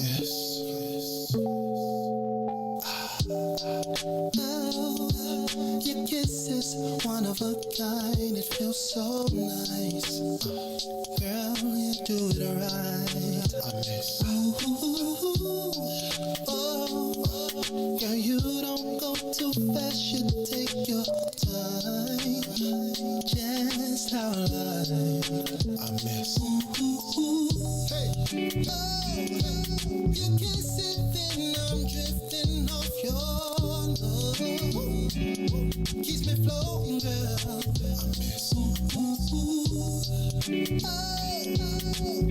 kiss. Your kiss is one of a kind. It feels so nice. Girl, you do it right. I miss you. Oh, girl, you don't go too fast. You take your time. Just how I like. I miss you. Hey, oh, you kiss it, then I'm drifting off your love. Keeps me floating, girl. I miss you.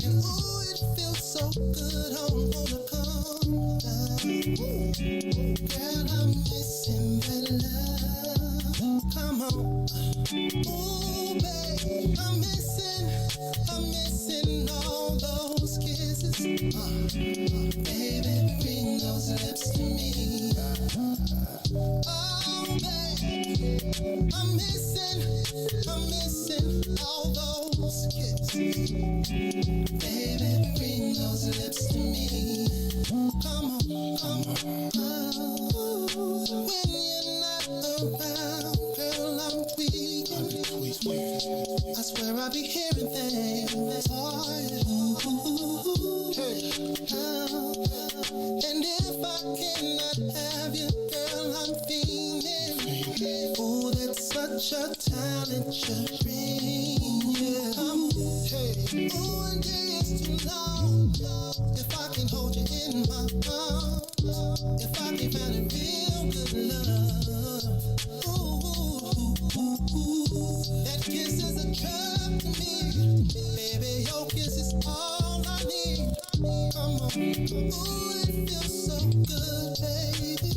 And ooh, it feels so good. I wanna come down. Girl, I'm missing that love. Come on. Ooh, babe, I'm missing all those kisses. Baby, bring those lips to me. Oh, babe, I'm missing all those kisses. Baby, bring those lips to me. Come on, come on. Oh, when you're not around, girl, I'm weak. I swear I be hearing things. Oh, hey. And if I cannot have you, girl, I'm feeling. Oh, that's such a talent you bring. Yeah. Hey. Oh, and it's too long. If I can hold you in my arms, if I can find a real good love. That kiss is a drug to me. Baby, your kiss is all I need. Come on. Ooh, it feels so good, baby.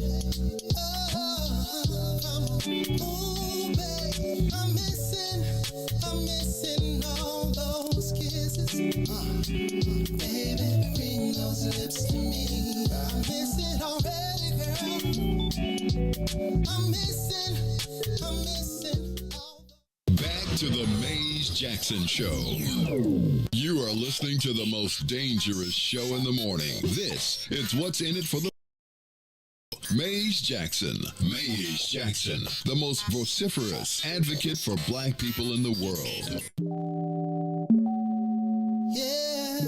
Oh, come on. Ooh, babe, I'm missing all those kisses. Baby, bring those lips to me. I miss it already, girl. I'm missing all. Back to the Maze Jackson Show. You are listening to the most dangerous show in the morning. This is What's in It for the Maze Jackson. Maze Jackson, the most vociferous advocate for black people in the world. Yeah.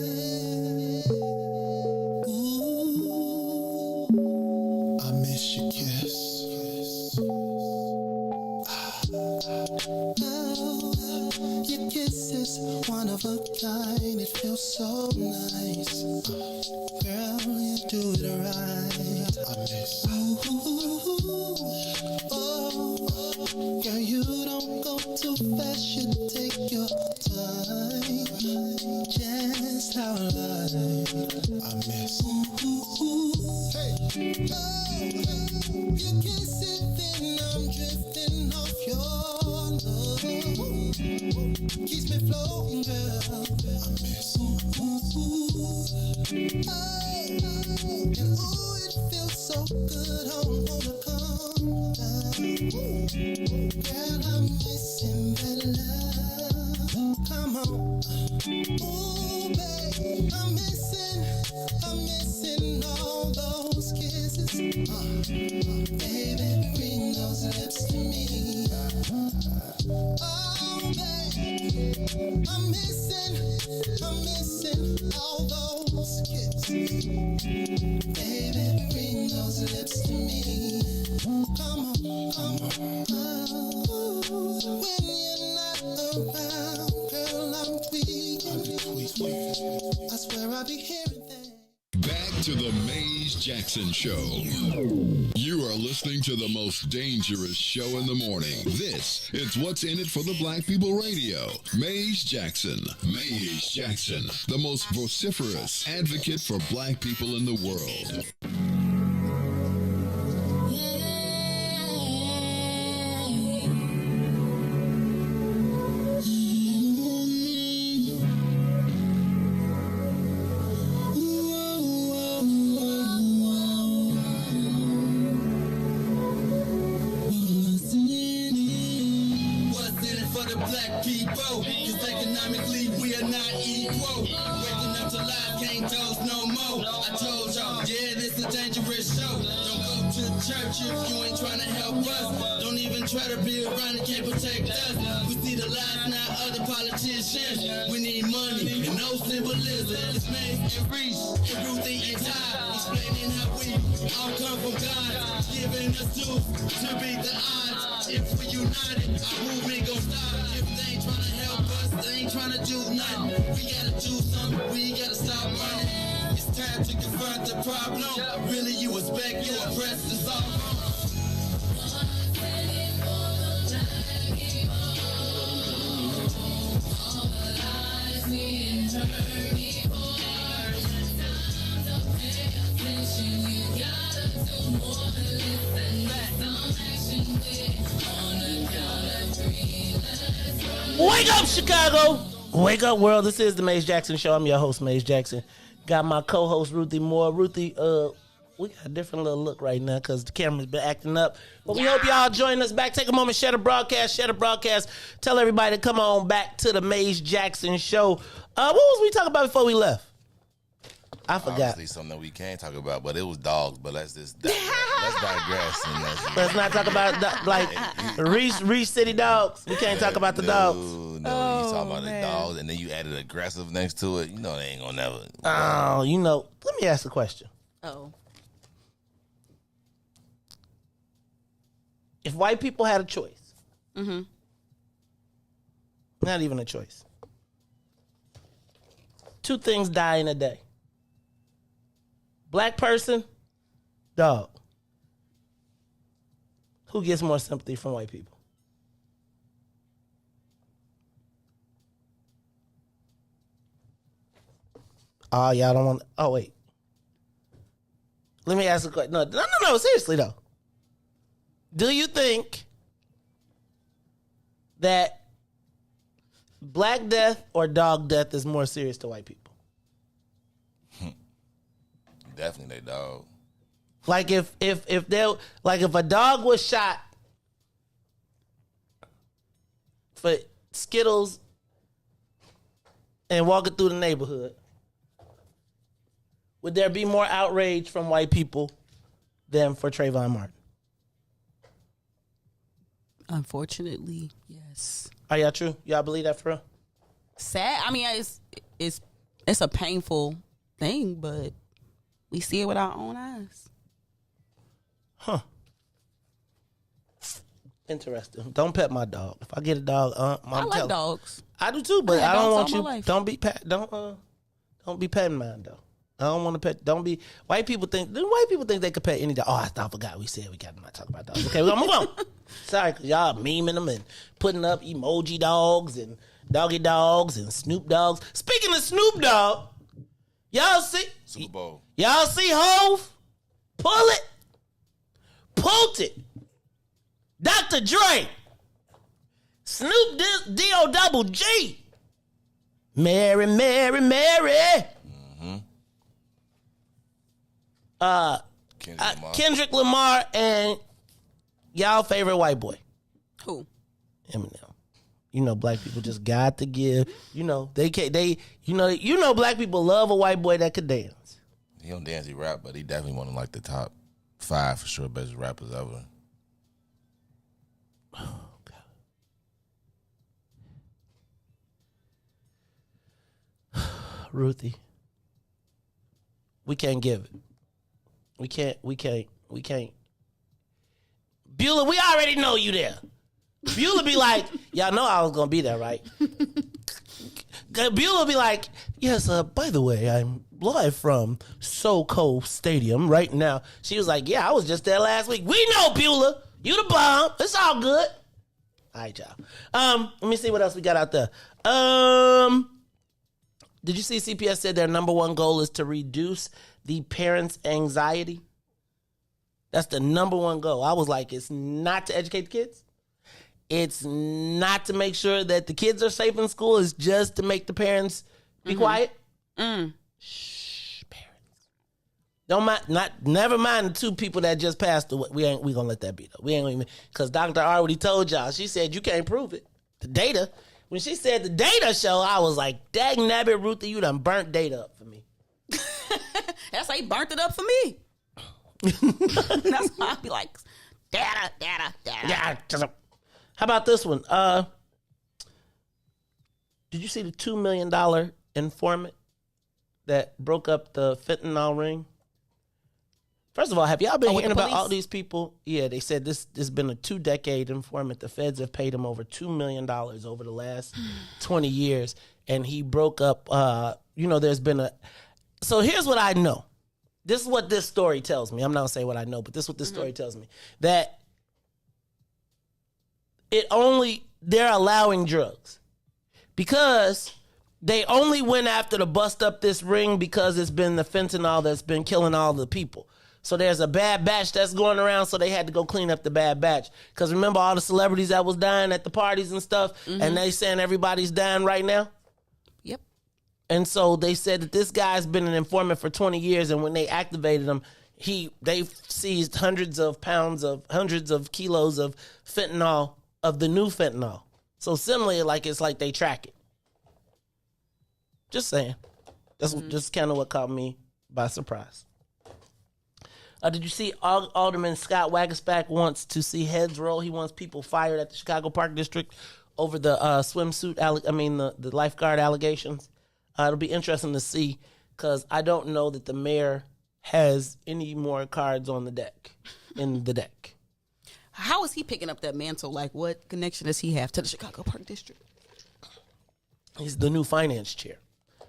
Ooh, I miss your kiss. Oh, your kiss is one of a kind. It feels so nice. Girl, you do it right. I miss you. Oh, girl, you don't go too fast. You take your time. Just how I like. I miss you. Hey, oh, you kiss it, then I'm drifting off your love. Keeps me floating, girl. I miss you. And ooh, it feels so good. I wanna come down. Girl, I'm missing that love. Come on. Ooh, babe, I'm missing all those kisses. Baby, bring those lips to me. Oh, babe, I'm missing all those kisses. Baby, bring those lips to me. Come on, come on. Oh, when you're not around, girl, I'm weak. I swear I be hearing things. Back to the Maze Jackson Show. You are listening to the most dangerous show in the morning. This is What's in It for the Black People Radio. Maze Jackson. Maze Jackson, the most vociferous advocate for black people in the world. Black people, 'cause economically we are not equal. Waking them to lies, can't dose no more. I told y'all, yeah, this a dangerous show. Don't go to church if you ain't trying to help us. Don't even try to be around and can't protect us. We see the lies now, other politicians. We need money and no symbolism. It's Mace and Riis and Ruthie and Todd, explaining how we all come from God, giving us tools to beat the odds. If we united, our movement gon' stop. If they ain't trying to help us, they ain't trying to do nothing. We gotta do something, we gotta stop running. It's time to confront the problem. Really, you expect you oppress us all. Wake up, Chicago! Wake up, world. This is the Mace Jackson Show. I'm your host, Mace Jackson. Got my co-host, Ruthie Moore. Ruthie, we got a different little look right now because the camera's been acting up. But we hope y'all join us back. Take a moment, share the broadcast. Tell everybody to come on back to the Mace Jackson Show. What was we talking about before we left? I forgot. Obviously something that we can't talk about, but it was dogs. But let's digress. And Let's not talk about Riis City dogs. We can't talk about the dogs. No, you talking about the dogs, and then you added aggressive next to it. You know they ain't gonna never. Oh, let me ask a question. Oh. If white people had a choice, not even a choice, two things die in a day. Black person, dog. Who gets more sympathy from white people? Oh, y'all don't want... Oh, wait. Let me ask a question. No. Seriously, though. Do you think that black death or dog death is more serious to white people? Definitely they dog. Like if a dog was shot for Skittles and walking through the neighborhood, would there be more outrage from white people than for Trayvon Martin? Unfortunately, yes. Are y'all true? Y'all believe that for real? Sad. I mean, it's a painful thing, but we see it with our own eyes. Huh. Interesting. Don't pet my dog. If I get a dog, I like dogs. I do too, but I I don't want dogs all you. my life. Don't be petting mine though. I don't want to pet. Don't be. White people think they could pet any dog. Oh, I forgot. We said we got to not talk about dogs. Okay, we're gonna move on. Sorry, cause y'all memeing them and putting up emoji dogs and doggy dogs and Snoop dogs. Speaking of Snoop Dogg, y'all see Super Bowl. Y'all see Hove? Pulled it. Dr. Dre. Snoop D-O double G. Mary. Kendrick Lamar and y'all favorite white boy. Who? Eminem. You know, black people just got to give. You know, black people love a white boy that could dance. He don't dance, he rap, but he definitely one of like the top 5 for sure best rappers ever. Oh, God. Ruthie. We can't give it. We can't. Beulah, we already know you there. Beulah be like, y'all know I was going to be there, right? Beulah be like, yes, by the way, I'm live from SoCo Stadium right now. She was like, yeah, I was just there last week. We know, Beulah. You the bomb. It's all good. All right, y'all. Let me see what else we got out there. Did you see CPS said their number one goal is to reduce the parents' anxiety? That's the number one goal. I was like, it's not to educate the kids. It's not to make sure that the kids are safe in school. It's just to make the parents be quiet. Shh, parents. Never mind the 2 people that just passed away. We gonna let that be though. We ain't even, because Dr. already told y'all. She said you can't prove it. The data. when she said the data show, I was like, dang nabbit, Ruthie, you done burnt data up for me. That's how he burnt it up for me. That's why I be like, data. Yeah. How about this one? Did you see the $2 million informant that broke up the fentanyl ring? First of all, have y'all been hearing about all these people? Yeah, they said this has been a 2-decade informant. The feds have paid him over $2 million over the last 20 years. And he broke up, there's been a... So here's what I know. This is what this story tells me. I'm not going to say what I know, but this is what this story tells me. That they're allowing drugs. Because they only went after to bust up this ring because it's been the fentanyl that's been killing all the people. So there's a bad batch that's going around, so they had to go clean up the bad batch. Because remember all the celebrities that was dying at the parties and stuff, and they saying everybody's dying right now? Yep. And so they said that this guy's been an informant for 20 years, and when they activated him, they seized hundreds of kilos of fentanyl, of the new fentanyl. So similarly, it's like they track it. Just saying. That's just kind of what caught me by surprise. Did you see Alderman Scott Waguespack wants to see heads roll? He wants people fired at the Chicago Park District over the the lifeguard allegations. It'll be interesting to see because I don't know that the mayor has any more cards on the deck, How is he picking up that mantle? Like, what connection does he have to the Chicago Park District? He's the new finance chair.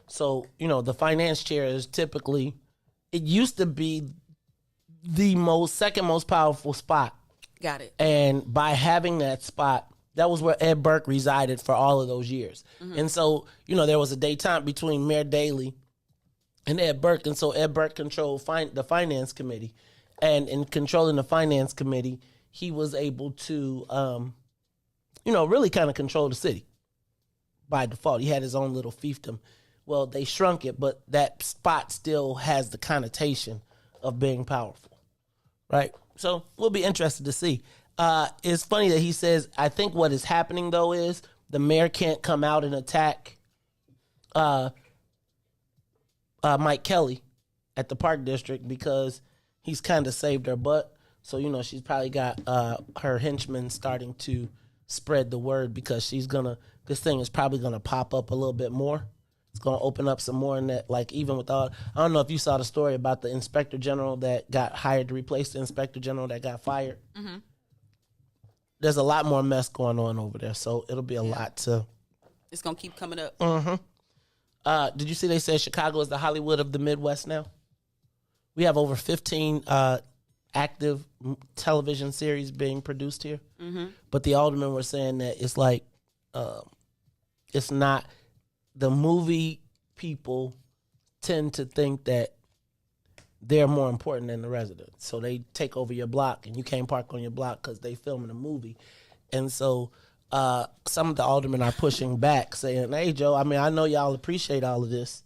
So, the finance chair is typically, it used to be the second most powerful spot. Got it. And by having that spot, that was where Ed Burke resided for all of those years. And so, there was a detente between Mayor Daley and Ed Burke. And so Ed Burke controlled the finance committee. And in controlling the finance committee, he was able to, really kind of control the city by default. He had his own little fiefdom. Well, they shrunk it, but that spot still has the connotation of being powerful, right? So we'll be interested to see. It's funny that he says, I think what is happening, though, is the mayor can't come out and attack Mike Kelly at the Park District because he's kind of saved her butt. So, she's probably got her henchmen starting to spread the word because this thing is probably going to pop up a little bit more. It's going to open up some more in that, even with all... I don't know if you saw the story about the inspector general that got hired to replace the inspector general that got fired. Mm-hmm. There's a lot more mess going on over there, so it'll be a lot to... It's going to keep coming up. Mm-hmm. Did you see they said Chicago is the Hollywood of the Midwest now? We have over 15 active television series being produced here. Mm-hmm. But the aldermen were saying that it's like... it's not... The movie people tend to think that they're more important than the residents. So they take over your block and you can't park on your block because they filming a movie. And so some of the aldermen are pushing back saying, hey, Joe, I know y'all appreciate all of this,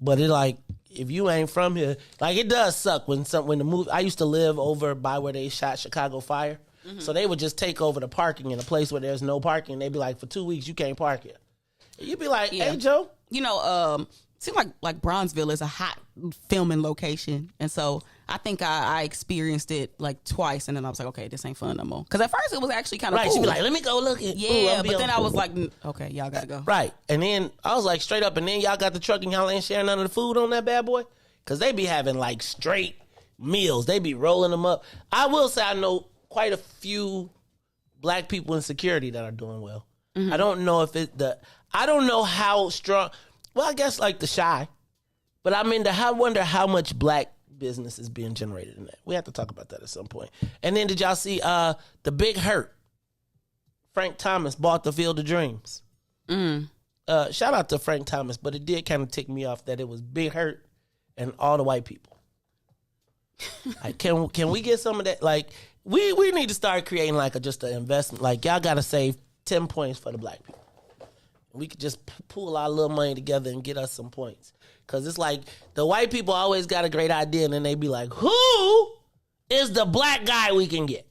but if you ain't from here, it does suck when the movie, I used to live over by where they shot Chicago Fire. Mm-hmm. So they would just take over the parking in a place where there's no parking. They'd be like, for 2 weeks, you can't park here. You'd be like, hey, Joe. Seems like Bronzeville is a hot filming location. And so I think I experienced it twice. And then I was like, okay, this ain't fun no more. Because at first it was actually kind of cool. She'd be like, let me go look at Yeah, but then I was like, okay, y'all got to go. Right. And then I was like, straight up. And then y'all got the truck and y'all ain't sharing none of the food on that bad boy? Because they be having straight meals. They be rolling them up. I will say I know quite a few black people in security that are doing well. Mm-hmm. I don't know if I don't know how strong. Well, I guess the Shy, but I wonder how much black business is being generated in that. We have to talk about that at some point. And then did y'all see the Big Hurt? Frank Thomas bought the Field of Dreams. Shout out to Frank Thomas, but it did kind of tick me off that it was Big Hurt and all the white people. Can we get some of that? We need to start creating just an investment. Y'all got to save 10 points for the black people. We could just pool our little money together and get us some points. Because it's the white people always got a great idea and then they be like, who is the black guy we can get?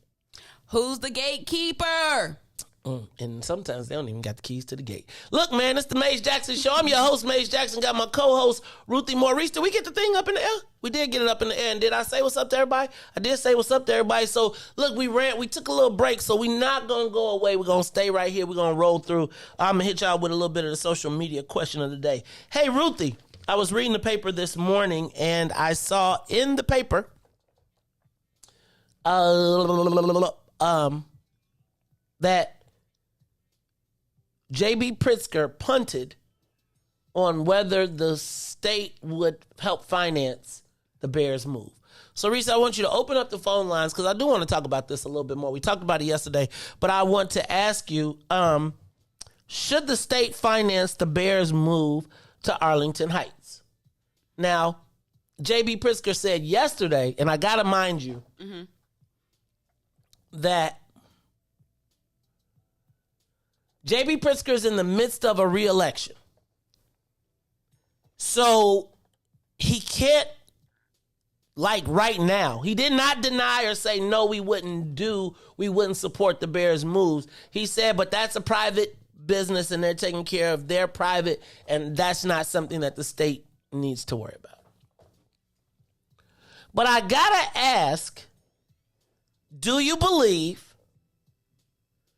Who's the gatekeeper? And sometimes they don't even got the keys to the gate. Look, man, it's the Maze Jackson Show. I'm your host, Maze Jackson. Got my co-host, Ruthie Maurice. Did we get the thing up in the air? We did get it up in the air. And did I say what's up to everybody? I did say what's up to everybody. So, look, we took a little break, so we're not going to go away. We're going to stay right here. We're going to roll through. I'm going to hit y'all with a little bit of the social media question of the day. Hey, Ruthie, I was reading the paper this morning, and I saw in the paper that J.B. Pritzker punted on whether the state would help finance the Bears' move. So, Riis, I want you to open up the phone lines because I do want to talk about this a little bit more. We talked about it yesterday, but I want to ask you, should the state finance the Bears' move to Arlington Heights? Now, J.B. Pritzker said yesterday, and I got to mind you, that J.B. Pritzker is in the midst of a re-election. So he can't, like right now, he did not deny or say, no, we wouldn't support the Bears' moves. He said, but that's a private business and they're taking care of their private, and that's not something that the state needs to worry about. But I gotta ask, do you believe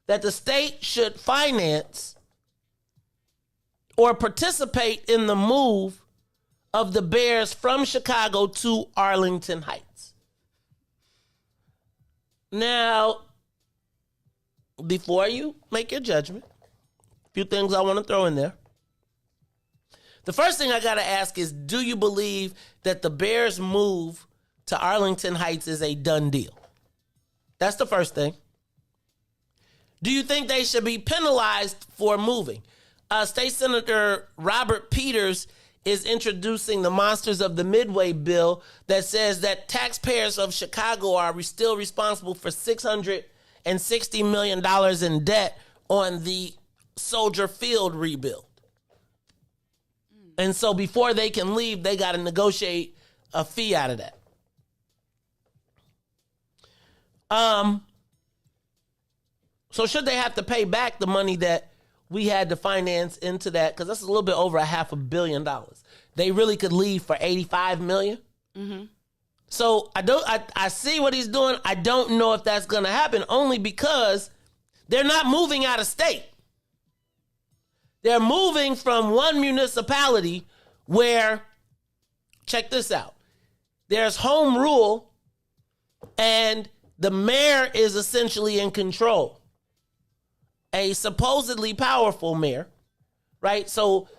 that the state should finance or participate in the move of the Bears from Chicago to Arlington Heights? Now, before you make your judgment, a few things I want to throw in there. The first thing I got to ask is, do you believe that the Bears' move to Arlington Heights is a done deal? That's the first thing. Do you think they should be penalized for moving? State Senator Robert Peters is introducing the Monsters of the Midway bill that says that taxpayers of Chicago are still responsible for $660 million in debt on the Soldier Field rebuild. And so before they can leave, they got to negotiate a fee out of that. So should they have to pay back the money that we had to finance into that? Because that's a little bit over $500 million. They really could leave for $85 million. Mm-hmm. So I see what he's doing. I don't know if that's going to happen, only because they're not moving out of state. They're moving from one municipality where, check this out, there's home rule and the mayor is essentially in control. A supposedly powerful mayor, right? So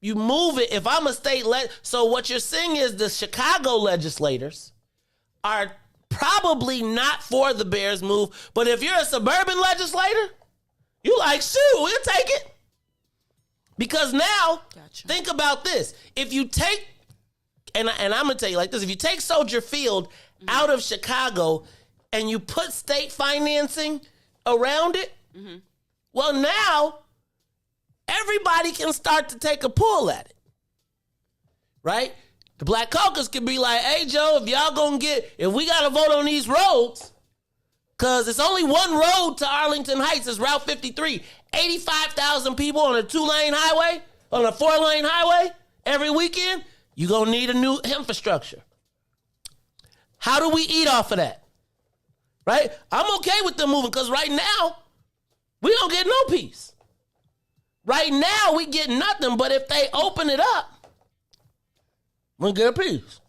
you move it. If I'm a state, so what you're seeing is the Chicago legislators are probably not for the Bears move, but if you're a suburban legislator, you like, shoot, we'll take it. Because now, Think about this. If you take, and I'm going to tell you like this, if you take Soldier Field out of Chicago and you put state financing around it, well, now everybody can start to take a pull at it, right? The Black Caucus could be like, hey, Joe, if we got to vote on these roads, because it's only one road to Arlington Heights, it's Route 53, 85,000 people on a 2-lane highway, on a 4-lane highway every weekend, you're going to need a new infrastructure. How do we eat off of that? Right? I'm okay with them moving because right now, we don't get no peace. Right now, we get nothing, but if they open it up, we'll get a piece.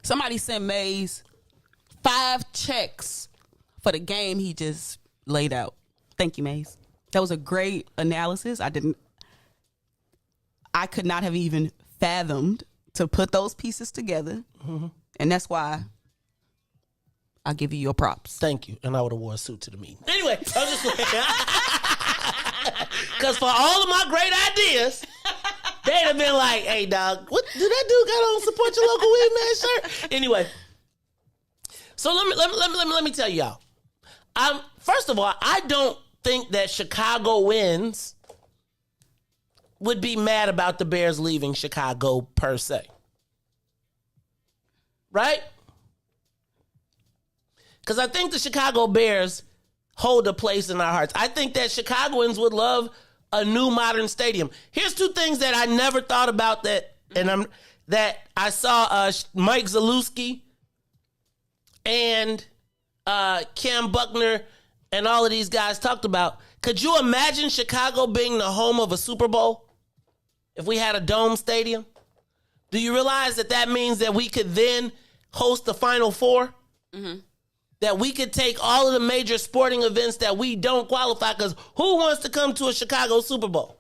Somebody sent Maze 5 checks for the game he just laid out. Thank you, Maze. That was a great analysis. I could not have even fathomed to put those pieces together. Mm-hmm. And that's why I'll give you your props. Thank you. And I would have wore a suit to the meeting. Anyway, I was just because for all of my great ideas, they'd have been like, hey, dog, what did that dude got on support your local weed man shirt? Anyway, so let me tell y'all. First of all, I don't think that Chicagoans would be mad about the Bears leaving Chicago per se. Right? Because I think the Chicago Bears hold a place in our hearts. I think that Chicagoans would love a new modern stadium. Here's two things that I never thought about that I saw Mike Zalewski and Cam Buckner and all of these guys talked about. Could you imagine Chicago being the home of a Super Bowl if we had a dome stadium? Do you realize that means that we could then host the Final Four? Mm-hmm. That we could take all of the major sporting events that we don't qualify, because who wants to come to a Chicago Super Bowl?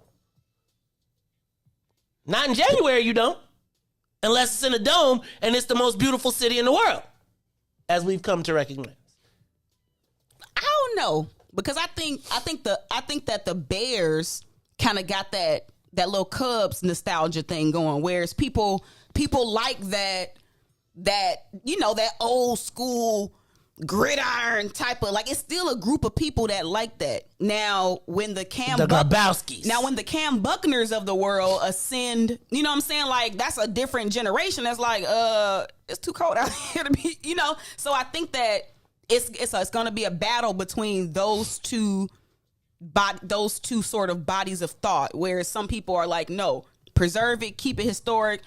Not in January, you don't. Unless it's in a dome and it's the most beautiful city in the world, as we've come to recognize. I don't know, because I think that the Bears kind of got that little Cubs nostalgia thing going, whereas people like that that old school gridiron type of, like, it's still a group of people that like that. Now when the Cam Buckners of the world ascend, you know what I'm saying, like, that's a different generation that's like, it's too cold out here to be, so I think that it's going to be a battle between those two sort of bodies of thought, whereas some people are like, no, preserve it, keep it historic.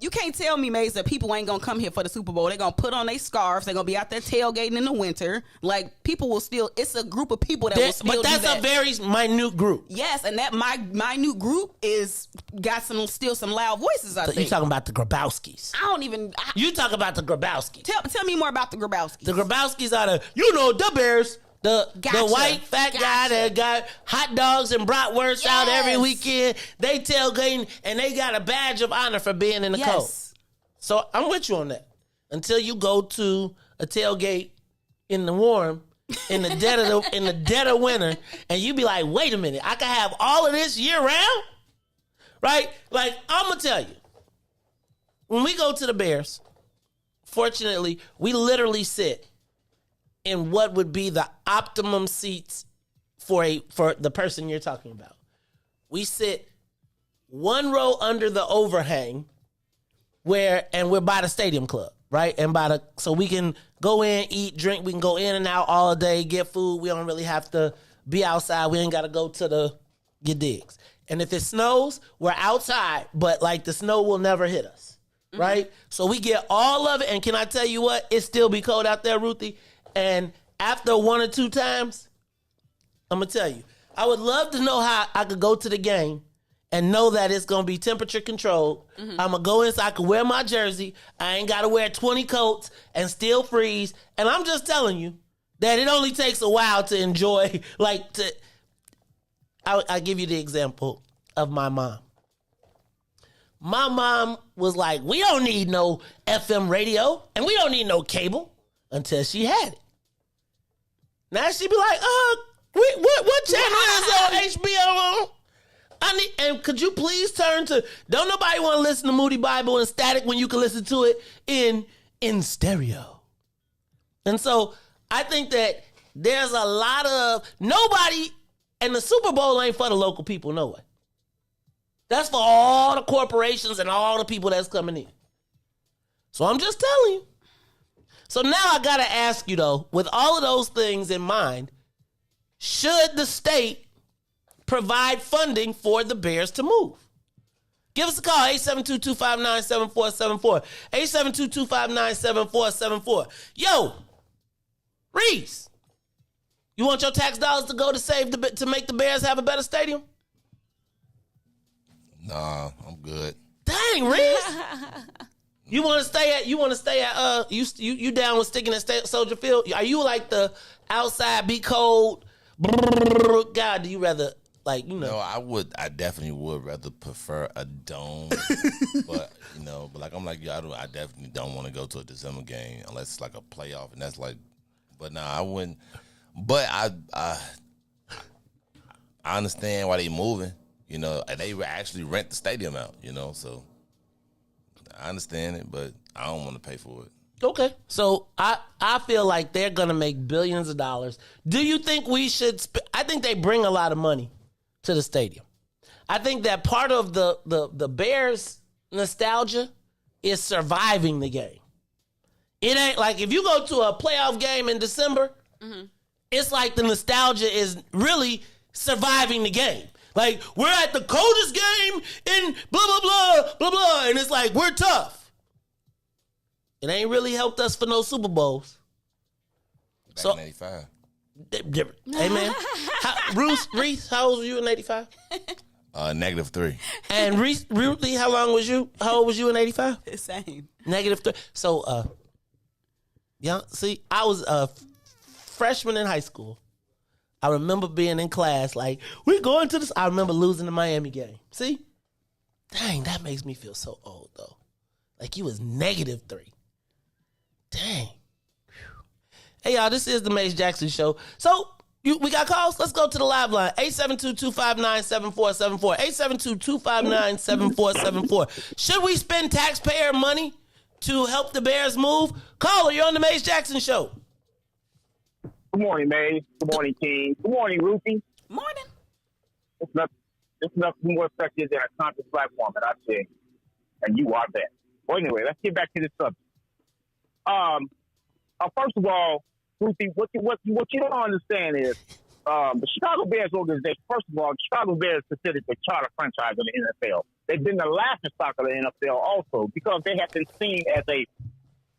You can't tell me, Maze, that people ain't gonna come here for the Super Bowl. They're gonna put on their scarves. They're gonna be out there tailgating in the winter. Like, people will still, it's a group of people that will still do that. But that's a very minute group. Yes, and that minute group got some loud voices, I think. You talking about the Grabowskis. You talk about the Grabowskis. Tell me more about the Grabowskis. The Grabowskis are the Bears. The white fat guy that got hot dogs and bratwurst out every weekend. They tailgating, and they got a badge of honor for being in the cold. So I'm with you on that. Until you go to a tailgate in the warm, in the dead of winter, and you be like, wait a minute, I can have all of this year round? Right? Like, I'm gonna tell you, when we go to the Bears, fortunately, we literally sit in what would be the optimum seats for the person you're talking about. We sit one row under the overhang and we're by the stadium club, right? And so we can go in, eat, drink, we can go in and out all day, get food. We don't really have to be outside. We ain't got to go to get digs. And if it snows, we're outside, but like the snow will never hit us, right? So we get all of it. And can I tell you what? It still be cold out there, Ruthie. And after one or two times, I'm going to tell you, I would love to know how I could go to the game and know that it's going to be temperature controlled. I'm going to go inside, I can wear my jersey. I ain't got to wear 20 coats and still freeze. And I'm just telling you that it only takes a while to enjoy, I'll give you the example of my mom. My mom was like, we don't need no FM radio and we don't need no cable, until she had it. Now she be like, what channel is HBO on? And could you please turn to, don't nobody want to listen to Moody Bible in static when you can listen to it in stereo. And so I think that there's a lot of, nobody, and the Super Bowl ain't for the local people, no way. That's for all the corporations and all the people that's coming in. So I'm just telling you. So now I got to ask you, though, with all of those things in mind, should the state provide funding for the Bears to move? Give us a call, 872-259-7474. 872-259-7474. Yo, Riis, you want your tax dollars to go to make the Bears have a better stadium? Nah, I'm good. Dang, Riis. You want to stay at you down with sticking at Soldier Field? Are you like the outside be cold guy? Do you rather No, I definitely would rather prefer a dome. but I'm like you, I definitely don't want to go to a December game unless it's like a playoff, and that's like, but nah, I wouldn't. But I understand why they moving, and they actually rent the stadium out, so I understand it, but I don't want to pay for it. Okay. So I feel like they're going to make billions of dollars. Do you think we should I think they bring a lot of money to the stadium. I think that part of the Bears nostalgia is surviving the game. It ain't like if you go to a playoff game in December it's like the nostalgia is really surviving the game. Like, we're at the coldest game in blah, blah, blah, blah, blah. And it's like, we're tough. It ain't really helped us for no Super Bowls. Back in 85. Different. Hey, man. Riis, how old were you in 85? -3. And Ruthie, how old was you in 85? The same. -3. So, yeah, see, I was a freshman in high school. I remember being in class, like, we're going to this. I remember losing the Miami game. See? Dang, that makes me feel so old, though. Like, you was -3. Dang. Whew. Hey, y'all, this is the Mace Jackson Show. So, we got calls? Let's go to the live line. 872-259-7474. 872-259-7474. Should we spend taxpayer money to help the Bears move? Caller, you're on the Mace Jackson Show. Good morning, Maze. Good morning, team. Good morning, Ruthie. Morning. It's nothing more effective than a conscious black woman, I say. And you are that. Well, anyway, let's get back to this subject. First of all, Ruthie, what you don't understand is the Chicago Bears organization. First of all, the Chicago Bears is considered the charter franchise of the NFL. They've been the laughingstock of the NFL also because they have been seen as a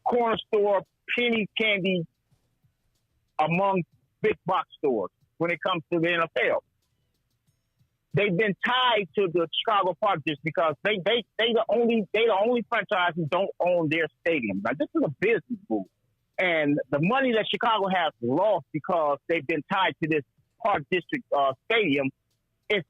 corner store, penny candy among big box stores when it comes to the NFL. They've been tied to the Chicago Park just because they the only franchise who don't own their stadium. Now this is a business move. And the money that Chicago has lost because they've been tied to this Park District stadium is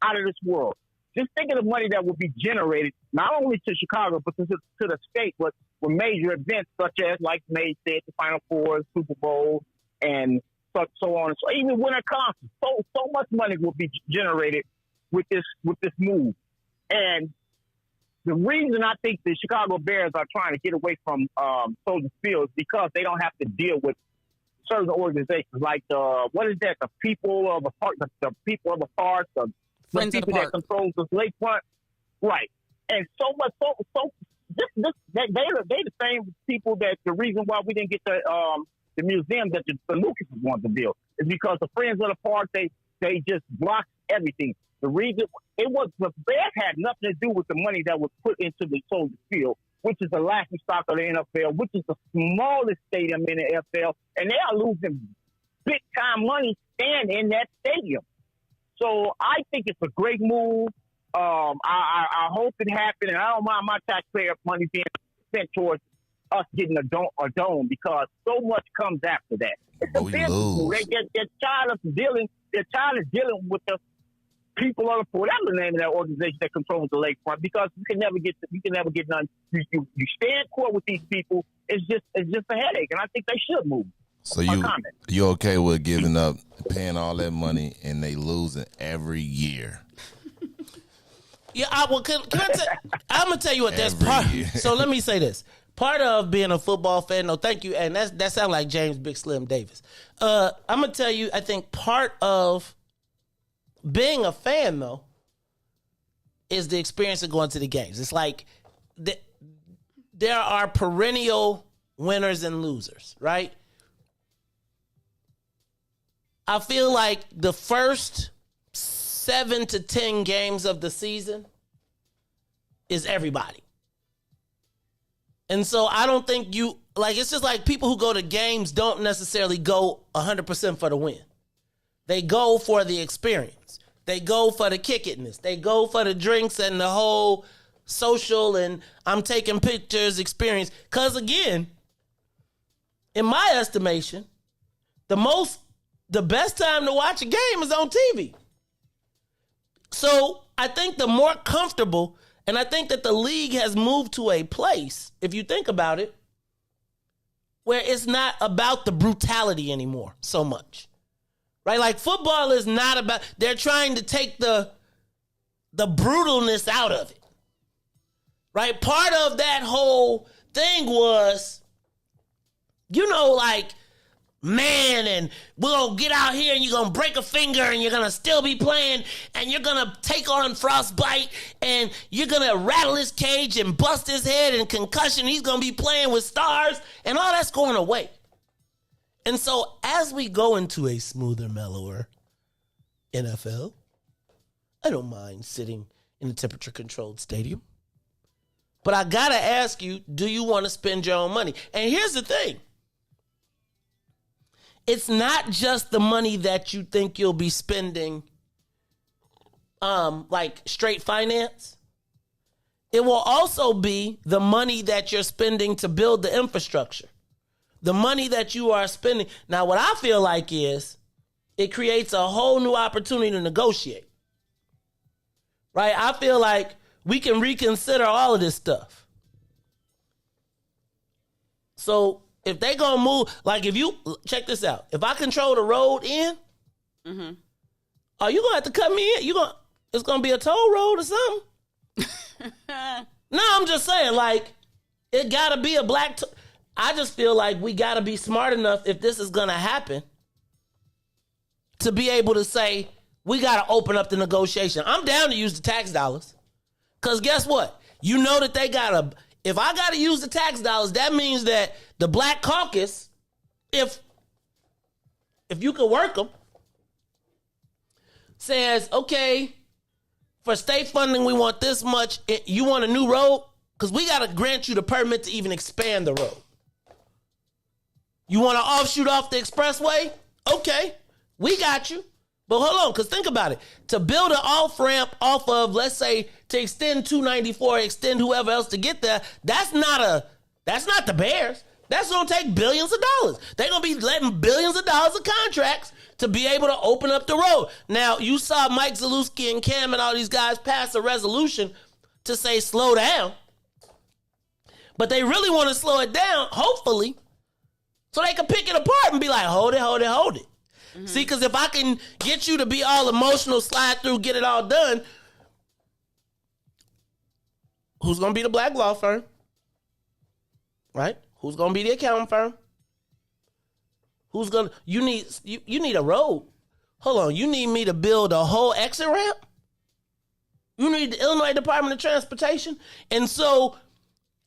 out of this world. Just think of the money that will be generated not only to Chicago but to the state with major events such as, like May said, the Final Four, Super Bowl, and so on. So even winter concerts, so much money will be generated with this move. And the reason I think the Chicago Bears are trying to get away from Soldier Field is because they don't have to deal with certain organizations like the people of the park, the people of the park, the people that control the lakefront, right? And so much, they're the same people that the reason why we didn't get the museum that the Lucas wanted to build is because the Friends of the Park they just blocked everything. The reason the Bears had nothing to do with the money that was put into the Soldier Field, which is the laughingstock of the NFL, which is the smallest stadium in the NFL, and they are losing big time money staying in that stadium. So I think it's a great move. I hope it happened, and I don't mind my taxpayer money being spent towards us getting a dome because so much comes after that. It's a business move. They're tired of dealing with the people of the whatever the name of that organization that controls the lakefront because you can never get none. You stay in court with these people. It's just a headache, and I think they should move. So you okay with giving up, paying all that money, and they losing every year? Yeah, I'm gonna tell you what that's part. So let me say this: part of being a football fan. No, thank you, and that sounds like James Big Slim Davis. I'm gonna tell you, I think part of being a fan though is the experience of going to the games. It's like there are perennial winners and losers, right? I feel like the first 7 to 10 games of the season is everybody. And so I don't think it's just like people who go to games don't necessarily go 100% for the win. They go for the experience. They go for the kick-itness. They go for the drinks and the whole social and I'm taking pictures experience. Because again, in my estimation, the best time to watch a game is on TV. So I think the more comfortable, and I think that the league has moved to a place, if you think about it, where it's not about the brutality anymore so much. Right? Like football is not about, they're trying to take the brutalness out of it. Right? Part of that whole thing was, man, and we're going to get out here and you're going to break a finger and you're going to still be playing and you're going to take on frostbite and you're going to rattle his cage and bust his head and concussion. He's going to be playing with stars and all that's going away. And so as we go into a smoother, mellower NFL, I don't mind sitting in a temperature-controlled stadium. But I got to ask you, do you want to spend your own money? And here's the thing. It's not just the money that you think you'll be spending like straight finance. It will also be the money that you're spending to build the infrastructure. The money that you are spending. Now, what I feel like is it creates a whole new opportunity to negotiate. Right? I feel like we can reconsider all of this stuff. So if they gonna move, like if you, check this out. If I control the road in, are you gonna have to cut me in? It's gonna be a toll road or something? No, I'm just saying, like, it gotta be a black, I just feel like we gotta be smart enough if this is gonna happen to be able to say, we gotta open up the negotiation. I'm down to use the tax dollars. Because guess what? You know that they gotta, if I gotta use the tax dollars, that means that the Black Caucus, if you could work them, says, okay, for state funding, we want this much. You want a new road? Because we got to grant you the permit to even expand the road. You want to offshoot off the expressway? Okay, we got you. But hold on, because think about it. To build an off-ramp off of, let's say, to extend 294, extend whoever else to get there, that's not the Bears. That's going to take billions of dollars. They're going to be letting billions of dollars of contracts to be able to open up the road. Now, you saw Mike Zalewski and Cam and all these guys pass a resolution to say slow down. But they really want to slow it down, hopefully, so they can pick it apart and be like, hold it. Mm-hmm. See, because if I can get you to be all emotional, slide through, get it all done, who's going to be the black law firm? Right? Who's going to be the accounting firm? You need a road. Hold on, you need me to build a whole exit ramp? You need the Illinois Department of Transportation? And so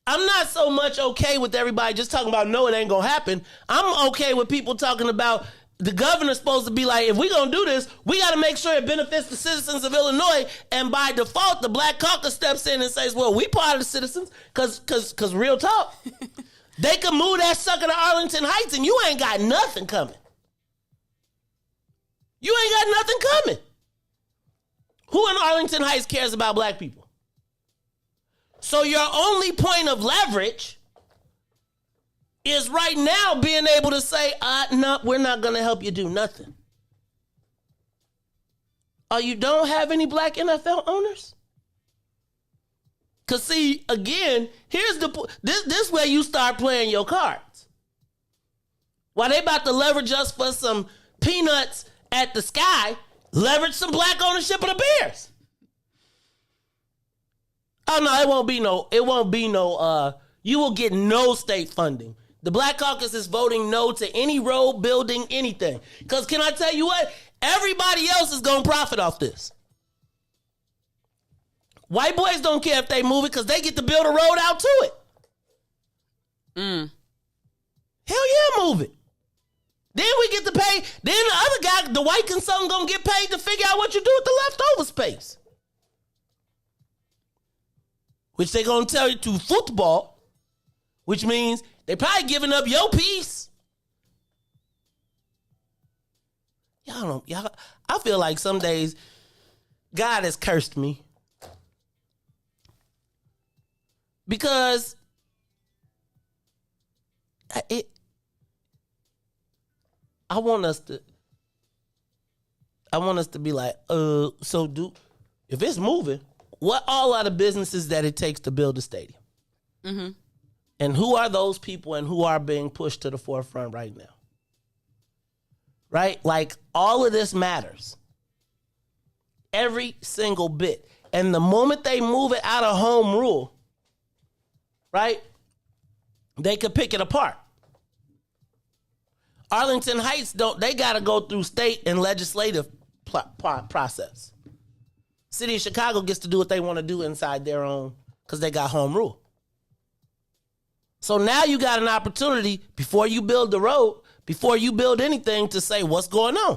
I'm not so much okay with everybody just talking about, no, it ain't going to happen. I'm okay with people talking about the governor's supposed to be like, if we're going to do this, we got to make sure it benefits the citizens of Illinois. And by default, the Black Caucus steps in and says, well, we part of the citizens because real talk. They can move that sucker to Arlington Heights and you ain't got nothing coming. You ain't got nothing coming. Who in Arlington Heights cares about black people? So your only point of leverage is right now being able to say, no, we're not going to help you do nothing. You don't have any black NFL owners? Because see, again, here's this where you start playing your cards. While they about to leverage us for some peanuts at the sky, leverage some black ownership of the Bears. Oh no, it won't be no, you will get no state funding. The Black Caucus is voting no to any road building, anything. Because can I tell you what? Everybody else is going to profit off this. White boys don't care if they move it because they get to build a road out to it. Hell yeah, move it. Then we get to pay. Then the other guy, the white consultant, going to get paid to figure out what you do with the leftover space. Which they going to tell you to football, which means they probably giving up your piece. Y'all, I feel like some days God has cursed me. Because I want us to be like, if it's moving, what all are the businesses that it takes to build a stadium? Mm-hmm. And who are those people and who are being pushed to the forefront right now? Right? Like, all of this matters. Every single bit. And the moment they move it out of home rule, right, they could pick it apart. Arlington Heights, they got to go through state and legislative process. City of Chicago gets to do what they want to do inside their own because they got home rule. So now you got an opportunity before you build the road, before you build anything to say what's going on.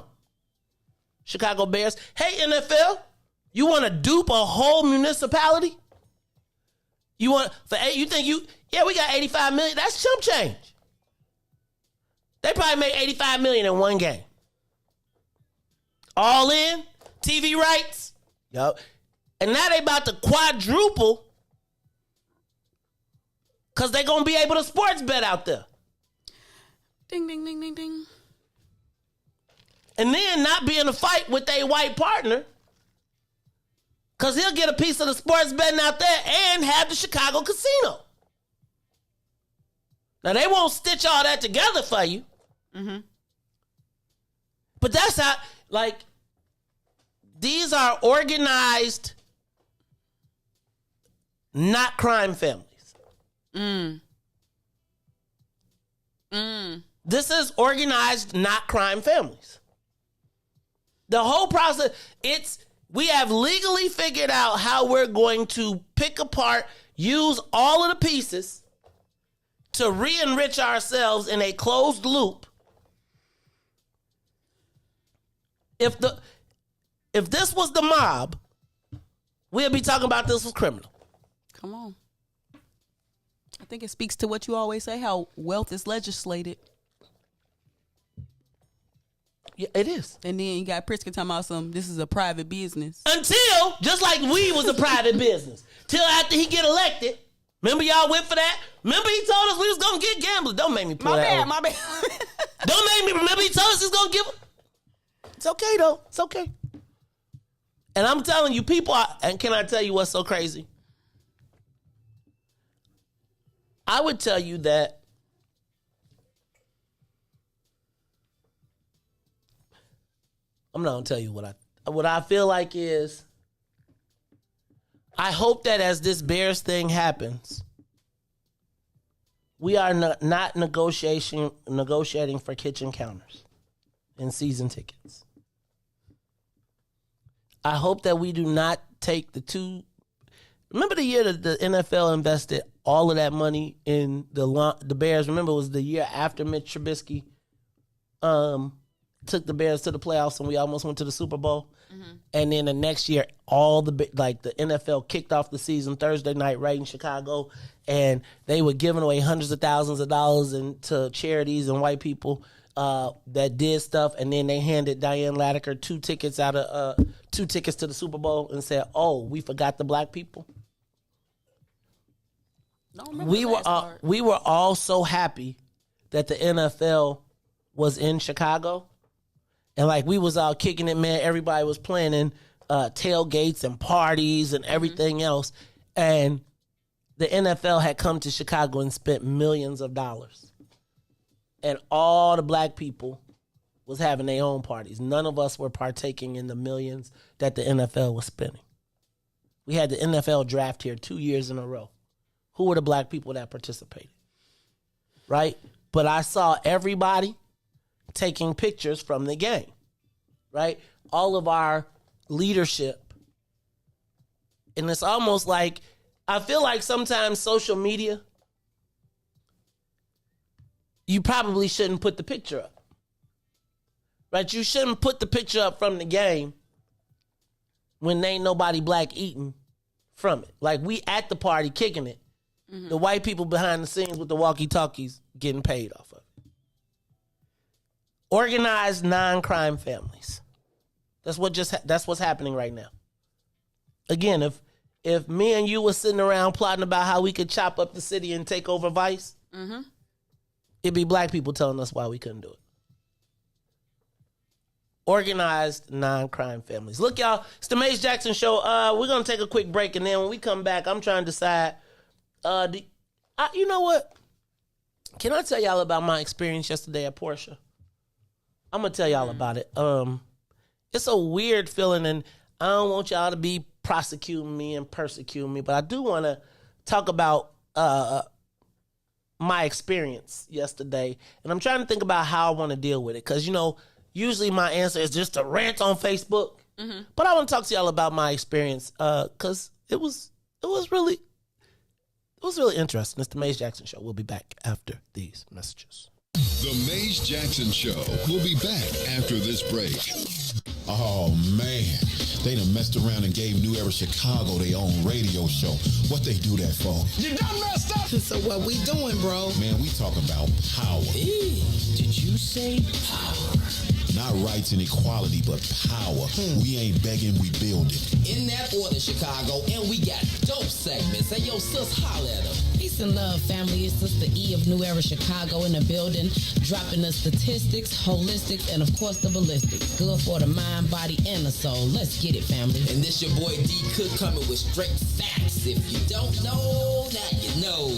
Chicago Bears. Hey, NFL, you want to dupe a whole municipality? You think we got 85 million. That's chump change. They probably made 85 million in one game. All in, TV rights. Yo. And now they about to quadruple because they going to be able to sports bet out there. Ding, ding, ding, ding, ding. And then not be in a fight with a white partner because he'll get a piece of the sports betting out there and have the Chicago casino. Now, they won't stitch all that together for you. Mm-hmm. But that's how, like, these are organized, not crime families. This is organized, not crime families. The whole process, we have legally figured out how we're going to pick apart, use all of the pieces to re-enrich ourselves in a closed loop. If this was the mob, we'll be talking about this was criminal. Come on. I think it speaks to what you always say, how wealth is legislated. Yeah, it is. And then you got Pritzker talking about this is a private business. Until, just like weed was a private business. Till after he get elected. Remember y'all went for that? Remember he told us we was going to get gamblers. Don't make me pull that over. My bad. Don't make me. Remember he told us he's going to give them. It's okay, though. It's okay. And I'm telling you, people are, and can I tell you what's so crazy? I would tell you that I'm not going to tell you what I feel like is I hope that as this Bears thing happens, we are not negotiating for kitchen counters and season tickets. I hope that we do not take remember the year that the NFL invested all of that money in the Bears? Remember, it was the year after Mitch Trubisky took the Bears to the playoffs and we almost went to the Super Bowl. Mm-hmm. And then the next year, the NFL kicked off the season Thursday night right in Chicago, and they were giving away hundreds of thousands of dollars to charities and white people that did stuff. And then they handed Diane Latiker two tickets to the Super Bowl and said, "Oh, we forgot the black people." We were all so happy that the NFL was in Chicago. And like we was all kicking it, man. Everybody was planning tailgates and parties and everything else. And the NFL had come to Chicago and spent millions of dollars. And all the black people was having their own parties. None of us were partaking in the millions that the NFL was spending. We had the NFL draft here 2 years in a row. Who were the black people that participated? Right? But I saw everybody taking pictures from the game, right? All of our leadership. And it's almost like, I feel like sometimes social media, you probably shouldn't put the picture up, right? You shouldn't put the picture up from the game when there ain't nobody black eating from it. Like we at the party kicking it. Mm-hmm. The white people behind the scenes with the walkie-talkies getting paid off of it. Organized non-crime families. That's what's happening right now. Again, if me and you were sitting around plotting about how we could chop up the city and take over Vice, mm-hmm. It'd be black people telling us why we couldn't do it. Organized non-crime families. Look, y'all, it's the Maze Jackson Show. We're going to take a quick break, and then when we come back, I'm trying to decide, you know what? Can I tell y'all about my experience yesterday at Porsche? I'm going to tell y'all about it. It's a weird feeling, and I don't want y'all to be prosecuting me and persecuting me, but I do want to talk about my experience yesterday, and I'm trying to think about how I want to deal with it, because, usually my answer is just to rant on Facebook, mm-hmm. but I want to talk to y'all about my experience, because it was really interesting. It's the Maze Jackson Show. We'll be back after these messages. The Maze Jackson Show will be back after this break. Oh, man. They done messed around and gave New Era Chicago their own radio show. What they do that for? You done messed up! So what we doing, bro? Man, we talk about power. Did you say power? Not rights and equality, but power. We ain't begging, we building. In that order, Chicago, and we got dope segments. Hey, yo, sis, holla at them. Peace and love, family. It's Sister E of New Era Chicago in the building, dropping the statistics, holistics, and of course the ballistics. Good for the mind, body, and the soul. Let's get it, family. And this your boy D Cook coming with straight facts. If you don't know, now you know.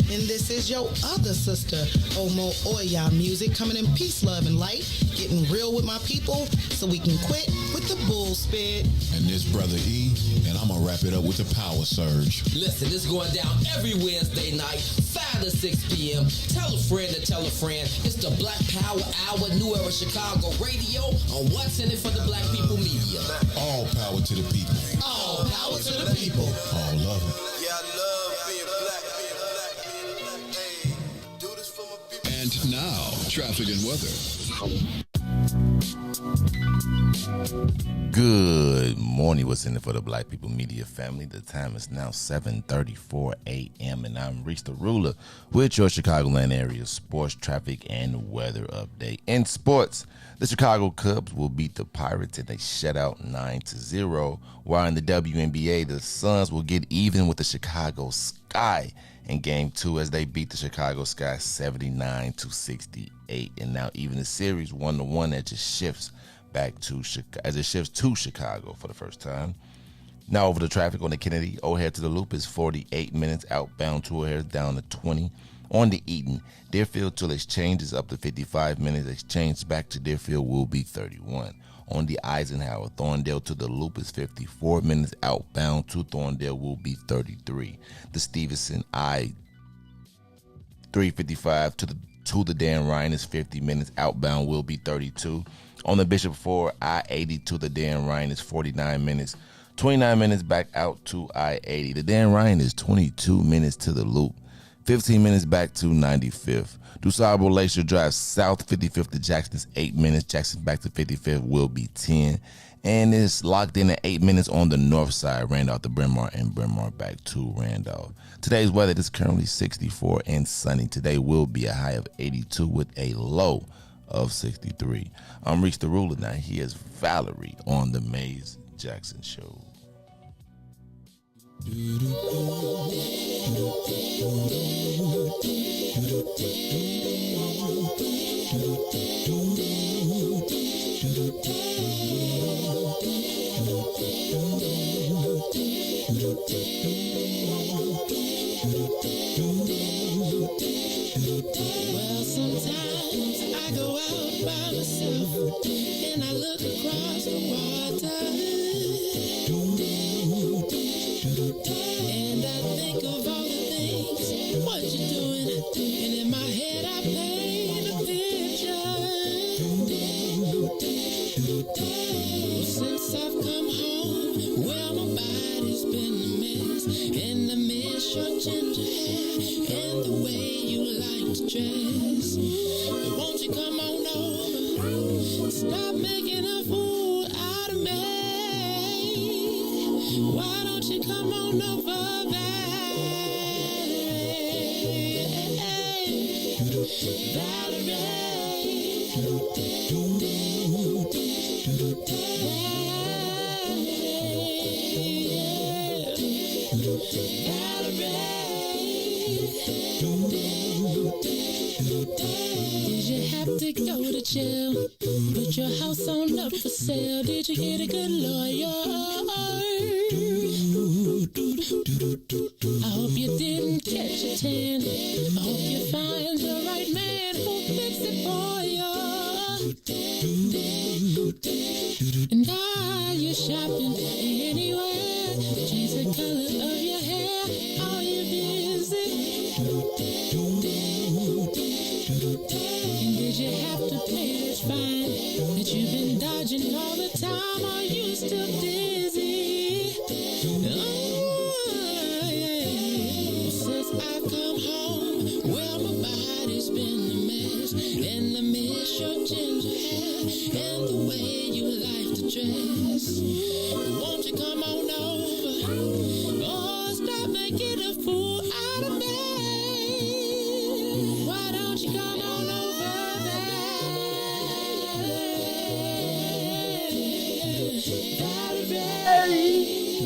And this is your other sister, Omo Oya Music, coming in peace, love, and light, getting real with my people so we can quit with the bull spit. And this brother E, and I'm gonna wrap it up with the power surge. Listen, it's going down every Wednesday night, 5 to 6 p.m. Tell a friend to tell a friend. It's the Black Power Hour, New Era Chicago Radio on What's in It for the Black People Media. All power to the people. All power to the people. All love it. Yeah, I love being black, Hey, do this for my people. And now, traffic and weather. Good morning. What's in it for the Black People Media family? The time is now 7:34 a.m. and I'm Riis the Ruler with your Chicagoland area sports, traffic, and weather update. In sports, the Chicago Cubs will beat the Pirates in a shutout 9-0, while in the WNBA, the Suns will get even with the Chicago Sky in Game 2 as they beat the Chicago Sky 79-68. And now even the series 1-1 as it shifts to Chicago for the first time. Now over the traffic on the Kennedy, O'Hare to the Loop is 48 minutes. Outbound to O'Hare down to 20. On the Eaton, Deerfield to Exchange is up to 55 minutes. Exchange back to Deerfield will be 31. On the Eisenhower, Thorndale to the Loop is 54 minutes. Outbound to Thorndale will be 33. The Stevenson I-355 to the Dan Ryan is 50 minutes. Outbound will be 32. On the Bishop 4, I-80 to the Dan Ryan is 49 minutes. 29 minutes back out to I-80. The Dan Ryan is 22 minutes to the Loop. 15 minutes back to 95th. DuSable Lakeshore Drive South 55th to Jackson is 8 minutes. Jackson back to 55th will be 10. And it's locked in at 8 minutes on the north side, Randolph to Bryn Mawr and Bryn Mawr back to Randolph. Today's weather is currently 64 and sunny. Today will be a high of 82 with a low of 63. I'm Riis the Ruler. Now here's Valerie on the Maze Jackson Show. Well, sometimes I go out by myself and I look across the water and I think of all the things what you're doing, and in my head I paint a picture. Since I've come home, well, my body's been a mess, and I miss your ginger hair and the way you like to dress. But won't you come on over? Stop making a fool out of me. Why don't you come on over, Did you have to go to jail? Put your house on up for sale. Did you get a good lawyer? I hope you didn't catch a tan. I hope you find the right man who'll fix it for you. And are you shopping anywhere? Change the color of your hair. Are you busy? And did you have to pay this fine that you've been dodging all the time? Are you still dizzy? Since I've come home, well, my body's been a mess, and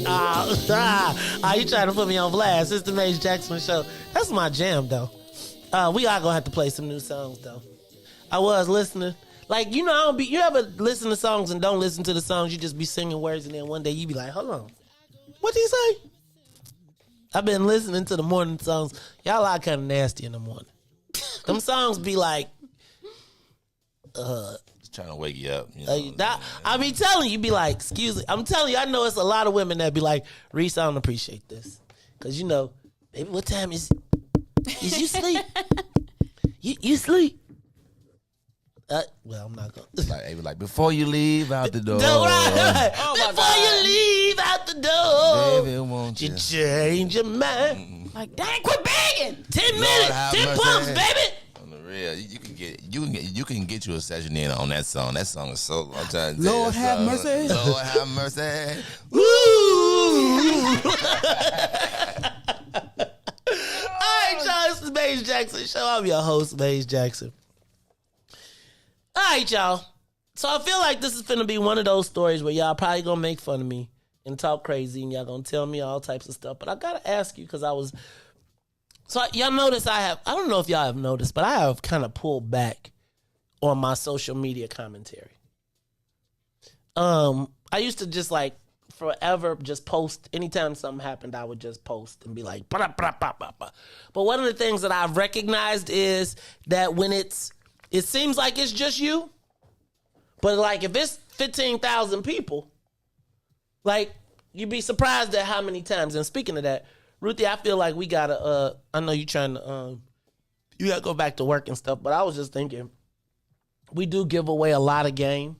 You trying to put me on blast? It's the Maze Jackson Show. That's my jam, though. We are gonna have to play some new songs, though. I was listening. Like, you know, I don't be. You ever listen to songs and don't listen to the songs? You just be singing words, and then one day you be like, "Hold on, what did he say?" I've been listening to the morning songs. Y'all are kind of nasty in the morning. Them songs be like, Just trying to wake you up. You know? I be telling you, be like, excuse me. I'm telling you, I know it's a lot of women that be like, Riis, I don't appreciate this. Because, you know, baby, what time is you sleep? you sleep? Well, I'm not going to. Like, before you leave out the door. Right. Oh, my Before God. you leave out the door. Baby, won't you? You change your mind. Like, dang, quit begging. 10 Lord minutes, have 10 mercy. pumps, baby. On the real, you can get you a session in on that song. That song is so. I'm trying to tell Lord you, have so- mercy. Lord have mercy. Woo! All right, y'all. This is the Maze Jackson Show. I'm your host, Maze Jackson. All right, y'all. So I feel like this is finna be one of those stories where y'all probably gonna make fun of me and talk crazy, and y'all gonna tell me all types of stuff. But I gotta ask you, because y'all notice I don't know if y'all have noticed, but I have kind of pulled back on my social media commentary. I used to just like forever just post. Anytime something happened, I would just post and be like, bah, bah, bah, bah, bah. But one of the things that I've recognized is that when it seems like it's just you, but like if it's 15,000 people, like you'd be surprised at how many times. And speaking of that, Ruthie, I feel like we gotta, I know you trying to, you gotta go back to work and stuff, but I was just thinking, we do give away a lot of game.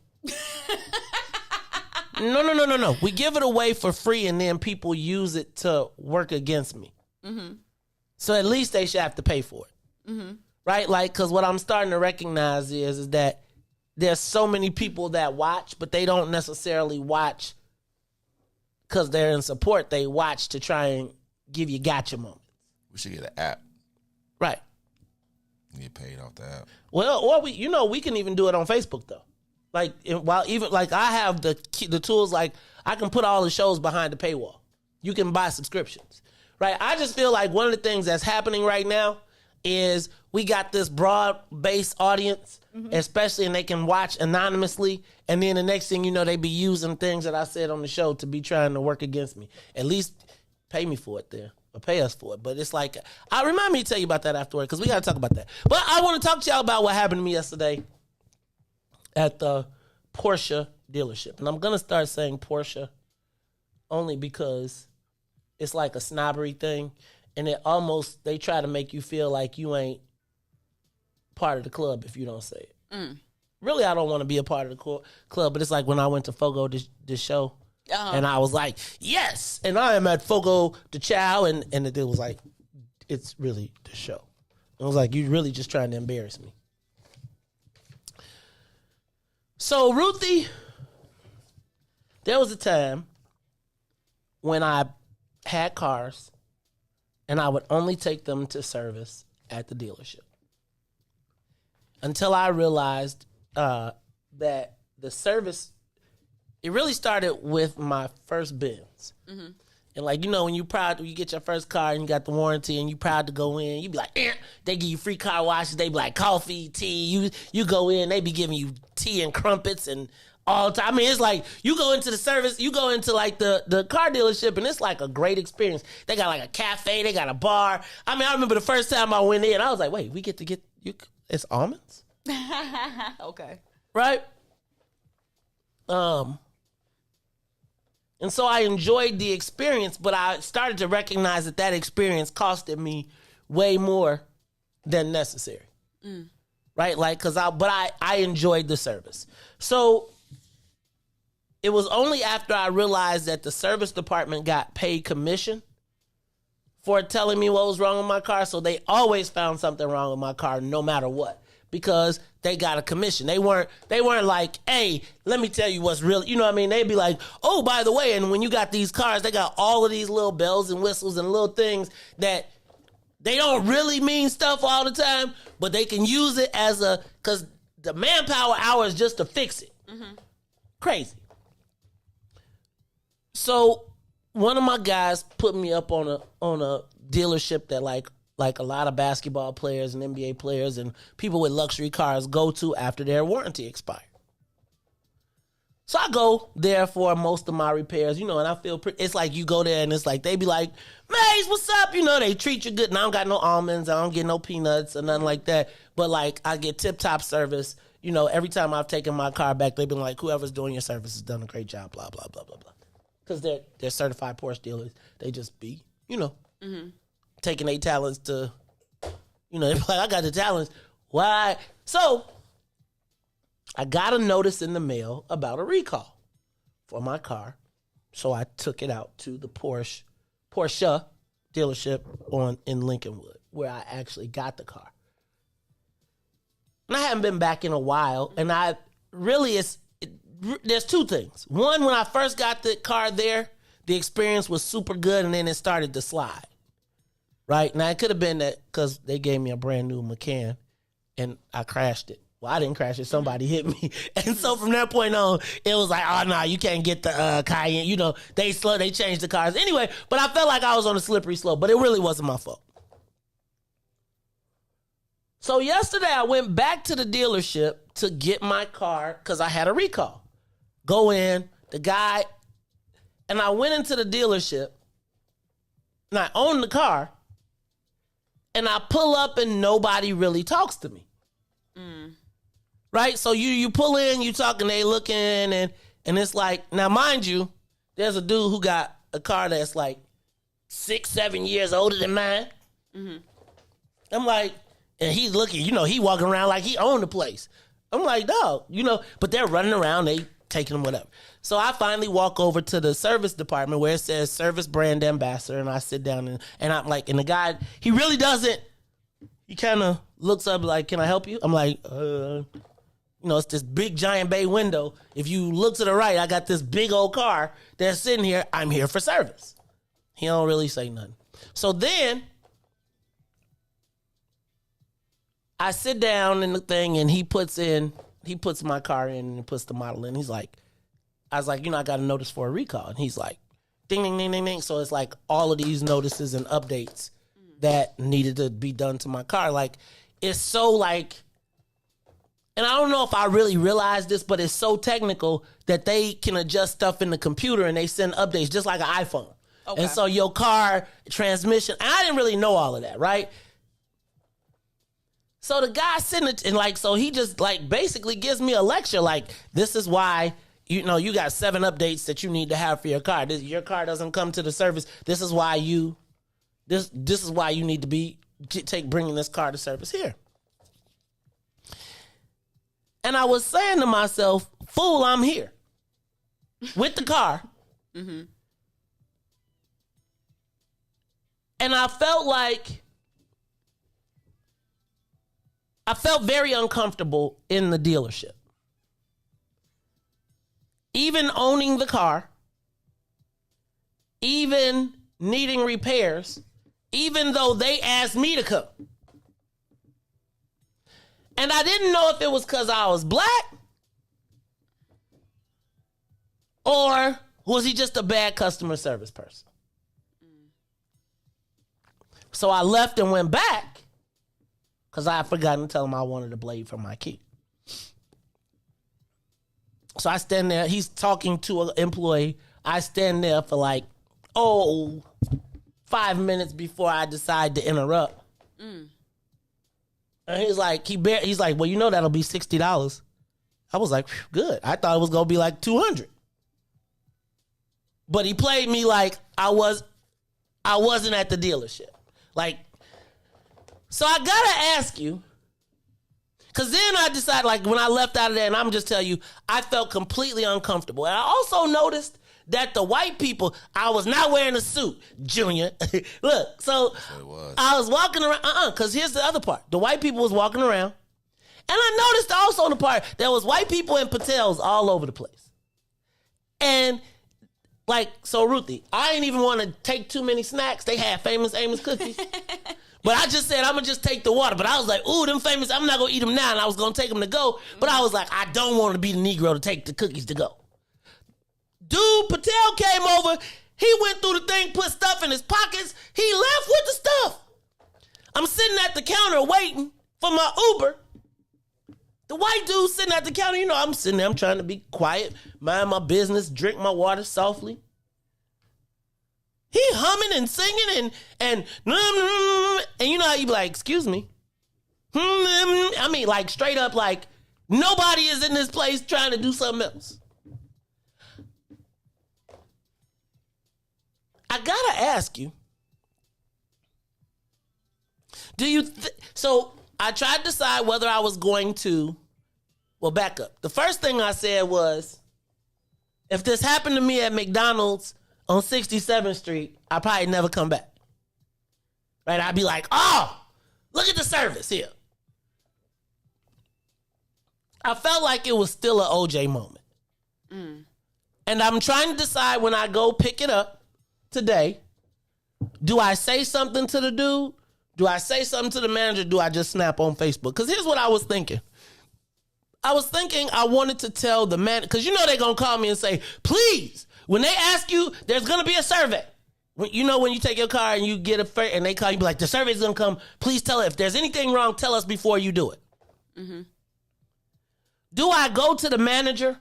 No. We give it away for free, and then people use it to work against me. Mm-hmm. So at least they should have to pay for it. Mm-hmm. Right? Like, because what I'm starting to recognize is that there's so many people that watch, but they don't necessarily watch because they're in support. They watch to try and give you gotcha moments. We should get an app. Right. Get paid off the app. Well, or we can even do it on Facebook though. Like I have the tools, like I can put all the shows behind the paywall. You can buy subscriptions, right? I just feel like one of the things that's happening right now is we got this broad-based audience, especially, and they can watch anonymously. And then the next thing you know, they be using things that I said on the show to be trying to work against me. At least pay me for it there. Or pay us for it. But it's like, remind me to tell you about that afterward, because we got to talk about that. But I want to talk to y'all about what happened to me yesterday at the Porsche dealership. And I'm going to start saying Porsche only because it's like a snobbery thing. And they try to make you feel like you ain't part of the club if you don't say it. Mm. Really, I don't want to be a part of the club, but it's like when I went to Fogo this show, and I was like, yes, and I am at Fogo de Chao, and the dude was like, it's really the show. I was like, you really just trying to embarrass me. So, Ruthie, there was a time when I had cars and I would only take them to service at the dealership. Until I realized that the service, it really started with my first Benz. Mm-hmm. And like, when you get your first car and you got the warranty and you proud to go in, you be like, they give you free car washes, they be like coffee, tea. You go in, they be giving you tea and crumpets and all the time. I mean, it's like you go into the service, you go into like the car dealership, and it's like a great experience. They got like a cafe, they got a bar. I mean, I remember the first time I went in, I was like, wait, we get to get you? It's almonds? Okay. Right? And so I enjoyed the experience, but I started to recognize that experience costed me way more than necessary. Mm. Right? Like, I enjoyed the service. So it was only after I realized that the service department got paid commission for telling me what was wrong with my car. So they always found something wrong with my car no matter what, because they got a commission. They weren't like, hey, let me tell you what's real. You know what I mean? They'd be like, oh, by the way, and when you got these cars, they got all of these little bells and whistles and little things that they don't really mean stuff all the time, but they can use it because the manpower hour is just to fix it. Mm-hmm. Crazy. So one of my guys put me up on a dealership that like a lot of basketball players and NBA players and people with luxury cars go to after their warranty expired. So I go there for most of my repairs, and I feel it's like you go there and it's like, they be like, Maze, what's up? They treat you good. And I don't got no almonds. I don't get no peanuts or nothing like that. But like, I get tip-top service. Every time I've taken my car back, they've been like, whoever's doing your service has done a great job, blah, blah, blah, blah, blah. Because they're certified Porsche dealers. They just be, taking their talents to, they're like, I got the talents. Why? So I got a notice in the mail about a recall for my car. So I took it out to the Porsche dealership in Lincolnwood, where I actually got the car. And I haven't been back in a while. And there's two things. One, when I first got the car there, the experience was super good, and then it started to slide. Right? Now, it could have been that because they gave me a brand new Macan, and I crashed it. Well, I didn't crash it. Somebody hit me. And so from that point on, it was like, oh, no, you can't get the Cayenne. They changed the cars. Anyway, but I felt like I was on a slippery slope, but it really wasn't my fault. So yesterday, I went back to the dealership to get my car because I had a recall. Go in, the guy, and I went into the dealership, and I own the car, and I pull up, and nobody really talks to me. Right? So you pull in, you talking, they looking, and it's like, now mind you, there's a dude who got a car that's like 6-7 years older than mine. Mm-hmm. I'm like, and he's looking, he walking around like he owned the place. I'm like, dog, but they're running around, they taking them whatever. So I finally walk over to the service department where it says service brand ambassador, and I sit down and I'm like, and the guy, he really doesn't, he kind of looks up like, can I help you? I'm like, it's this big giant bay window. If you look to the right, I got this big old car that's sitting here. I'm here for service. He don't really say nothing. So then I sit down in the thing, and he puts my car in and puts the model in. I was like, I got a notice for a recall. And he's like, ding, ding, ding, ding, ding. So it's like all of these notices and updates that needed to be done to my car. Like, it's so like, and I don't know if I really realized this, but it's so technical that they can adjust stuff in the computer and they send updates just like an iPhone. Okay. And so your car transmission, and I didn't really know all of that, right? So the guy sitting and so he just basically gives me a lecture like, this is why, you got 7 updates that you need to have for your car. Your car doesn't come to the service. This is why this is why you need to be bringing this car to service here. And I was saying to myself, fool, I'm here with the car. Mm-hmm. And I felt very uncomfortable in the dealership. Even owning the car, even needing repairs, even though they asked me to come. And I didn't know if it was because I was black or was he just a bad customer service person. So I left and went back because I had forgotten to tell him I wanted a blade for my key. So I stand there. He's talking to an employee. I stand there for 5 minutes before I decide to interrupt. And he's like, well, that'll be $60. I was like, good. I thought it was going to be like $200. But he played me like I wasn't at the dealership. So I got to ask you, because then I decided, when I left out of there, and I'm just telling you, I felt completely uncomfortable. And I also noticed that the white people, I was not wearing a suit, Junior. Look, so I was walking around, because here's the other part. The white people was walking around, and I noticed also on the part, there was white people in Patels all over the place. And, so Ruthie, I didn't even want to take too many snacks. They had Famous Amos cookies. But I just said, I'm going to just take the water. But I was like, ooh, them famous, I'm not going to eat them now. And I was going to take them to go. But I was like, I don't want to be the Negro to take the cookies to go. Dude, Patel came over. He went through the thing, put stuff in his pockets. He left with the stuff. I'm sitting at the counter waiting for my Uber. The white dude sitting at the counter, you know, I'm sitting there, I'm trying to be quiet, mind my business, drink my water softly. He humming and singing and you know how you be like, excuse me. I mean, like straight up, like nobody is in this place trying to do something else. I gotta ask you, so I tried to decide whether I was going to, well, back up. The first thing I said was, if this happened to me at McDonald's on 67th Street, I'd probably never come back. Right? I'd be like, oh, look at the service here. I felt like it was still an OJ moment. And I'm trying to decide when I go pick it up today, do I say something to the dude? Do I say something to the manager? Do I just snap on Facebook? Because here's what I was thinking. I was thinking I wanted to tell the man, because you know they're going to call me and say, please, when they ask you, there's going to be a survey. You know when you take your car and you get a fare and they call you, be like, the survey's going to come. Please tell it. If there's anything wrong, tell us before you do it. Mm-hmm. Do I go to the manager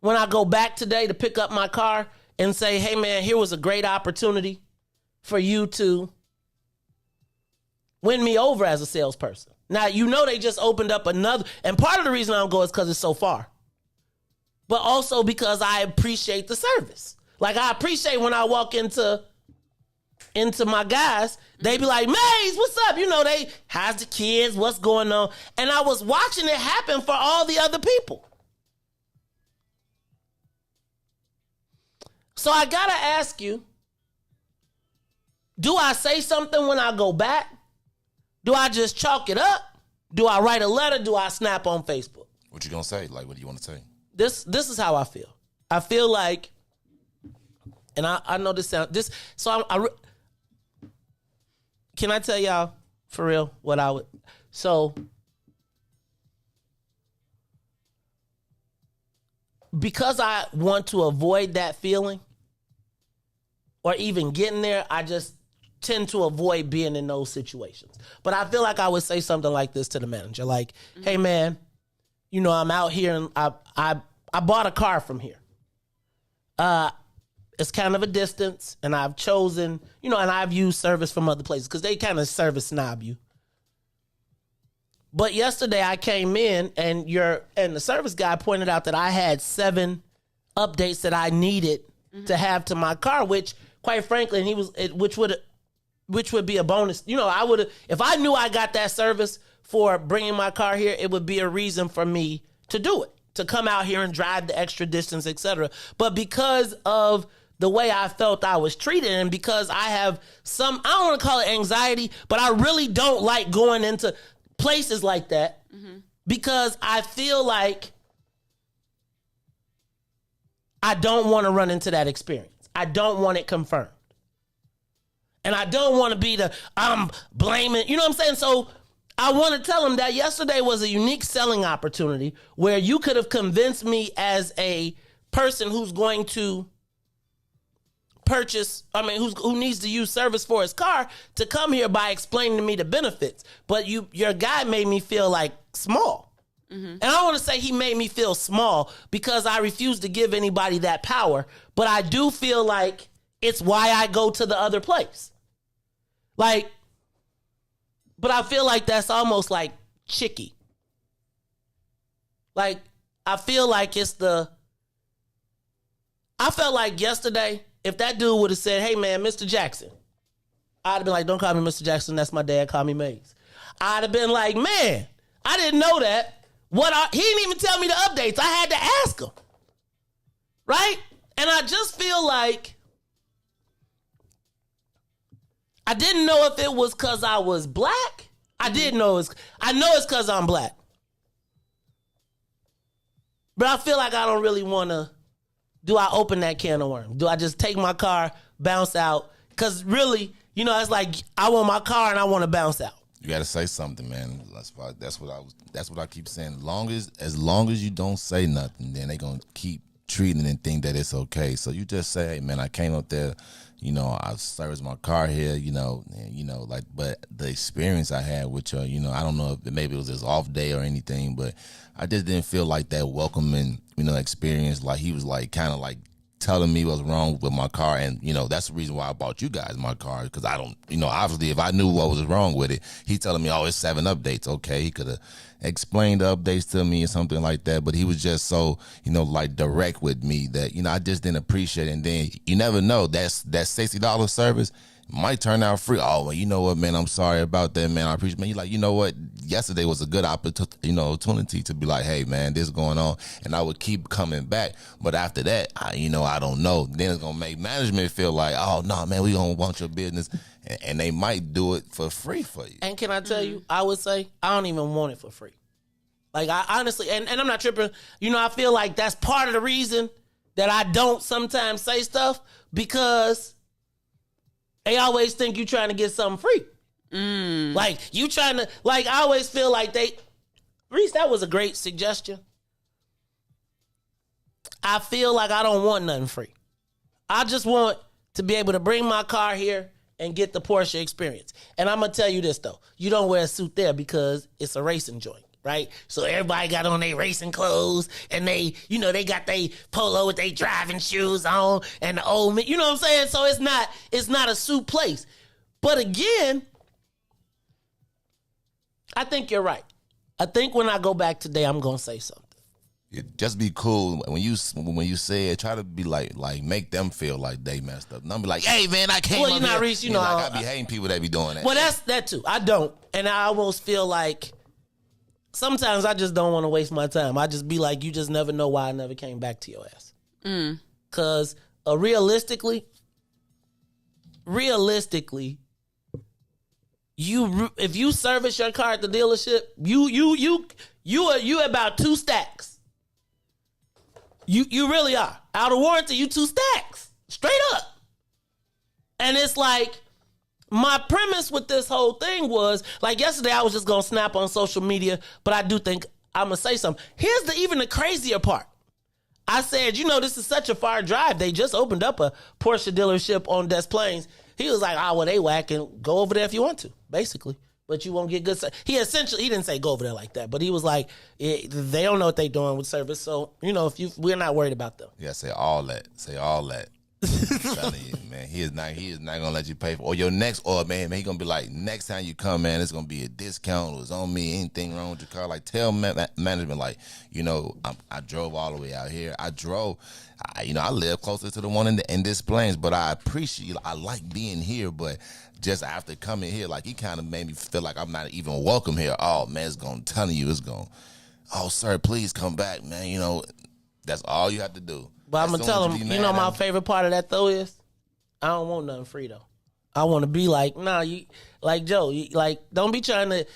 when I go back today to pick up my car and say, hey, man, here was a great opportunity for you to win me over as a salesperson? Now, you know they just opened up another, and part of the reason I don't go is because it's so far. But also because I appreciate the service. Like, I appreciate when I walk into my guys, they be like, Maze, what's up? You know, how's the kids? What's going on? And I was watching it happen for all the other people. So I gotta ask you, do I say something when I go back? Do I just chalk it up? Do I write a letter? Do I snap on Facebook? What you gonna say? Like, what do you want to say? This is how I feel. I feel like, and I know this sounds, can I tell y'all for real what I would, so because I want to avoid that feeling or even getting there, I just tend to avoid being in those situations. But I feel like I would say something like this to the manager, like, hey man, you know, I'm out here and I bought a car from here. It's kind of a distance and I've chosen, you know, and I've used service from other places because they kind of service snob you. But yesterday I came in and the service guy pointed out that I had 7 updates that I needed to have to my car, which quite frankly, which would be a bonus. You know, I would have, if I knew I got that service for bringing my car here, it would be a reason for me to do it, to come out here and drive the extra distance, etc. But because of the way I felt I was treated and because I have I don't want to call it anxiety, but I really don't like going into places like that because I feel like I don't want to run into that experience. I don't want it confirmed. And I don't want to be I'm blaming, you know what I'm saying? So I want to tell him that yesterday was a unique selling opportunity where you could have convinced me as a person who's going to who needs to use service for his car to come here by explaining to me the benefits. But your guy made me feel like small. And I don't want to say he made me feel small because I refuse to give anybody that power. But I do feel like it's why I go to the other place. Like, but I feel like that's almost like chicky. Like, I feel like I felt like yesterday, if that dude would have said, hey man, Mr. Jackson, I'd have been like, don't call me Mr. Jackson, that's my dad, call me Maze. I'd have been like, man, I didn't know that. He didn't even tell me the updates. I had to ask him. Right? And I just feel like I didn't know if it was because I was black. I know it's because I'm black. But I feel like I don't really want to. Do I open that can of worms? Do I just take my car, bounce out? Because really, you know, it's like I want my car and I want to bounce out. You got to say something, man. That's what I keep saying. As long as you don't say nothing, then they gonna keep treating and think that it's okay. So you just say, hey man, I came up there, you know, I serviced my car here, you know, and, you know, like, but the experience I had with you, you know, I don't know if maybe it was his off day or anything, but I just didn't feel like that welcoming, you know, experience. Like he was like kind of like telling me what's wrong with my car, and you know that's the reason why I bought you guys my car, because I don't, you know, obviously if I knew what was wrong with it, he's telling me, oh, it's 7 updates. Okay, he could have explained the updates to me or something like that, but he was just so, you know, like direct with me that, you know, I just didn't appreciate it. And then you never know, that $60 service might turn out free. Oh, well, you know what, man, I'm sorry about that, man. I appreciate, man. You're like, you know what, yesterday was a good opportunity to be like, hey, man, this is going on. And I would keep coming back. But after that, I don't know. Then it's going to make management feel like, oh, no, man, we going to want your business. And they might do it for free for you. And can I tell you, I would say, I don't even want it for free. Like, I honestly, and I'm not tripping. You know, I feel like that's part of the reason that I don't sometimes say stuff, because they always think you trying to get something free. Like, you trying to, like, I always feel like Riis, that was a great suggestion. I feel like I don't want nothing free. I just want to be able to bring my car here and get the Porsche experience. And I'm going to tell you this, though. You don't wear a suit there because it's a racing joint, right? So everybody got on their racing clothes, and they, you know, they got their polo with their driving shoes on and the old, you know what I'm saying? So it's not a suit place. But again, I think you're right. I think when I go back today, I'm going to say something. Just be cool when you say it. Try to be like make them feel like they messed up. Don't be like, hey man, I came. Well, you're not Riis. You know, like, I be hating people that be doing that. Well, that's that too. I don't, and I almost feel like sometimes I just don't want to waste my time. I just be like, you just never know why I never came back to your ass. Because realistically, if you service your car at the dealership, you about 2 stacks. You really are. Out of warranty, you 2 stacks. Straight up. And it's like, my premise with this whole thing was, like yesterday I was just going to snap on social media, but I do think I'm going to say something. Here's even the crazier part. I said, you know, this is such a far drive. They just opened up a Porsche dealership on Des Plaines. He was like, oh, well, they whack, and go over there if you want to, basically. But you won't get good service. He didn't say go over there like that, but he was like, they don't know what they're doing with service. So, you know, we're not worried about them. Yeah, say all that. I'm telling you, man, he is not gonna let you pay for, or your next, or man, he gonna be like, next time you come, man, it's gonna be a discount, or it's on me, anything wrong with your car. Like, tell management, like, you know, I drove all the way out here. I live closer to the one in Des Plaines, but I like being here, but just after coming here, like, he kind of made me feel like I'm not even welcome here. Oh man, it's gonna oh sir, please come back, man. You know, that's all you have to do. But I'm going to tell him, you know, my favorite part of that, though, is I don't want nothing free, though. I want to be like, nah, you, like, Joe, you, like, don't be trying to,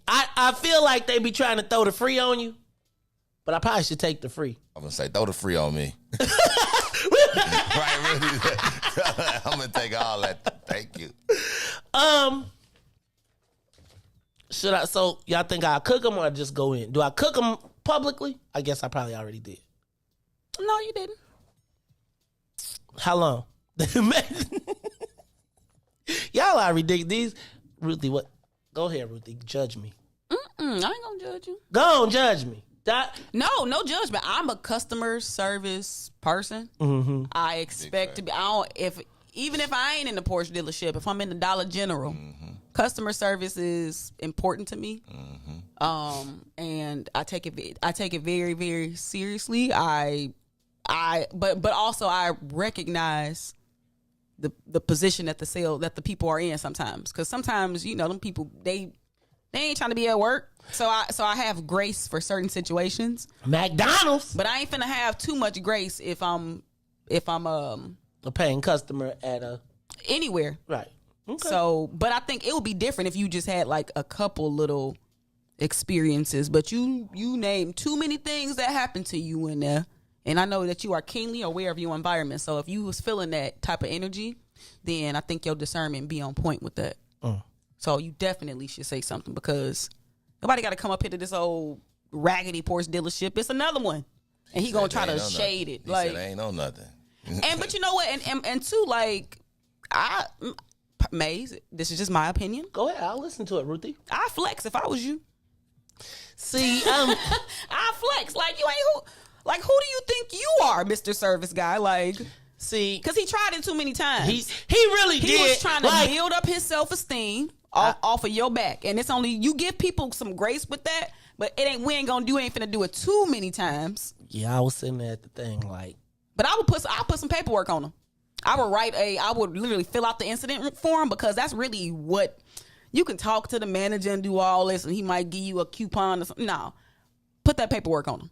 I feel like they be trying to throw the free on you, but I probably should take the free. I'm going to say, throw the free on me. Right, really? I'm going to take all that. Thank you. So y'all think I'll cook them or just go in? Do I cook them publicly? I guess I probably already did. No, you didn't. How long? Y'all are ridiculous. Ruthie, what? Go ahead, Ruthie. Judge me. I ain't gonna judge you. Go on, judge me. No judgment. I'm a customer service person. Mm-hmm. I expect to be. Even if I ain't in the Porsche dealership, if I'm in the Dollar General, customer service is important to me. And I take it very, very seriously. But also I recognize the position that the people are in sometimes, because sometimes, you know, them people they ain't trying to be at work. So I have grace for certain situations. McDonald's, but I ain't finna have too much grace if I'm a paying customer at anywhere. Right. Okay. So, but I think it would be different if you just had like a couple little experiences, but you name too many things that happened to you in there. And I know that you are keenly aware of your environment. So if you was feeling that type of energy, then I think your discernment be on point with that. So you definitely should say something, because nobody got to come up here to this old raggedy Porsche dealership. It's another one. and he gonna try to shade it. He Like, said I ain't on nothing. and but you know what? And two, like, Maze, this is just my opinion. Go ahead, I'll listen to it, Ruthie. I flex if I was you. See, I flex like you ain't who. Like, who do you think you are, Mr. Service Guy? Like, see, because he tried it too many times. He really did. He was trying to build up his self-esteem off of your back, and it's only you give people some grace with that, but it ain't. We ain't gonna do. Ain't finna do it too many times. Yeah, I was sitting there at the thing like. But I'll put some paperwork on him. I would literally fill out the incident form, because that's really what you can talk to the manager and do all this, and he might give you a coupon or something. No, put that paperwork on him.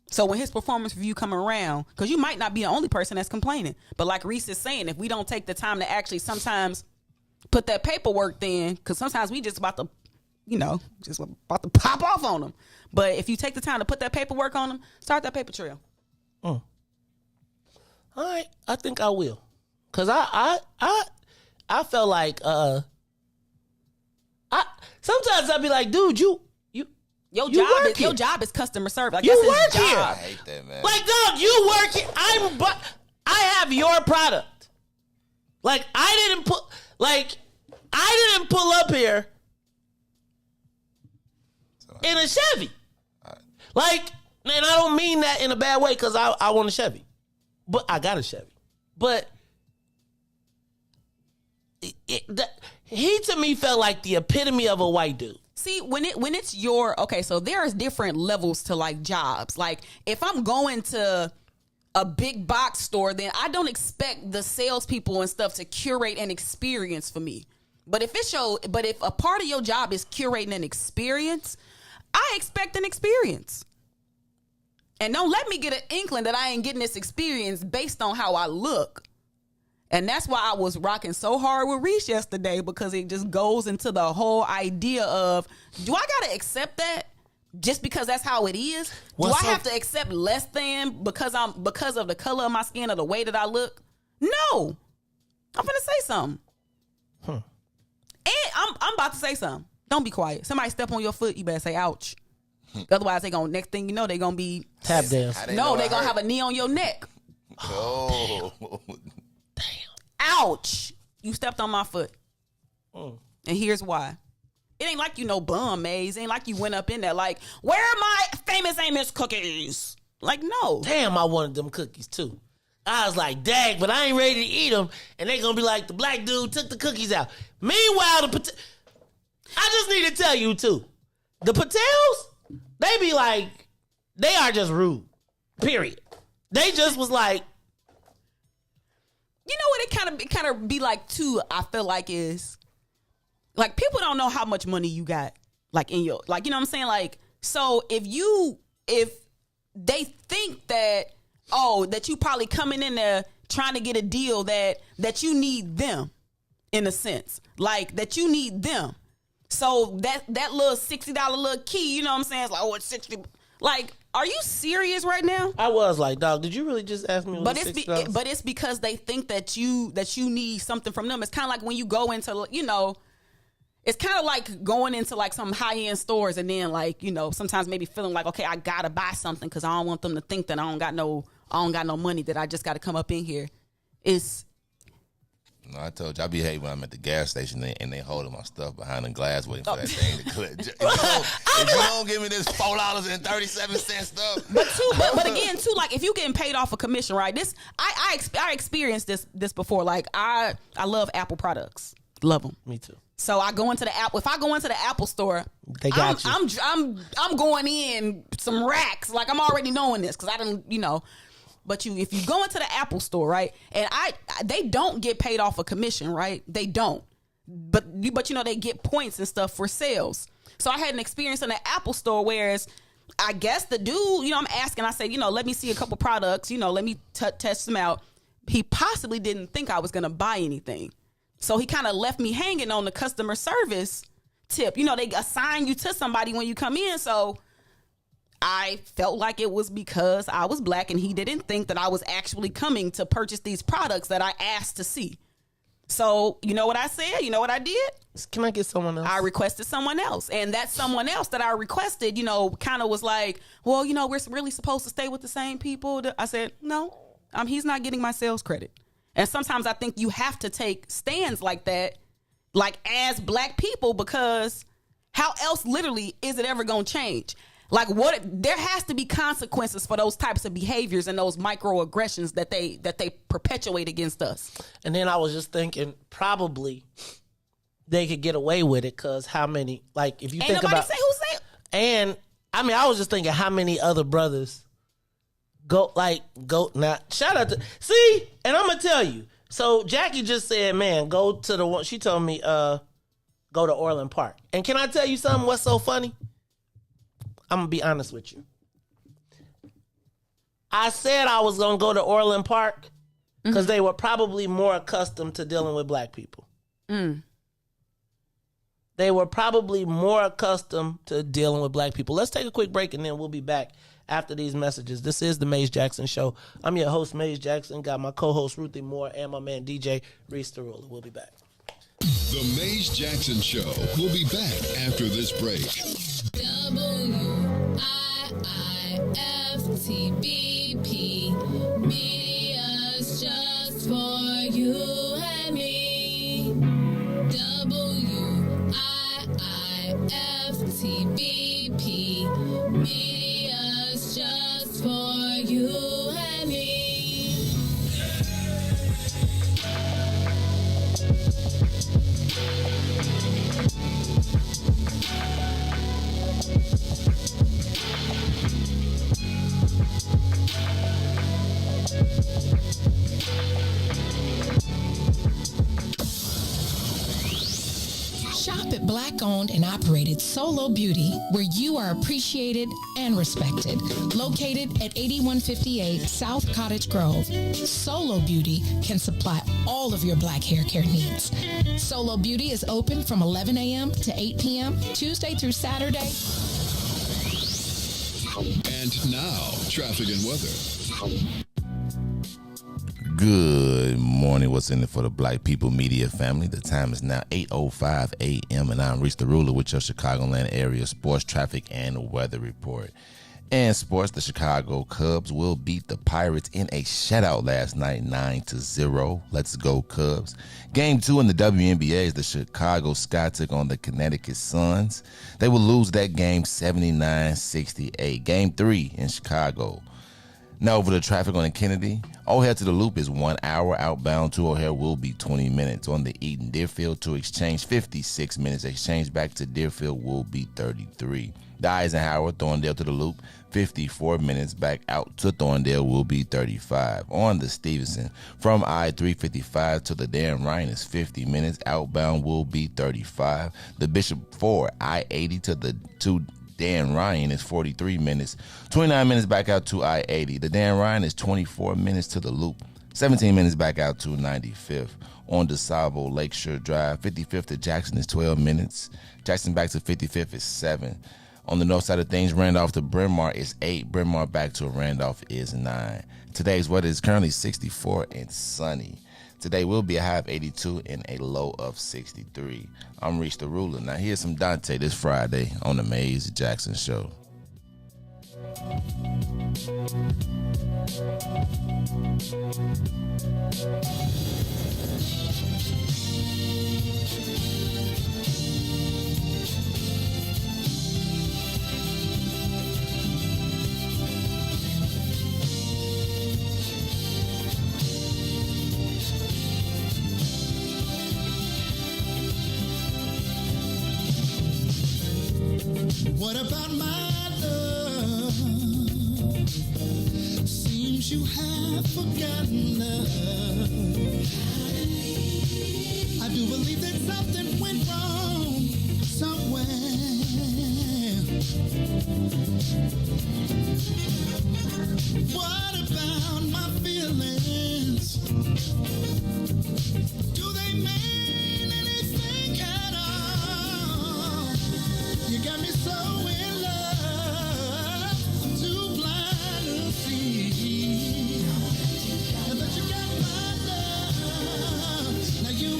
So when his performance review come around, because you might not be the only person that's complaining, but like Riis is saying, if we don't take the time to actually sometimes put that paperwork then, because sometimes we just about to, pop off on them. But if you take the time to put that paperwork on them, start that paper trail. All right, I think I will, cause I felt like sometimes I'd be like, dude, your job is customer service. Like, you that's work his job. here. I hate that, man. Like, dog, you work here. I have your product. Like, I didn't pull up here in a Chevy. Like, and I don't mean that in a bad way, because I want a Chevy. But I got a Chevy. But he to me felt like the epitome of a white dude. See, when it's your, okay, so there's different levels to like jobs. Like, if I'm going to a big box store, then I don't expect the salespeople and stuff to curate an experience for me. But if a part of your job is curating an experience, I expect an experience. And don't let me get an inkling that I ain't getting this experience based on how I look. And that's why I was rocking so hard with Riis yesterday, because it just goes into the whole idea of, do I got to accept that just because that's how it is? Do I have to accept less than because of the color of my skin or the way that I look? No. I'm finna say something. And I'm about to say something. Don't be quiet. Somebody step on your foot, you better say ouch. Otherwise, next thing you know, they gonna be tap dance. No, they gonna have a knee on your neck. Oh. Ouch. You stepped on my foot. And here's why. It ain't like bum maze. It ain't like you went up in there like, where are my famous Amos cookies? Like, no. Damn, I wanted them cookies too. I was like, dang, but I ain't ready to eat them. And they gonna be like, the black dude took the cookies out. Meanwhile, I just need to tell you too, the Patels, they be like, they are just rude. Period. They just was like, you know what it kind of be like too, I feel like, is like, people don't know how much money you got, like, in your, like, you know what I'm saying? Like, so if they think that, that you probably coming in there trying to get a deal that you need them, in a sense, like that you need them. So that little $60 little key, you know what I'm saying? It's like, it's 60. Like, are you serious right now? I was like, dog, did you really just ask me? But it's because they think that you need something from them. It's kind of like when you go into, it's kind of like going into like some high end stores, and then like, sometimes maybe feeling like, okay, I gotta buy something because I don't want them to think that I don't got no money, that I just got to come up in here. No, I told you, I be hating when I'm at the gas station and they holding my stuff behind the glass waiting for that thing to click. If you don't give me this $4.37 stuff. But again, too, like, if you getting paid off a commission, right? This I experienced this before. Like, I love Apple products, love them. Me too. So I go into the Apple. If I go into the Apple store, they got you. I'm going in some racks. Like, I'm already knowing this because I didn't, But if you go into the Apple store, right, and they don't get paid off a commission, right? They don't. But they get points and stuff for sales. So I had an experience in the Apple store, whereas I guess the dude, I'm asking, I said, let me see a couple products, let me test them out. He possibly didn't think I was going to buy anything. So he kind of left me hanging on the customer service tip. They assign you to somebody when you come in. So I felt like it was because I was black and he didn't think that I was actually coming to purchase these products that I asked to see. So you know what I said? You know what I did? Can I get someone else? I requested someone else. And that someone else that I requested, kind of was like, well, we're really supposed to stay with the same people. I said, no, he's not getting my sales credit. And sometimes I think you have to take stands like that, like as black people, because how else literally is it ever going to change? Like there has to be consequences for those types of behaviors and those microaggressions that they perpetuate against us. And then I was just thinking probably they could get away with it because how many, like if you think about. Say who say. And I mean, I was just thinking how many other brothers go now. Shout out to, see, and I'm going to tell you. So Jackie just said, man, go to the one, she told me, go to Orland Park. And can I tell you something? What's so funny? I'm going to be honest with you. I said I was going to go to Orland Park because they were probably more accustomed to dealing with black people. They were probably more accustomed to dealing with black people. Let's take a quick break and then we'll be back after these messages. This is the Maze Jackson Show. I'm your host, Maze Jackson. Got my co-host, Ruthie Moore, and my man, DJ Riis. We'll be back. The Maze Jackson Show. We'll be back after this break. WIIFTBP Media's just for you and me. WIIFTBP Media's just for you and me. Shop at Black-owned and operated Solo Beauty, where you are appreciated and respected. Located at 8158 South Cottage Grove, Solo Beauty can supply all of your black hair care needs. Solo Beauty is open from 11 a.m. to 8 p.m., Tuesday through Saturday. And now, traffic and weather. Good morning. What's in it for the Black People Media family? The time is now 8:05 a.m. and I'm Riis the Ruler with your Chicagoland area sports, traffic, and weather report. In sports, the Chicago Cubs will beat the Pirates in a shutout last night, 9-0. Let's go Cubs. Game 2 in the WNBA is the Chicago Sky took on the Connecticut Suns. They will lose that game 79-68. Game 3 in Chicago. Now over the traffic on the Kennedy. O'Hare to the Loop is 1 hour. Outbound to O'Hare will be 20 minutes. On the Eaton Deerfield to Exchange, 56 minutes. Exchange back to Deerfield will be 33. The Eisenhower, Thorndale to the Loop, 54 minutes. Back out to Thorndale will be 35. On the Stevenson, from I-355 to the Dan Ryan is 50 minutes. Outbound will be 35. The Bishop 4, I-80 to Dan Ryan is 43 minutes. 29 minutes back out to I-80. The Dan Ryan is 24 minutes to the Loop. 17 minutes back out to 95th. On DeSavo Lakeshore Drive, 55th to Jackson is 12 minutes. Jackson back to 55th is 7. On the north side of things, Randolph to Bryn Mawr is 8. Bryn Mawr back to Randolph is 9. Today's weather is currently 64 and sunny. Today will be a high of 82 and a low of 63. I'm Riis the Ruler. Now here's some Dante this Friday on the Maze Jackson Show. What about my love? Seems you have forgotten love. I do believe that something went wrong somewhere. What about my feelings? Do they mean anything at all? You got me so in love, I'm too blind to see. But you got my love, now you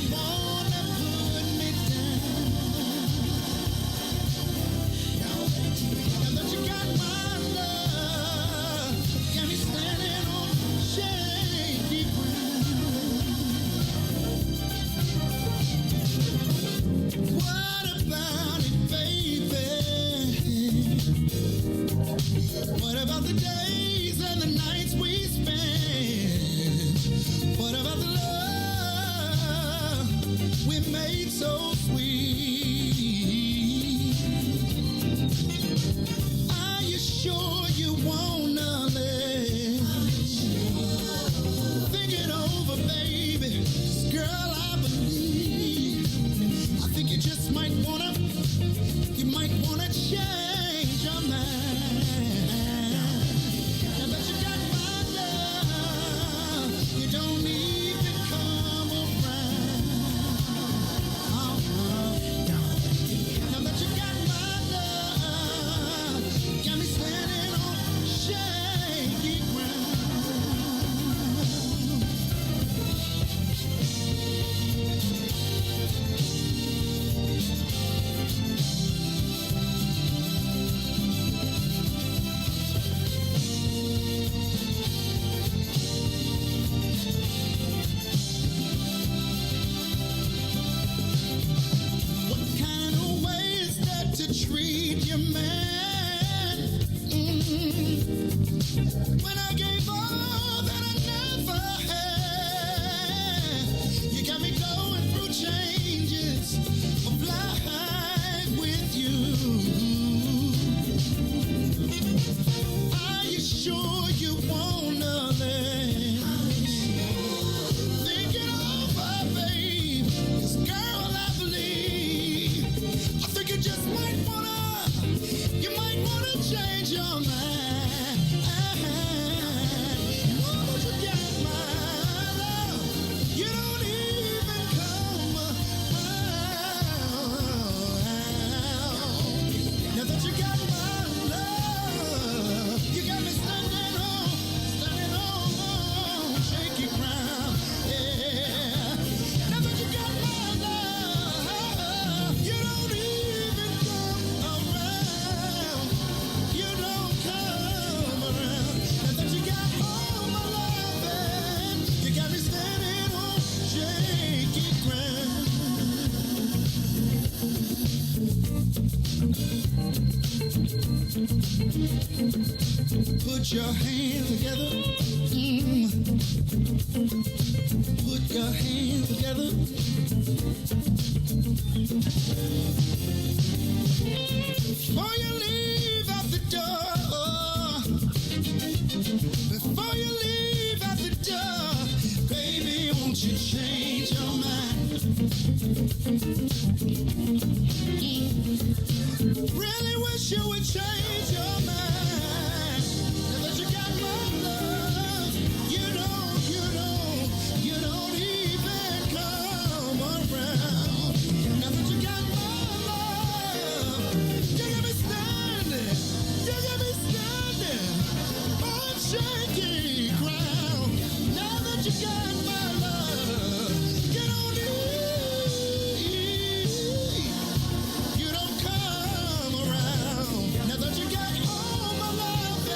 sure you wanna live? Think it over, baby. 'Cause girl, I believe. I think you just might wanna change your mind. Now that you got my love, you don't even come around. Now that you got my love, got me standing on shaky ground. What kind of way is that to treat your man? When I gave all that I never had, you got me going through changes of life with you. Are you sure you wanna live? Think it over, babe. 'Cause girl, I believe. I think you just might wanna change your mind. Now that you got my love, you don't even come around. Now that you got my love, you got me standing on shaky ground. Yeah. Now that you got my love, you don't even come around. You don't come around. Now that you got all my love, you got me standing on shaky ground. Put your hands together. Put your hands together. Before you leave out the door, before you leave out the door, baby, won't you change your mind? Really wish you would change your mind. Now that you got my love, you don't even come around. Now that you got my love, you got me standing on shaky ground. Now that you got my love, you don't come around. Now that you got all my love,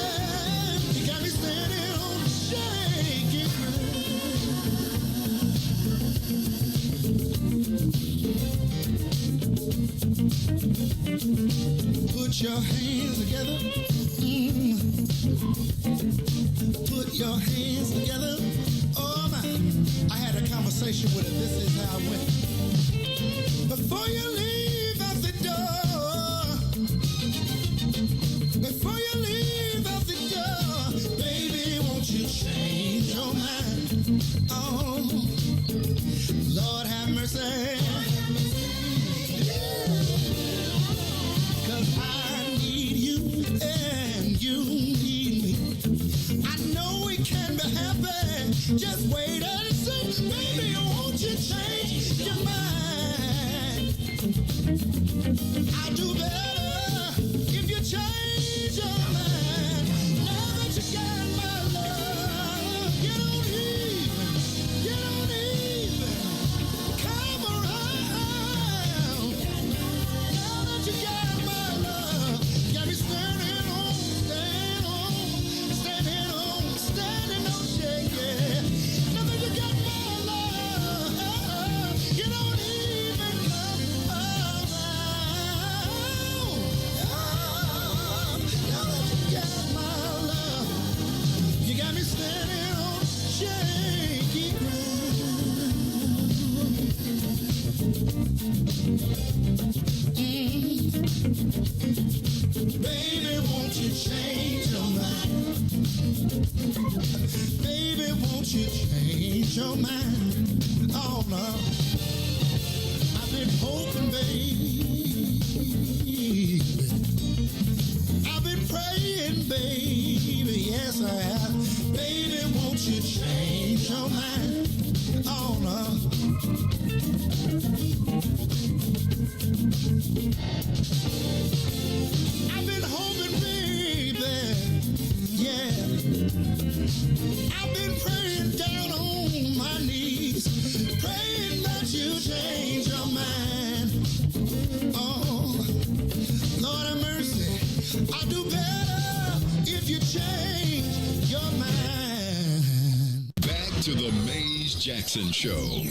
you got me standing on shaky ground. Put your hands together. Put your hands together. Oh my! I had a conversation with her. This is how it went. Before you leave out the door, before you leave out the door, baby, won't you change your mind? Oh, Lord have mercy. 'Cause I need you and you need me. I know we can be happy. Just wait and see. Baby, won't you change your mind? change your mind? Baby, won't you change your mind? Oh, no. I've been hoping, baby. I've been praying, baby. Yes, I have. Baby, won't you change your mind? Oh, no. I've been hoping, baby, yeah. I've been praying down on my knees, praying that you change your mind. Oh, Lord have mercy, I'll do better if you change your mind. Back to the Maze Jackson Show.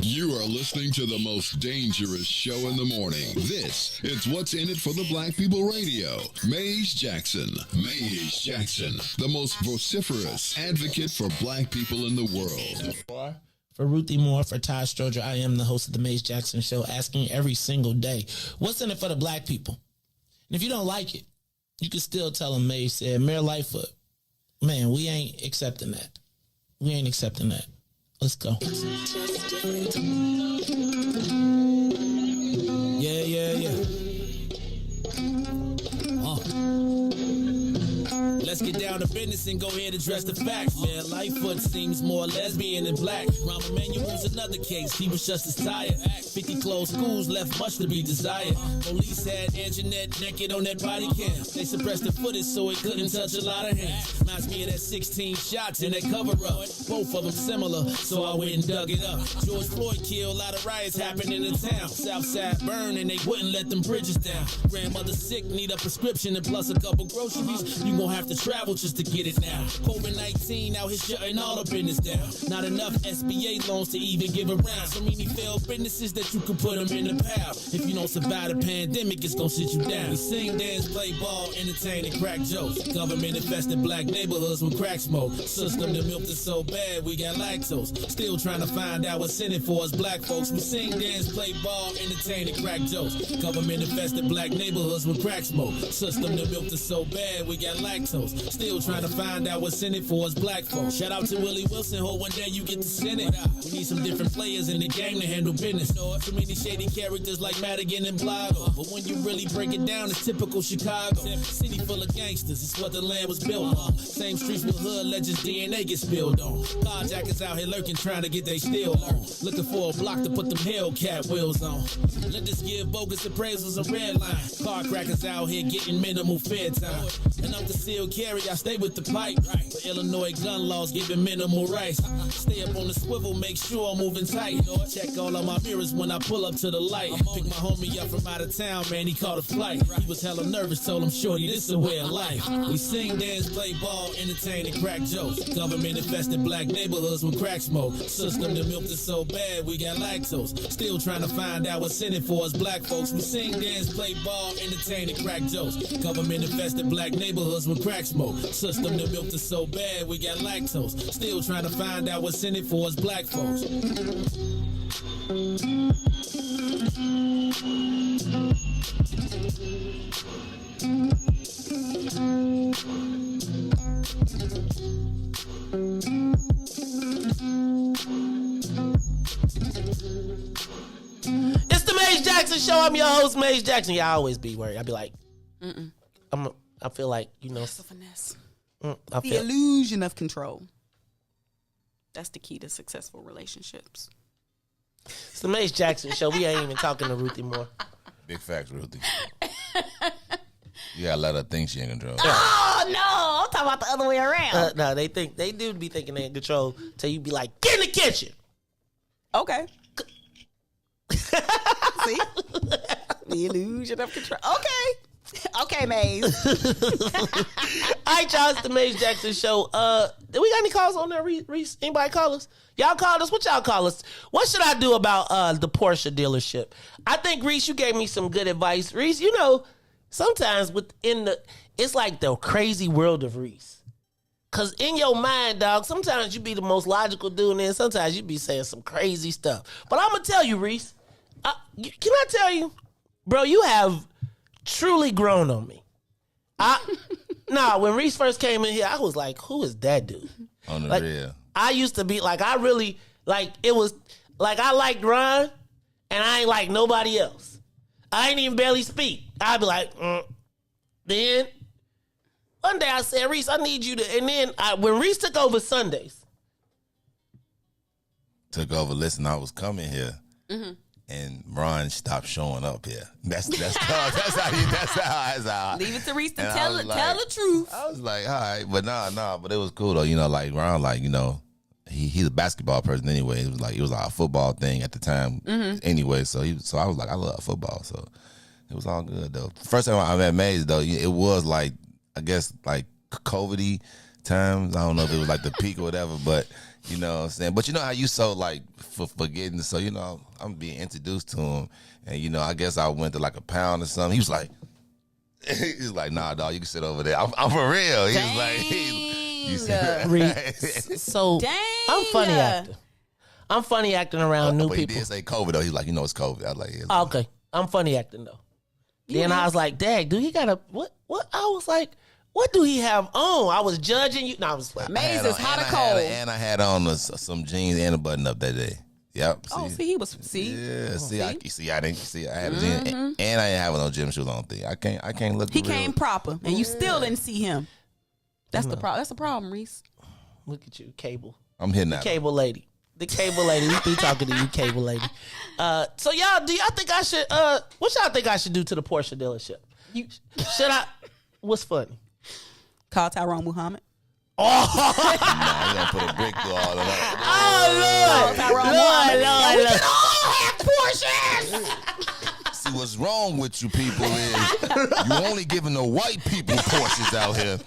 You are listening to the most dangerous show in the morning. This is What's in It for the Black People Radio. Maze Jackson. Maze Jackson, the most vociferous advocate for black people in the world. For Ruthie Moore, for Todd Stoger, I am the host of the Maze Jackson Show, asking every single day, what's in it for the black people? And if you don't like it, you can still tell them Maze said, Mayor Lightfoot, man, we ain't accepting that. We ain't accepting that. Let's go. Yeah. Let's get down to business and go ahead and address the facts. Man, Lightfoot seems more lesbian than black. Rahm Emanuel's another case. He was just as tired. 50 closed schools left much to be desired. Police had Anjanette naked on that body cam. They suppressed the footage so it couldn't touch a lot of hands. Reminds me of that 16 shots in that cover-up. Both of them similar, so I went and dug it up. George Floyd killed, a lot of riots happened in the town. Southside burned and they wouldn't let them bridges down. Grandmother sick, need a prescription and plus a couple groceries. You gon' have to travel just to get it now. COVID-19 out here shutting all the business down. Not enough SBA loans to even give around. So many failed businesses that you could put them in the pile. If you don't survive the pandemic, it's gonna sit you down. We sing, dance, play ball, entertain, and crack jokes. Government infested black neighborhoods with crack smoke. System that milked us so bad we got lactose. Still trying to find out what's in it for us black folks. We sing, dance, play ball, entertain, and crack jokes. Government infested black neighborhoods with crack smoke. System that milked us so bad we got lactose. Still trying to find out what's in it for us black folks. Shout out to Willie Wilson, hope one day you get to send it. We need some different players in the game to handle business. Too many shady characters like Madigan and Blago. But when you really break it down, it's typical Chicago. City full of gangsters, it's what the land was built on. Same streets with hood legends, DNA get spilled on. Carjackers out here lurking, trying to get they steal on. Looking for a block to put them Hellcat wheels on. Let us give bogus appraisals a red line. Car crackers out here getting minimal fair time. And I'm concealed carry, I stay with the pipe. But Illinois gun laws giving minimal rights. Stay up on the swivel, make sure I'm moving tight. Check all of my mirrors when I pull up to the light. Pick my homie up from out of town, man, he caught a flight. He was hella nervous, told him, shorty, this a way of life. We sing, dance, play ball, entertain, and crack jokes. Government infested black neighborhoods with crack smoke. System that milked us so bad we got lactose. Still trying to find out what's in it for us black folks. We sing, dance, play ball, entertain, and crack jokes. Government infested black neighborhoods with crack smoke. System that milked us so bad we got lactose. Still trying to find out what's in it for us black folks. It's the Maze Jackson Show. I'm your host, Maze Jackson. Yeah, I always be worried. I be like, I feel like, you know. That's the finesse. I The feel, illusion of control. That's the key to successful relationships. it's the Maze Jackson Show. We ain't even talking to Ruthie Moore. Big facts, Ruthie. You gotta let her think she in control. Oh, no. I'm talking about the other way around. No, they do be thinking they in control till you be like, get in the kitchen. Okay. See? The illusion of control. Okay. Okay, Maze. All right, y'all, it's the Maze Jackson Show. Do we got any calls on there, Reese? Anybody call us? Y'all called us? What y'all call us? What should I do about the Porsche dealership? I think, Reese, you gave me some good advice. Reese, you know, sometimes it's like the crazy world of Reese. Because in your mind, dog, sometimes you be the most logical dude, and then sometimes you be saying some crazy stuff. But I'm going to tell you, Reese, can I tell you, bro, you have truly grown on me. When Riis first came in here, I was like, who is that dude? On the Like, real. I used to be like, I really, like, it was, like, I liked Ron, and I ain't like nobody else. I ain't even barely speak. I'd be like, Then, one day I said, Riis, I need you to, and then when Riis took over Sundays. Listen, I was coming here. Mm-hmm. And Ron stopped showing up here. That's how. Leave it to Riis to And tell the truth. I was like, all right, but but it was cool though. You know, like Ron, like he's a basketball person anyway. It was like a football thing at the time anyway. So I was like, I love football, so it was all good though. First time I met Maze though, it was like I guess like COVID-y times. I don't know if it was like the peak or whatever, but. You know what I'm saying? But you know how you so like forgetting. So, I'm being introduced to him. And, I guess I went to like a pound or something. He was like, nah, dog, you can sit over there. I'm for real. He was like, So Dang. I'm funny acting. I'm funny acting around new but people. He did say COVID though. He's like, it's COVID. I was like, yeah. Oh, okay. I'm funny acting though. Then I was like, Dad, do he got a what? I was like, what do he have on? I was judging you. No, I was like, Maze is hot or cold. And I had on some jeans and a button up that day. Yep. He was. Yeah. I didn't see. I had a jeans and I didn't have no gym shoes on. I can't look. He came proper, and you still didn't see him. That's the problem. That's the problem, Riis. Look at you, cable. I'm hitting that. Cable lady. The cable lady. We be talking to you, cable lady. So y'all, do y'all think I should? What y'all think I should do to the Porsche dealership? Should I? What's funny? Call Tyrone Muhammad. Nah, you gonna put a brick through all of that. Lord. We can all have Porsches. See, what's wrong with you people is you only giving the white people Porsches out here.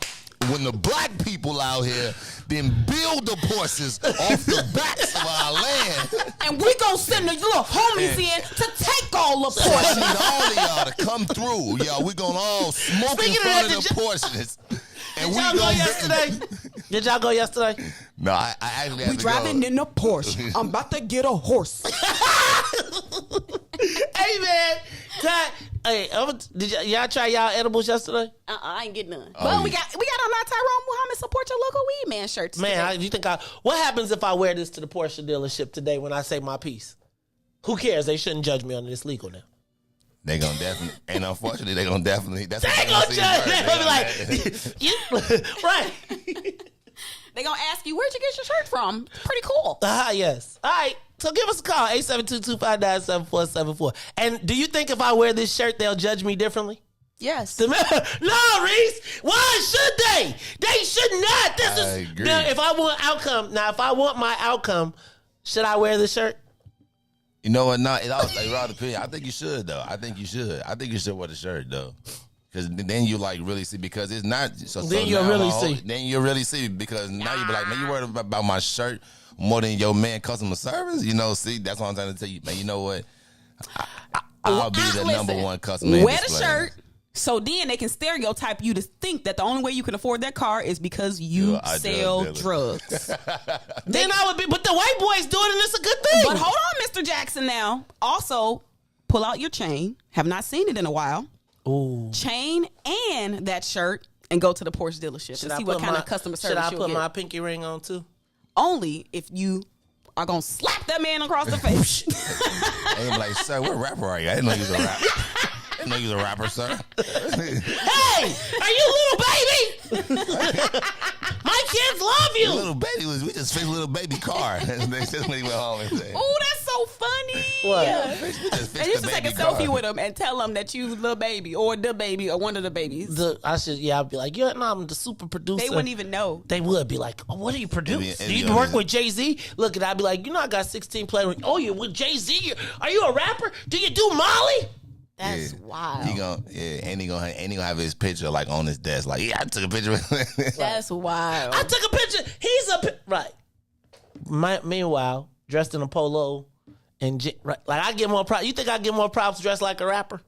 When the black people out here then build the Porsches off the backs of our land. And we gonna send the little homies in to take all the I Porsches. need all of y'all to come through. Y'all, we gonna all smoke in front of the Porsches. And Did y'all go yesterday? Did y'all go yesterday? No, I actually had We to driving go. in a Porsche. I'm about to get a horse. Hey man, Todd. Hey, did y'all try y'all edibles yesterday? I ain't getting none. Oh, But yeah. we got on our Tyrone Muhammad support your local weed man shirts. Man, you think what happens if I wear this to the Porsche dealership today when I say my piece? Who cares? They shouldn't judge me on this legal now. They gonna definitely, and unfortunately, they gonna definitely. That's They what ain't gonna see judge. first. They gonna be like, right. They gonna ask you, where'd you get your shirt from? It's pretty cool. Yes. All right. So give us a call, 872-259-7474. And do you think if I wear this shirt, they'll judge me differently? Yes. No, Riis. Why should they? They should not. I agree. Now, if I want my outcome, should I wear this shirt? You know what? Not it all like Rod opinion. I think you should though. I think you should wear the shirt though, because then you like really see because it's not. Then you'll really see. Then you'll really see because now you be like, man, you worried about my shirt more than your man customer service. See, that's what I'm trying to tell you, man. You know what? I'll be the number one customer. Wear the shirt. So then they can stereotype you to think that the only way you can afford that car is because you sell drugs. Then I would be, but the white boy's doing it, and it's a good thing. But hold on, Mr. Jackson now. Also, pull out your chain. Have not seen it in a while. Ooh. Chain and that shirt and go to the Porsche dealership and see what kind of customer service Should I you'll put get. my pinky ring on too? Only if you are going to slap that man across the face. And I'm like, sir, what rapper are you? I didn't know you was a rapper. I didn't know you was a rapper, sir. Hey, are you little baby? My kids love you. Little baby we just fixed a little baby car. They just went home and said, Oh, that's so funny. What? we just fixed And you the should take a baby selfie car. with him and tell him that you the baby or the baby or one of the babies. I'd be like, yeah, no, I'm the super producer. They wouldn't even know. They would be like, oh, what do you produce? It'd Do be you work amazing. with Jay-Z? Look, and I'd be like, I got 16 players. Oh, you're with Jay-Z? Are you a rapper? Do you do Molly? That's wild. He gonna have his picture like on his desk. Like, yeah, I took a picture. That's wild. I took a picture. Right. Meanwhile, dressed in a polo and right, like I get more props. You think I get more props dressed like a rapper?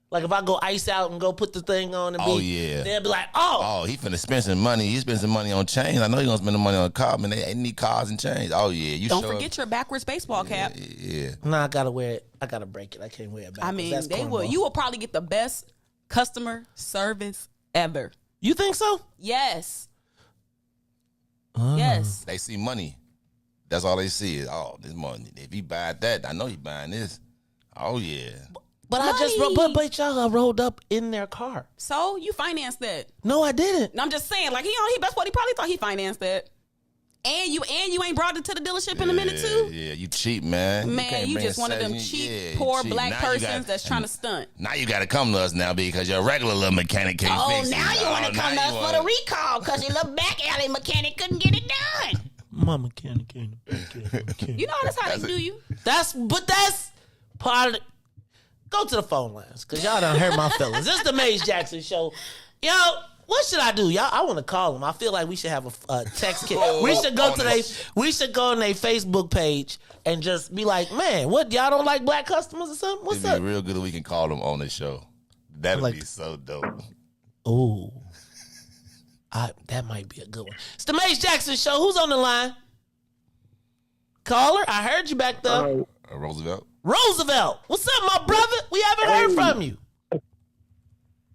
Like if I go ice out and go put the thing on and they'll be like, oh, he finna spend some money. He spend some money on chains. I know he gonna spend the money on a car, man. They need cars and chains. Oh yeah, you Don't show forget up. your backwards baseball cap. Yeah. no, I gotta wear it. I gotta break it. I can't wear it back. I mean, they will. You will probably get the best customer service ever. You think so? Yes. Yes. They see money. That's all they see is, oh, this money. If he buy that, I know he buying this. Oh, yeah. But I just but y'all rolled up in their car. So you financed that? No, I didn't. I'm just saying, like, that's what he probably thought he financed that. And you ain't brought it to the dealership in a minute too. Yeah, you cheap, man. Man, you just one of them cheap, poor black persons that's trying to stunt. Now you got to come to us now because your regular little mechanic can't fix it. Oh, now you want to come to us for the recall because your little back alley mechanic couldn't get it done. My mechanic ain't a mechanic. You know that's how they do you. That's part of it. Go to the phone lines because y'all done hurt my feelings. This is the Maze Jackson Show. Yo, what should I do, y'all? I want to call them. I feel like we should have a text kit. We should go on their Facebook page and just be like, man, what, y'all don't like black customers or something? What's up? It'd be real good if we can call them on the show. That'd be so dope. Ooh, that might be a good one. It's the Maze Jackson Show. Who's on the line? Caller, I heard you back there. Roosevelt. What's up, my brother? We haven't heard from you.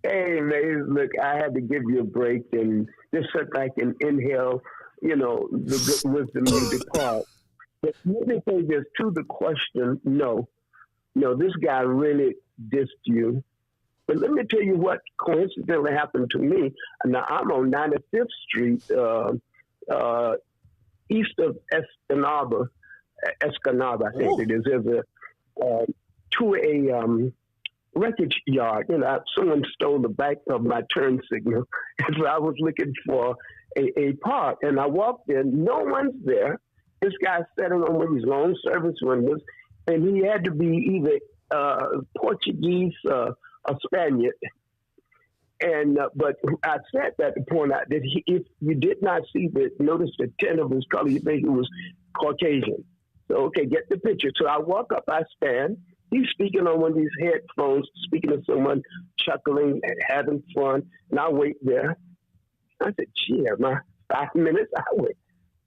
Hey, Maze, look, I had to give you a break and just sit back and inhale, the good wisdom you depart. But let me say this to the question, no, this guy really dissed you. But let me tell you what coincidentally happened to me. Now, I'm on 95th Street, east of Escanaba, I think it is. There's a wreckage yard. Someone stole the back of my turn signal. And so I was looking for a part. And I walked in, no one's there. This guy's sitting on one of these long service windows, and he had to be either Portuguese or Spaniard. And but I said that to point out that if you did not notice the tint of his color, you think he was Caucasian. So, okay, get the picture. So I walk up, I stand. He's speaking on one of these headphones, speaking to someone, chuckling and having fun. And I wait there. I said, gee, my 5 minutes, I wait.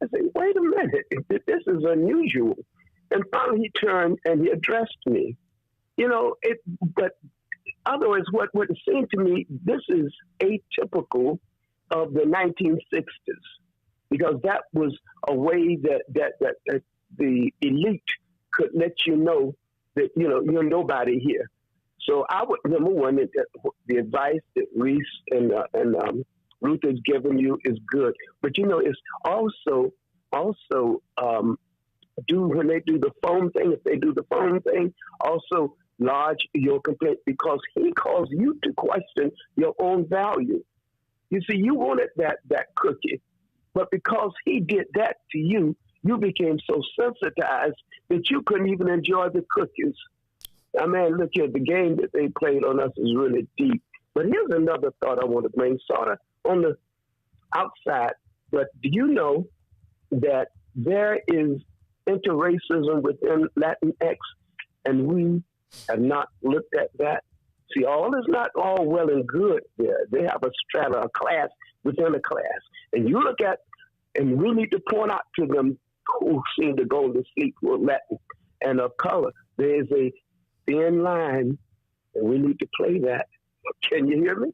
I said, wait a minute. This is unusual. And finally he turned and he addressed me. But otherwise, what it seemed to me, this is atypical of the 1960s. Because that was a way that the elite could let you know that, you're nobody here. So I would, number one, the advice that Riis and Ruthie has given you is good. But, it's also when they do the phone thing, if they do the phone thing, also lodge your complaint because he caused you to question your own value. You see, you wanted that cookie, but because he did that to you, you became so sensitized that you couldn't even enjoy the cookies. I mean, look here, the game that they played on us is really deep. But here's another thought I want to bring, sort of on the outside. But do you know that there is interracism within Latinx, and we have not looked at that? See, all is not all well and good there. They have a strata, a class within a class. And you look at, and we need to point out to them who seem to go to sleep who are Latin and of color. There is a thin line, and we need to play that. Can you hear me?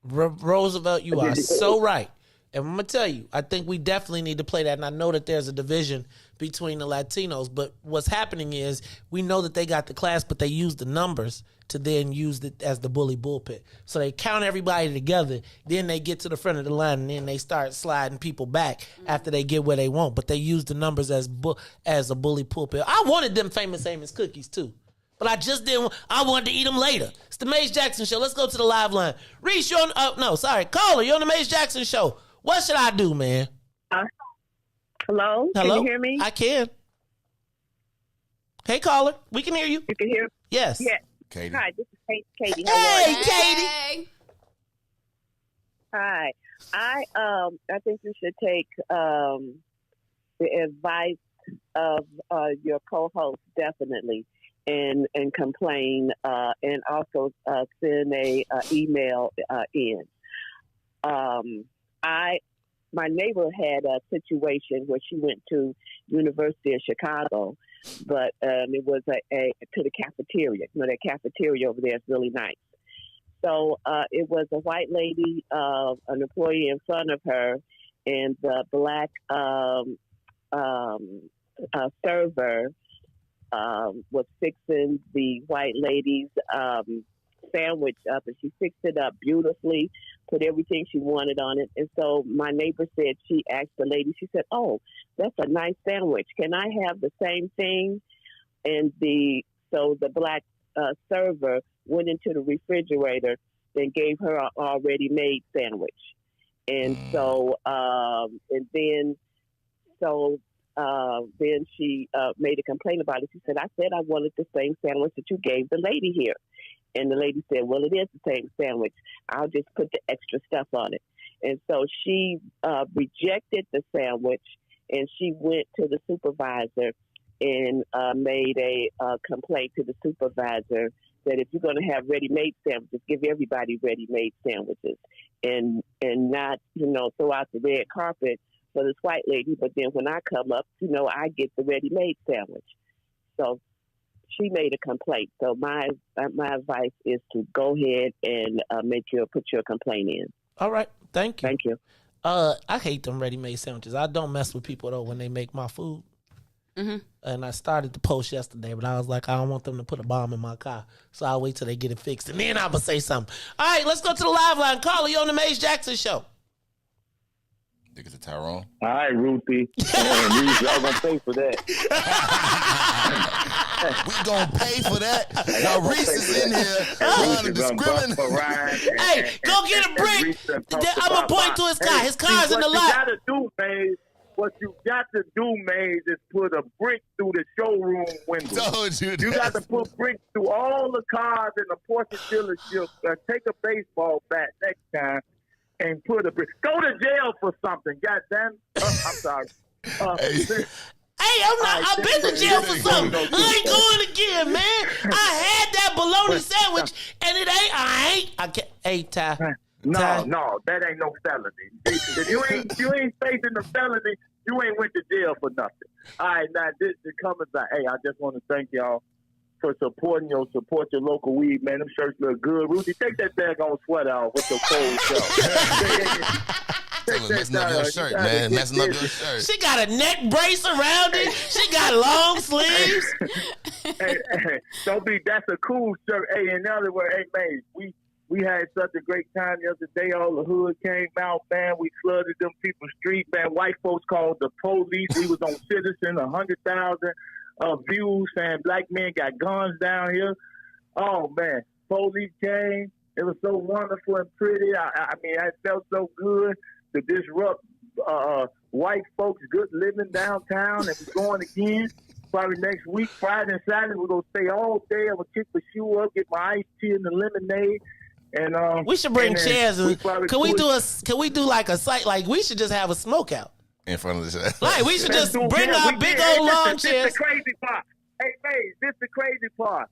Roosevelt, you are so right. And I'm going to tell you, I think we definitely need to play that. And I know that there's a division between the Latinos. But what's happening is we know that they got the class, but they use the numbers to then use it as the bully bullpit. So they count everybody together. Then they get to the front of the line, and then they start sliding people back after they get where they want. But they use the numbers as a bully pulpit. I wanted them Famous Amos cookies, too. But I just didn't. I wanted to eat them later. It's the Maze Jackson Show. Let's go to the live line. Riis, you're on. Caller, you're on the Maze Jackson Show. What should I do, man? Hello? Can you hear me? I can. Hey, caller. We can hear you. You can hear? Yes. Yeah. Katie. Hi, this is Katie. Hey, Katie. Hi. I think you should take the advice of your co-host, definitely, and complain, and also send a email in. My neighbor had a situation where she went to University of Chicago, but it was to the cafeteria. That cafeteria over there is really nice. so it was a white lady, an employee in front of her, and the black server was fixing the white lady's sandwich up, and she fixed it up beautifully, put everything she wanted on it. And so my neighbor said, she asked the lady, she said, "Oh, that's a nice sandwich. Can I have the same thing?" And so the black server went into the refrigerator and gave her an already made sandwich. And so, then she made a complaint about it. She said, "I said I wanted the same sandwich that you gave the lady here." And the lady said, "Well, it is the same sandwich. I'll just put the extra stuff on it." And so she rejected the sandwich, and she went to the supervisor and made a complaint to the supervisor that if you're going to have ready-made sandwiches, give everybody ready-made sandwiches, and not, throw out the red carpet for this white lady. But then when I come up, I get the ready-made sandwich. So she made a complaint. So my advice is to go ahead and put your complaint in. All right. Thank you. Thank you. I hate them ready-made sandwiches. I don't mess with people, though, when they make my food. Mm-hmm. And I started the post yesterday, but I was like, I don't want them to put a bomb in my car. So I'll wait till they get it fixed, and then I'm going to say something. All right, let's go to the live line. Caller, you on the Maze Jackson Show. Think it's a Tyrone. All right, Ruthie. Riis, y'all gonna pay for that. We gonna pay for that. Now Riis is in here trying to discriminate. Hey, go get a brick. I'm gonna point to his car. His car's in the lot. What you got to do, Maze, is put a brick through the showroom window. Told you You got to put bricks through all the cars in the Porsche dealership. Take a baseball bat next time and put a brick. Go to jail for something. Goddamn. I'm sorry. Hey, I've been to jail for something. I ain't going again, man. I had that bologna sandwich, and I can't. Hey, Ty. No, that ain't no felony. If you ain't facing the felony, you ain't went to jail for nothing. All right, now this is coming back. Hey, I just want to thank y'all for support your local weed, man. Them shirts look good. Ruthie, take that daggone sweater off with your cold shirt. Messing up your shirt, man. Messing up your shirt. She got a neck brace around it. She got long sleeves. That's a cool shirt. Hey, in other words, hey, man, we had such a great time the other day. All the hood came out, man. We flooded them people's street, man. White folks called the police. We was on Citizen, 100,000 views saying black men got guns down here. Oh, man. Police came. It was so wonderful and pretty. I mean, it felt so good to disrupt white folks' good living downtown, and we're going again. Probably next week, Friday and Saturday, we're going to stay all day. I'm going to kick the shoe up, get my iced tea and the lemonade. And we should bring chairs. Can we do like a site? Like, we should just have a smokeout in front of the Like, we should just bring our big old lawn chairs. This is the crazy part. Hey, Maze, this is the crazy part.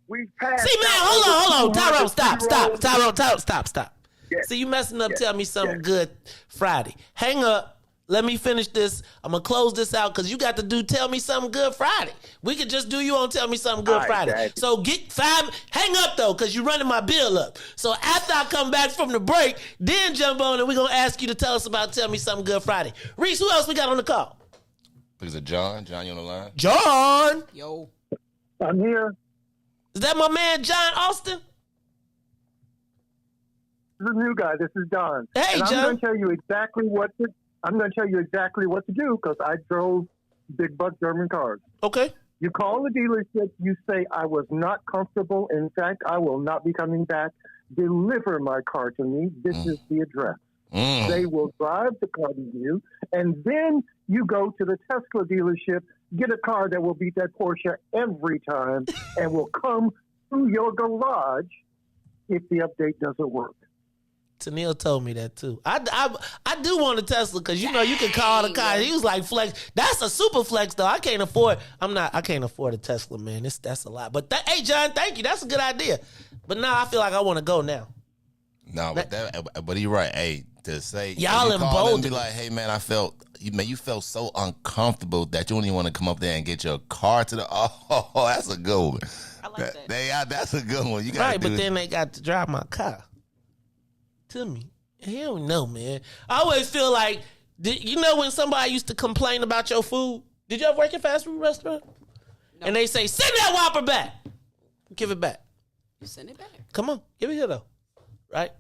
We passed. See, man, hold on. Tyrone, stop. Tyrone, stop. Yeah. See, you messing up. Tell me something good Friday. Hang up. Let me finish this. I'm going to close this out because you got to do Tell Me Something Good Friday. We could just do you on Tell Me Something Good Friday. Exactly. So hang up, though, because you're running my bill up. So after I come back from the break, then jump on and we're going to ask you to tell us about Tell Me Something Good Friday. Riis, who else we got on the call? Is it John? John, you on the line? John. Yo. I'm here. Is that my man, John Austin? This is a new guy. This is Don. Hey, and John. I'm going to tell you exactly what to do because I drove big buck German cars. Okay. You call the dealership. You say, I was not comfortable. In fact, I will not be coming back. Deliver my car to me. This is the address. They will drive the car to you. And then you go to the Tesla dealership, get a car that will beat that Porsche every time and will come through your garage if the update doesn't work. Tanil told me that too. I do want a Tesla because you can call the car. He was like, flex. That's a super flex though. I can't afford a Tesla, man. That's a lot. But hey, John, thank you. That's a good idea. But now I feel like I want to go now. No, but you're right. Hey, to say y'all emboldened. Be like, hey man, you felt so uncomfortable that you don't even want to come up there and get your car to the. Oh, that's a good one. like that. That's a good one. You got Right, but then they got to drive my car to me. Hell no, man. I always feel like, you know when somebody used to complain about your food? Did you ever work at a fast food restaurant? No. And they say, send that Whopper back. Give it back. You send it back. Come on. Give it here, though. Right?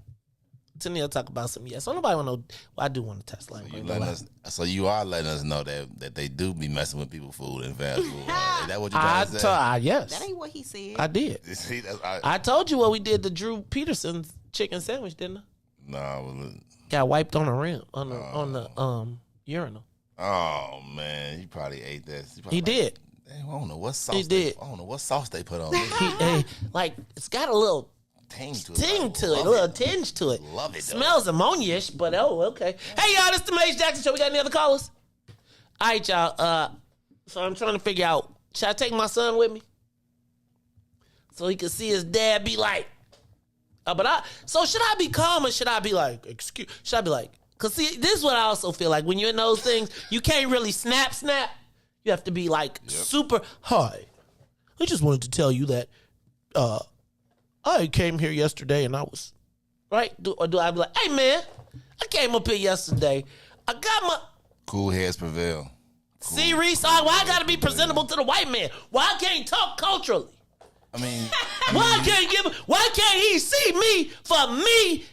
Tennille talk about some yes. So nobody want to know. Well, I do want to test. So you are letting us know that they do be messing with people's food and fast food. Is that what you're trying to say? Yes. That ain't what he said. I did. See, I told you what we did to Drew Peterson's chicken sandwich, didn't I? No. Got wiped on the rim, on the urinal. Oh, man. He probably ate that. He did. Damn, I don't know what sauce. He did. I don't know what sauce they put on it. It's got a little ting to it, a little tinge to it. Love it. Smells ammonia-ish, but okay. Hey y'all, this is the Maze Jackson Show. We got any other callers? All right, y'all. So I'm trying to figure out, should I take my son with me so he can see his dad be like, so should I be calm or should I be like, should I be like, because see, this is what I also feel like when you're in those things, you can't really snap. You have to be like super, hi, I just wanted to tell you that I came here yesterday and I was, right? Or do I be like, hey man, I came up here yesterday. I got my... Cool heads prevail. See, Riis, why I gotta be presentable to the white man? Why I can't talk culturally? Why can't he see me for me?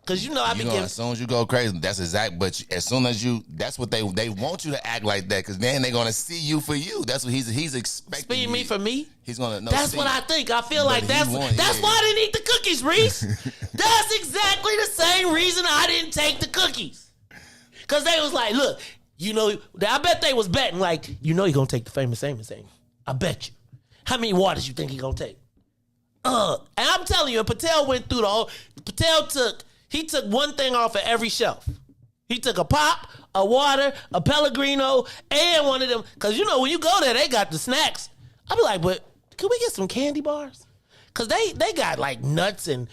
Cause you know I be giving. As soon as you go crazy, that's exact. But as soon as that's what they want you to act like that. Cause then they're gonna see you for you. That's what he's expecting. See me for me. He's gonna. That's what I think. I feel like that's why I didn't eat the cookies, Riis. That's exactly the same reason I didn't take the cookies. Cause they was like, look, you know, I bet they was betting like, you know, you're gonna take the famous Amos thing. I bet you. How many waters you think he gonna take? And I'm telling you, Patel went through the whole. He took one thing off of every shelf. He took a pop, a water, a Pellegrino, and one of them. Because, you know, when you go there, they got the snacks. I be like, but could we get some candy bars? Because they got, like, nuts and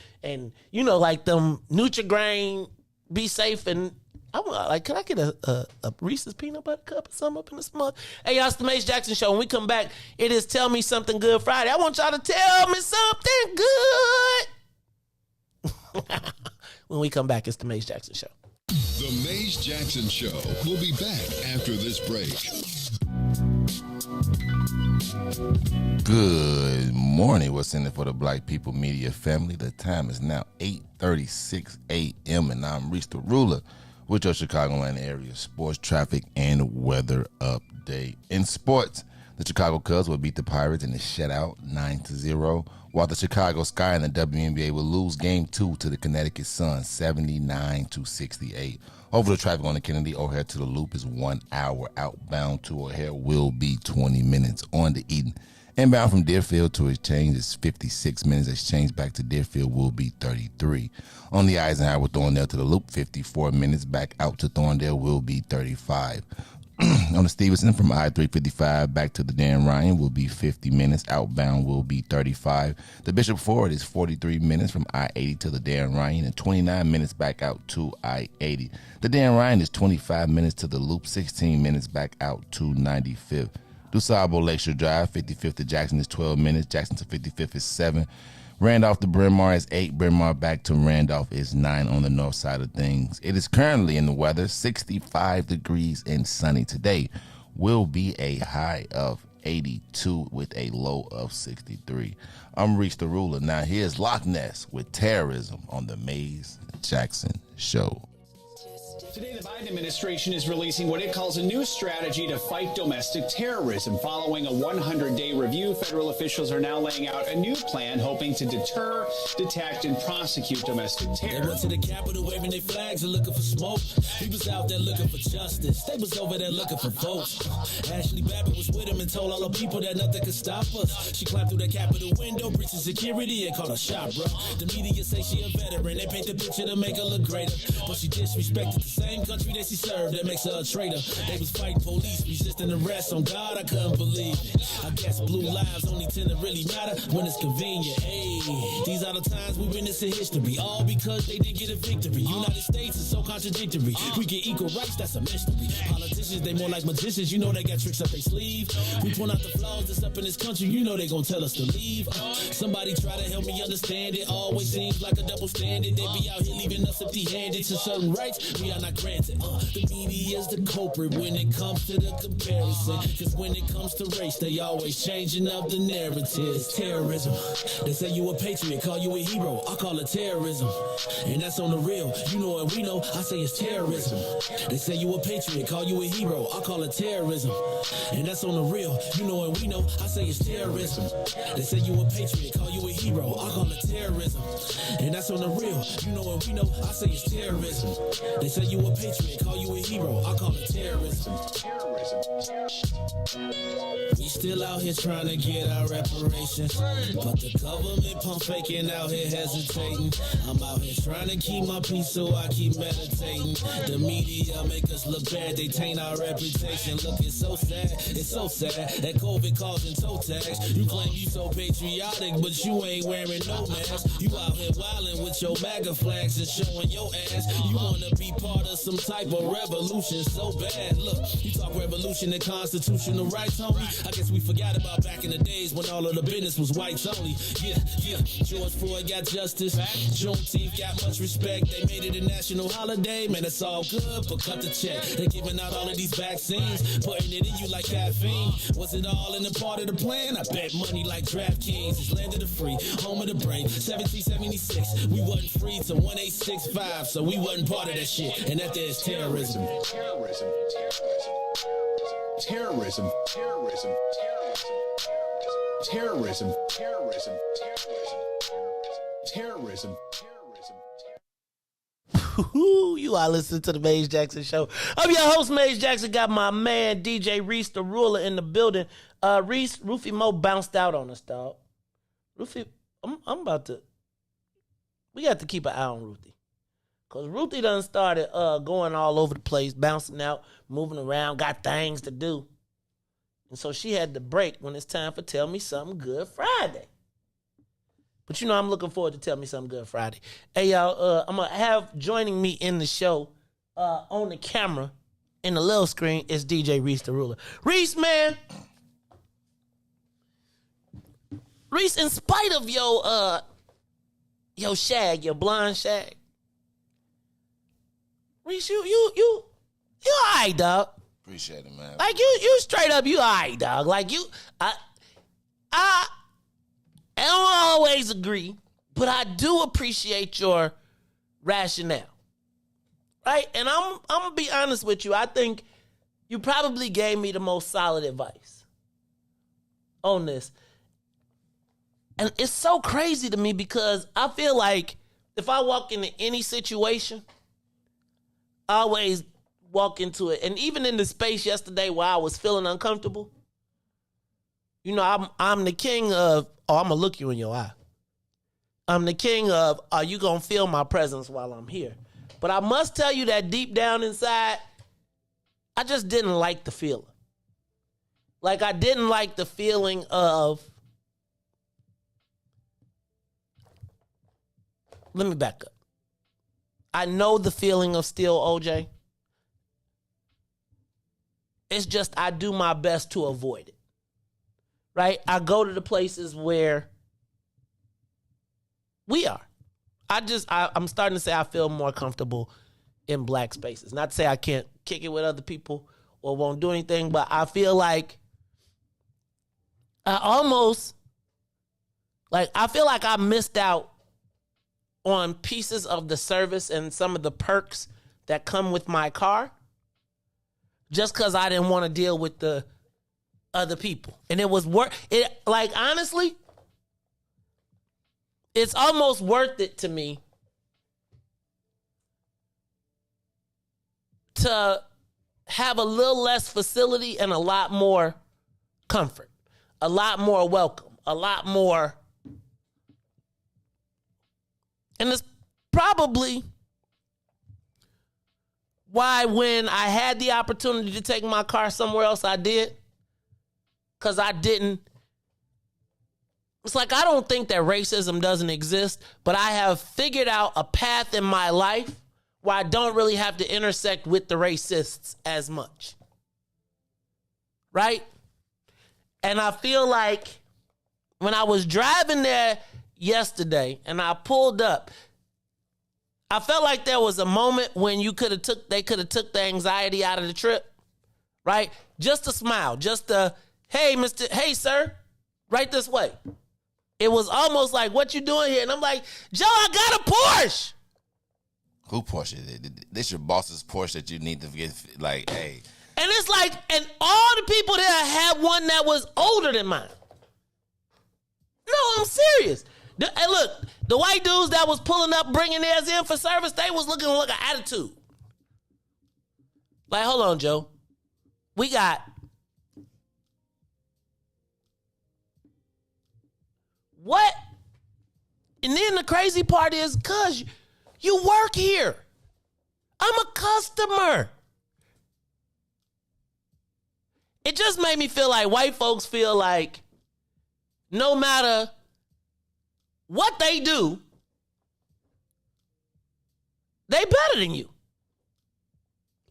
you know, like them Nutri-Grain, Be Safe, and I'm like, can I get a Reese's peanut butter cup or something up in this mug? Hey, y'all, it's the Mace Jackson Show. When we come back, it is Tell Me Something Good Friday. I want y'all to tell me something good. When we come back, it's the Maze Jackson Show. The Maze Jackson Show. We'll be back after this break. Good morning. What's in it for the Black People Media family? The time is now 8:36 a.m. and I'm Riis the Ruler with your Chicagoland area sports, traffic, and weather update. In sports, the Chicago Cubs will beat the Pirates in a shutout 9-0. While the Chicago Sky and the WNBA will lose Game 2 to the Connecticut Sun, 79-68. Over the traffic on the Kennedy O'Hare to the Loop is 1 hour. Outbound to O'Hare will be 20 minutes. On to Eden. Inbound from Deerfield to Exchange is 56 minutes. Exchange back to Deerfield will be 33. On the Eisenhower Thorndale to the Loop, 54 minutes. Back out to Thorndale will be 35. On the Stevenson from I-355 back to the Dan Ryan will be 50 minutes. Outbound will be 35. The Bishop Ford is 43 minutes from I-80 to the Dan Ryan and 29 minutes back out to I-80. The Dan Ryan is 25 minutes to the Loop, 16 minutes back out to 95th. DuSable Lakeshore Drive, 55th to Jackson is 12 minutes. Jackson to 55th is 7. Randolph to Bryn Mawr is 8. Bryn Mawr back to Randolph is 9 on the north side of things. It is currently in the weather, 65 degrees and sunny. Today will be a high of 82 with a low of 63. I'm Riis the Ruler. Now here's Loch Ness with Terrorism on the Maze Jackson Show. Today, the Biden administration is releasing what it calls a new strategy to fight domestic terrorism. Following a 100-day review, federal officials are now laying out a new plan hoping to deter, detect, and prosecute domestic terror. They went to the Capitol waving their flags and looking for smoke. He was out there looking for justice. They was over there looking for votes. Ashley Babbitt was with him and told all the people that nothing could stop us. She climbed through the Capitol window, breached security, and called a shot, bro. The media say she a veteran. They paint the picture to make her look greater. But she disrespected the same country that she served, that makes her a traitor. They was fighting police, resisting arrest. On God, I couldn't believe it. I guess blue lives only tend to really matter when it's convenient. Hey, these are the times we witness in history, all because they didn't get a victory. United States is so contradictory. We get equal rights, that's a mystery. Politicians, they more like magicians. You know they got tricks up their sleeve. We point out the flaws that's up in this country. You know they gon' tell us to leave. Somebody try to help me understand it. Always seems like a double standard. They be out here leaving us empty-handed to certain rights we are not granted. The media's the culprit when it comes to the comparison. Cause when it comes to race, they always changing up the narratives. Terrorism. They say you a patriot, call you a hero. I call it terrorism. And that's on the real. You know and we know, I say it's terrorism. They say you a patriot, call you a hero. I call it terrorism. And that's on the real. You know and we know, I say it's terrorism. They say you a patriot, call you a hero. I call it terrorism. And that's on the real. You know and we know, I say it's terrorism. They say you a patriot, call you a hero. I call it terrorism. We still out here trying to get our reparations, but the government pump faking out here hesitating. I'm out here trying to keep my peace, so I keep meditating. The media make us look bad, they taint our reputation. Look, it's so sad that COVID causing toe tags. You claim you so patriotic, but you ain't wearing no mask. You out here wildin' with your MAGA flags and showing your ass. You wanna be part of some type of revolution so bad. Look, you talk revolution and constitutional rights, homie. I guess we forgot about back in the days when all of the business was whites only. Yeah. George Floyd got justice. Juneteenth got much respect. They made it a national holiday. Man, it's all good, but cut the check. They're giving out all of these vaccines, putting it in you like caffeine. Was it all in the part of the plan? I bet money like DraftKings. It's land of the free, home of the brave. 1776, we wasn't free till 1865, so we wasn't part of that shit. And that there is terrorism. Terrorism. You are listening to the Maze Jackson Show. I'm your host, Maze Jackson. Got my man, DJ Riis, the ruler, in the building. Riis, Ruthie Mo bounced out on us, dog. Ruthie, I'm about to... We got to keep an eye on Ruthie. Because Ruthie done started going all over the place, bouncing out, moving around, got things to do. And so she had to break when it's time for Tell Me Something Good Friday. But you know, I'm looking forward to Tell Me Something Good Friday. Hey, y'all, I'm going to have joining me in the show on the camera, in the little screen, is DJ Riis, the ruler. Riis, man. Riis, in spite of your shag, your blonde shag, Riis, you all right, dog. Appreciate it, man. Like, you straight up, you all right, dog. Like, I don't always agree, but I do appreciate your rationale. Right? And I'm going to be honest with you. I think you probably gave me the most solid advice on this. And it's so crazy to me because I feel like if I walk into any situation, I always walk into it. And even in the space yesterday where I was feeling uncomfortable, you know, I'm the king of, I'm going to look you in your eye. I'm the king of, are you going to feel my presence while I'm here? But I must tell you that deep down inside, I just didn't like the feeling. Like, I didn't like the feeling of, let me back up. I know the feeling of still OJ. It's just I do my best to avoid it. Right? I go to the places where we are. I'm starting to say I feel more comfortable in black spaces. Not to say I can't kick it with other people or won't do anything, but I feel like I feel like I missed out on pieces of the service and some of the perks that come with my car just because I didn't want to deal with the other people. And it was honestly, it's almost worth it to me to have a little less facility and a lot more comfort, a lot more welcome, a lot more. And it's probably why when I had the opportunity to take my car somewhere else, I did. Because I didn't. It's like I don't think that racism doesn't exist, but I have figured out a path in my life where I don't really have to intersect with the racists as much. Right? And I feel like when I was driving there yesterday and I pulled up, I felt like there was a moment when they could have took the anxiety out of the trip, right? Just a smile, just a, hey sir, right this way. It was almost like, what you doing here? And I'm like, Joe, I got a Porsche. Who Porsche? This your boss's Porsche that you need to get, like, hey. And it's like, and all the people there had one that was older than mine. No, I'm serious. Hey, look, the white dudes that was pulling up, bringing theirs in for service, they was looking like an attitude. Like, hold on, Joe. We got what? And then the crazy part is, cuz you work here. I'm a customer. It just made me feel like white folks feel like no matter what they do, they better than you.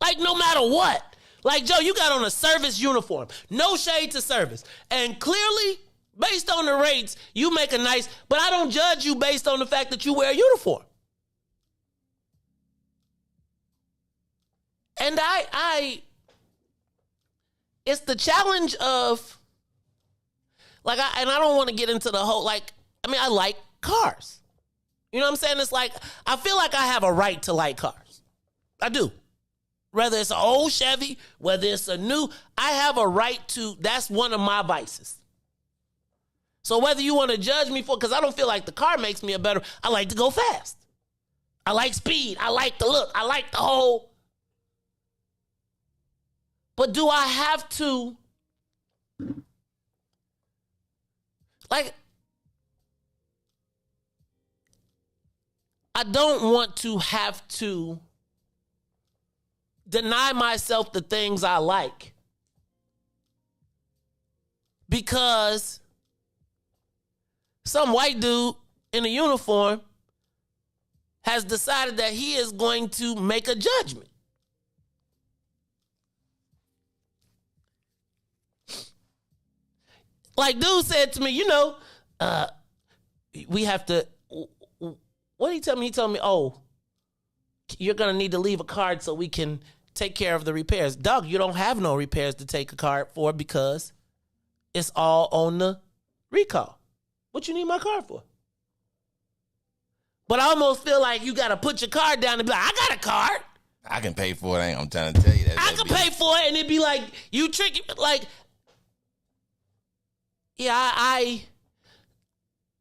Like, no matter what. Like, Joe, you got on a service uniform. No shade to service. And clearly, based on the rates, you make a nice, but I don't judge you based on the fact that you wear a uniform. And it's the challenge of, like, I don't want to get into the whole, like, I like cars. You know what I'm saying? It's like, I feel like I have a right to like cars. I do. Whether it's an old Chevy, whether it's a new, I have a right to, that's one of my vices. So whether you want to judge me for, because I don't feel like the car makes me a better, I like to go fast. I like speed. I like the look. I like the whole. But do I have to, like, I don't want to have to deny myself the things I like because some white dude in a uniform has decided that he is going to make a judgment. Like, dude said to me, we have to, what did he tell me? He told me, you're going to need to leave a card so we can take care of the repairs. Dog, you don't have no repairs to take a card for because it's all on the recall. What you need my card for? But I almost feel like you got to put your card down and be like, I got a card. I can pay for it. I'm trying to tell you that. I can pay for it, and it'd be like, you tricky. Like, yeah, I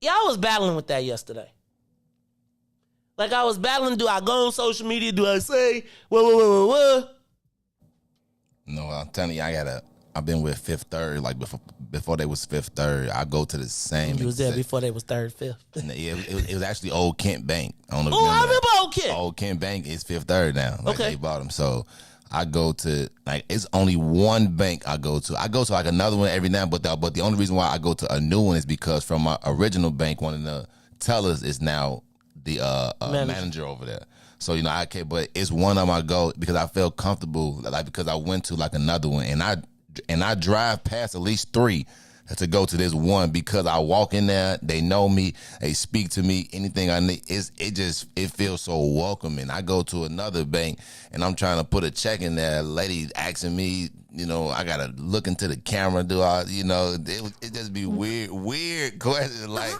was battling with that yesterday. Like, I was battling, do I go on social media? Do I say, what? No, I'm telling you, I've been with Fifth Third, like before they was Fifth Third. I go to the same. You was there before they was Third, Fifth. Yeah, it was actually Old Kent Bank. I don't know if I you remember Old Kent. Old Kent Bank is Fifth Third now. Like, okay. They bought them. So I go to, like, it's only one bank I go to. I go to like another one every now, but the only reason why I go to a new one is because from my original bank, one of the tellers is now the manager over there. So, I can't, but it's one of them I go because I feel comfortable, like, because I went to like another one and I drive past at least 3 to go to this one because I walk in there, they know me, they speak to me, anything I need, it feels so welcoming. I go to another bank and I'm trying to put a check in there, lady asking me, I gotta look into the camera, it just be weird questions like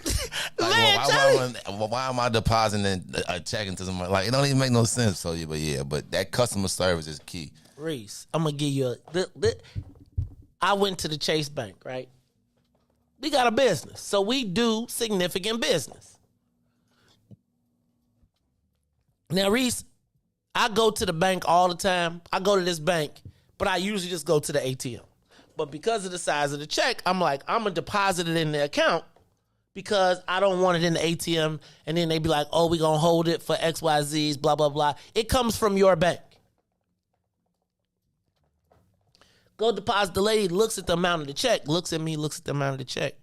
why am I depositing a check into somebody? Like, it don't even make no sense. So but that customer service is key. Riis, I'm gonna give you I went to the Chase Bank, right? We got a business, so we do significant business. Now, Riis, I go to the bank all the time. I go to this bank, but I usually just go to the ATM. But because of the size of the check, I'm like, I'm going to deposit it in the account because I don't want it in the ATM. And then they be like, we're going to hold it for XYZs, blah, blah, blah. It comes from your bank. Go deposit. The lady looks at the amount of the check, looks at me, looks at the amount of the check.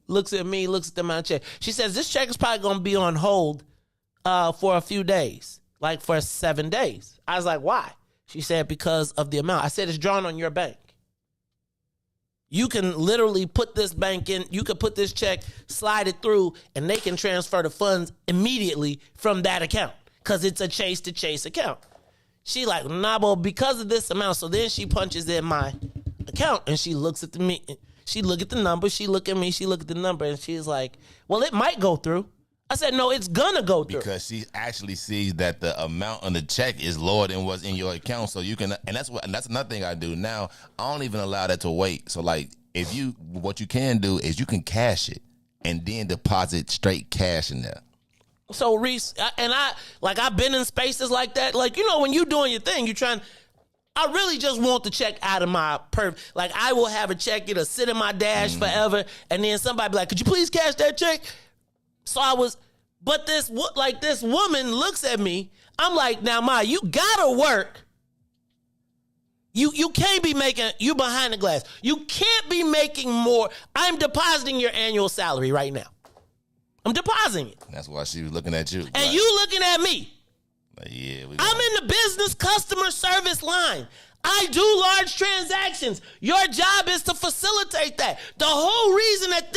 Looks at me, looks at the amount of check. She says, this check is probably going to be on hold for a few days, like for 7 days. I was like, why? She said, because of the amount. I said, it's drawn on your bank. You can literally put this bank in, you could put this check, slide it through, and they can transfer the funds immediately from that account because it's a Chase to Chase account. She like, nah, but because of this amount. So then she punches in my account and she looks at me. She look at the number. She look at me. She look at the number. And she's like, well, it might go through. I said, no, it's going to go through. Because she actually sees that the amount on the check is lower than what's in your account. So you can, and that's another thing I do now. I don't even allow that to wait. So like, what you can do is you can cash it and then deposit straight cash in there. So Riis, I've been in spaces like that. Like, you know, when you doing your thing, I really just want the check out of my purse. Like, I will have a check, it'll sit in my dash forever, and then somebody be like, could you please cash that check? So but this woman looks at me. I'm like, now, Ma, you gotta work. You can't be you behind the glass. You can't be making more. I'm depositing your annual salary right now. I'm depositing it. That's why she was looking at you. And you looking at me. Yeah, I'm in the business customer service line. I do large transactions. Your job is to facilitate that. The whole reason that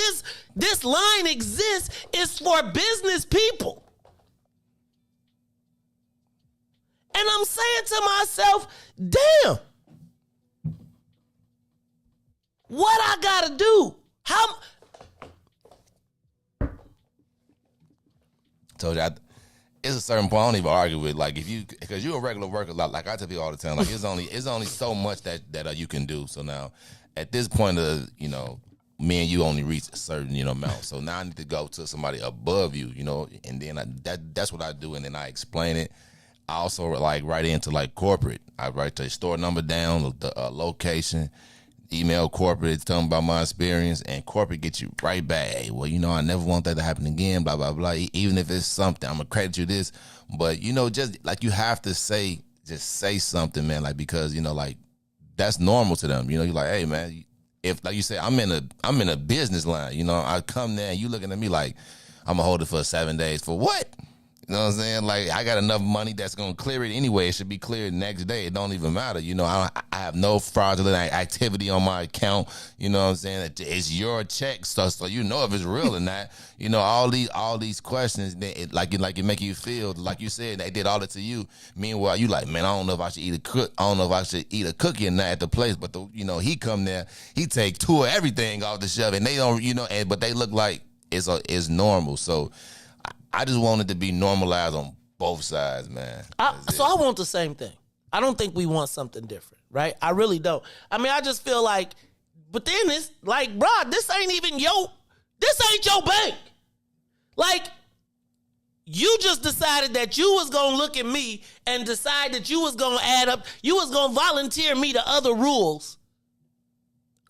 this line exists is for business people. And I'm saying to myself, damn, what I gotta do? Told you, it's a certain point I don't even argue with. Like because you're a regular worker, like I tell people all the time, like it's only so much that you can do. So now, at this point of me and you only reach a certain amount. So now I need to go to somebody above you, and then that's what I do, and then I explain it. I also like write into like corporate. I write the store number down, the location. Email corporate, tell them about my experience, and corporate get you right back. Hey, well, I never want that to happen again, blah, blah, blah. Even if it's something, I'm going to credit you this. But, just like you have to say something, man, like, because, like, that's normal to them. You're like, hey, man, if, like you say, I'm in a business line, I come there and you looking at me like, I'm going to hold it for 7 days. For what? You know what I'm saying? Like, I got enough money that's going to clear it anyway. It should be cleared next day. It don't even matter. I have no fraudulent activity on my account. You know what I'm saying? It's your check, so if it's real or not. All these questions, it make you feel, like you said, they did all that to you. Meanwhile, you like, man, I don't know if I should eat a cookie or not at the place. But, he come there, he take 2 of everything off the shelf, and they don't, but they look like it's normal. So, I just want it to be normalized on both sides, man. So I want the same thing. I don't think we want something different, right? I really don't. I mean, I just feel like, but then it's like, bro, this ain't your bank. Like, you just decided that you was going to look at me and decide that you was going to add up, you was going to volunteer me to other rules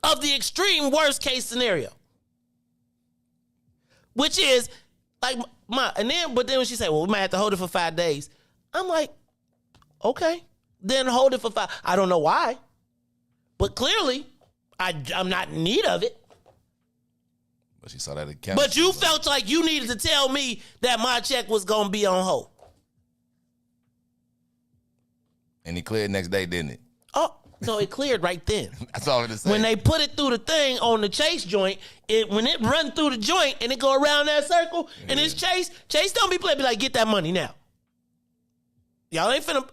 of the extreme worst case scenario. Which is, like, but then when she said, well, we might have to hold it for 5 days. I'm like, okay, then hold it for 5. I don't know why, but clearly I'm not in need of it. But she saw that account. But you felt like you needed to tell me that my check was going to be on hold. And it cleared next day, didn't it? Oh, no, it cleared right then. That's all it is. When they put it through the thing on the Chase joint, when it run through the joint and it go around that circle and it's Chase don't be playing, be like, get that money now. Y'all ain't finna.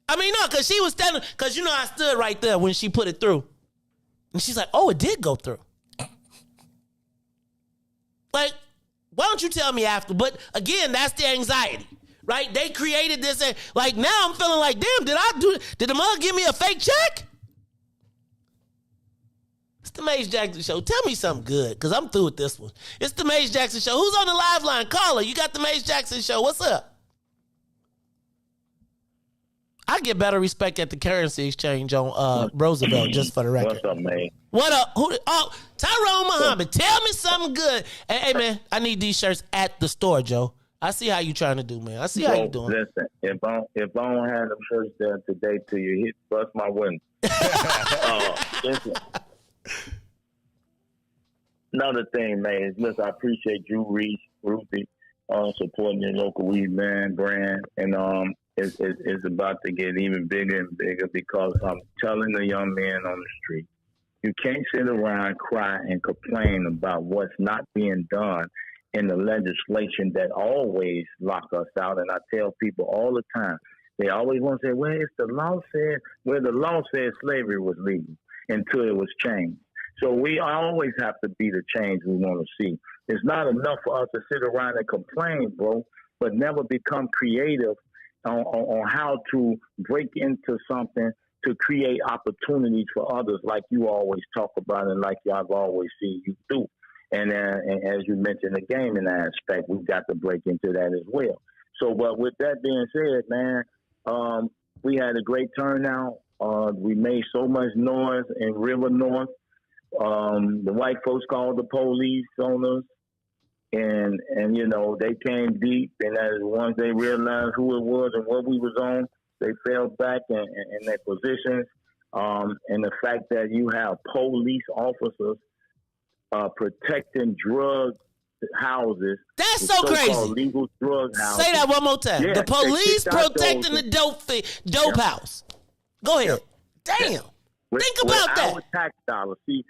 I mean, no, because she was standing, because I stood right there when she put it through. And she's like, oh, it did go through. Like, why don't you tell me after? But again, that's the anxiety. Right? They created this. Like, now I'm feeling like, damn, did the mug give me a fake check? It's the Maze Jackson Show. Tell me something good, because I'm through with this one. It's the Maze Jackson Show. Who's on the live line? Caller, you got the Maze Jackson Show. What's up? I get better respect at the currency exchange on Roosevelt, just for the record. What's up, man? What up? Tyrone Muhammad. Tell me something good. Hey, man, I need these shirts at the store, Joe. I see how you trying to do, man. I see how you doing. Listen, if I don't have the church there today till you bust my window. Listen. Another thing, man, is listen, I appreciate you, Riis, Ruthie, supporting your local weed man brand, and it's about to get even bigger and bigger because I'm telling the young men on the street, you can't sit around, cry, and complain about what's not being done in the legislation that always lock us out. And I tell people all the time, they always want to say, well, it's the law said, well, the law said slavery was legal until it was changed. So we always have to be the change we want to see. It's not enough for us to sit around and complain, bro, but never become creative on how to break into something to create opportunities for others like you always talk about and like I've always seen you do. And as you mentioned, the gaming aspect, we've got to break into that as well. So, but with that being said, man, we had a great turnout. We made so much noise in River North. The white folks called the police on us. And you know, they came deep. And as once they realized who it was and what we was on, they fell back in their positions. And the fact that you have police officers protecting drug houses. That's so crazy. Legal drug houses. Say that one more time. Yeah, the police protecting the dope house. Go ahead. Damn. Think about that. Our tax dollars. See,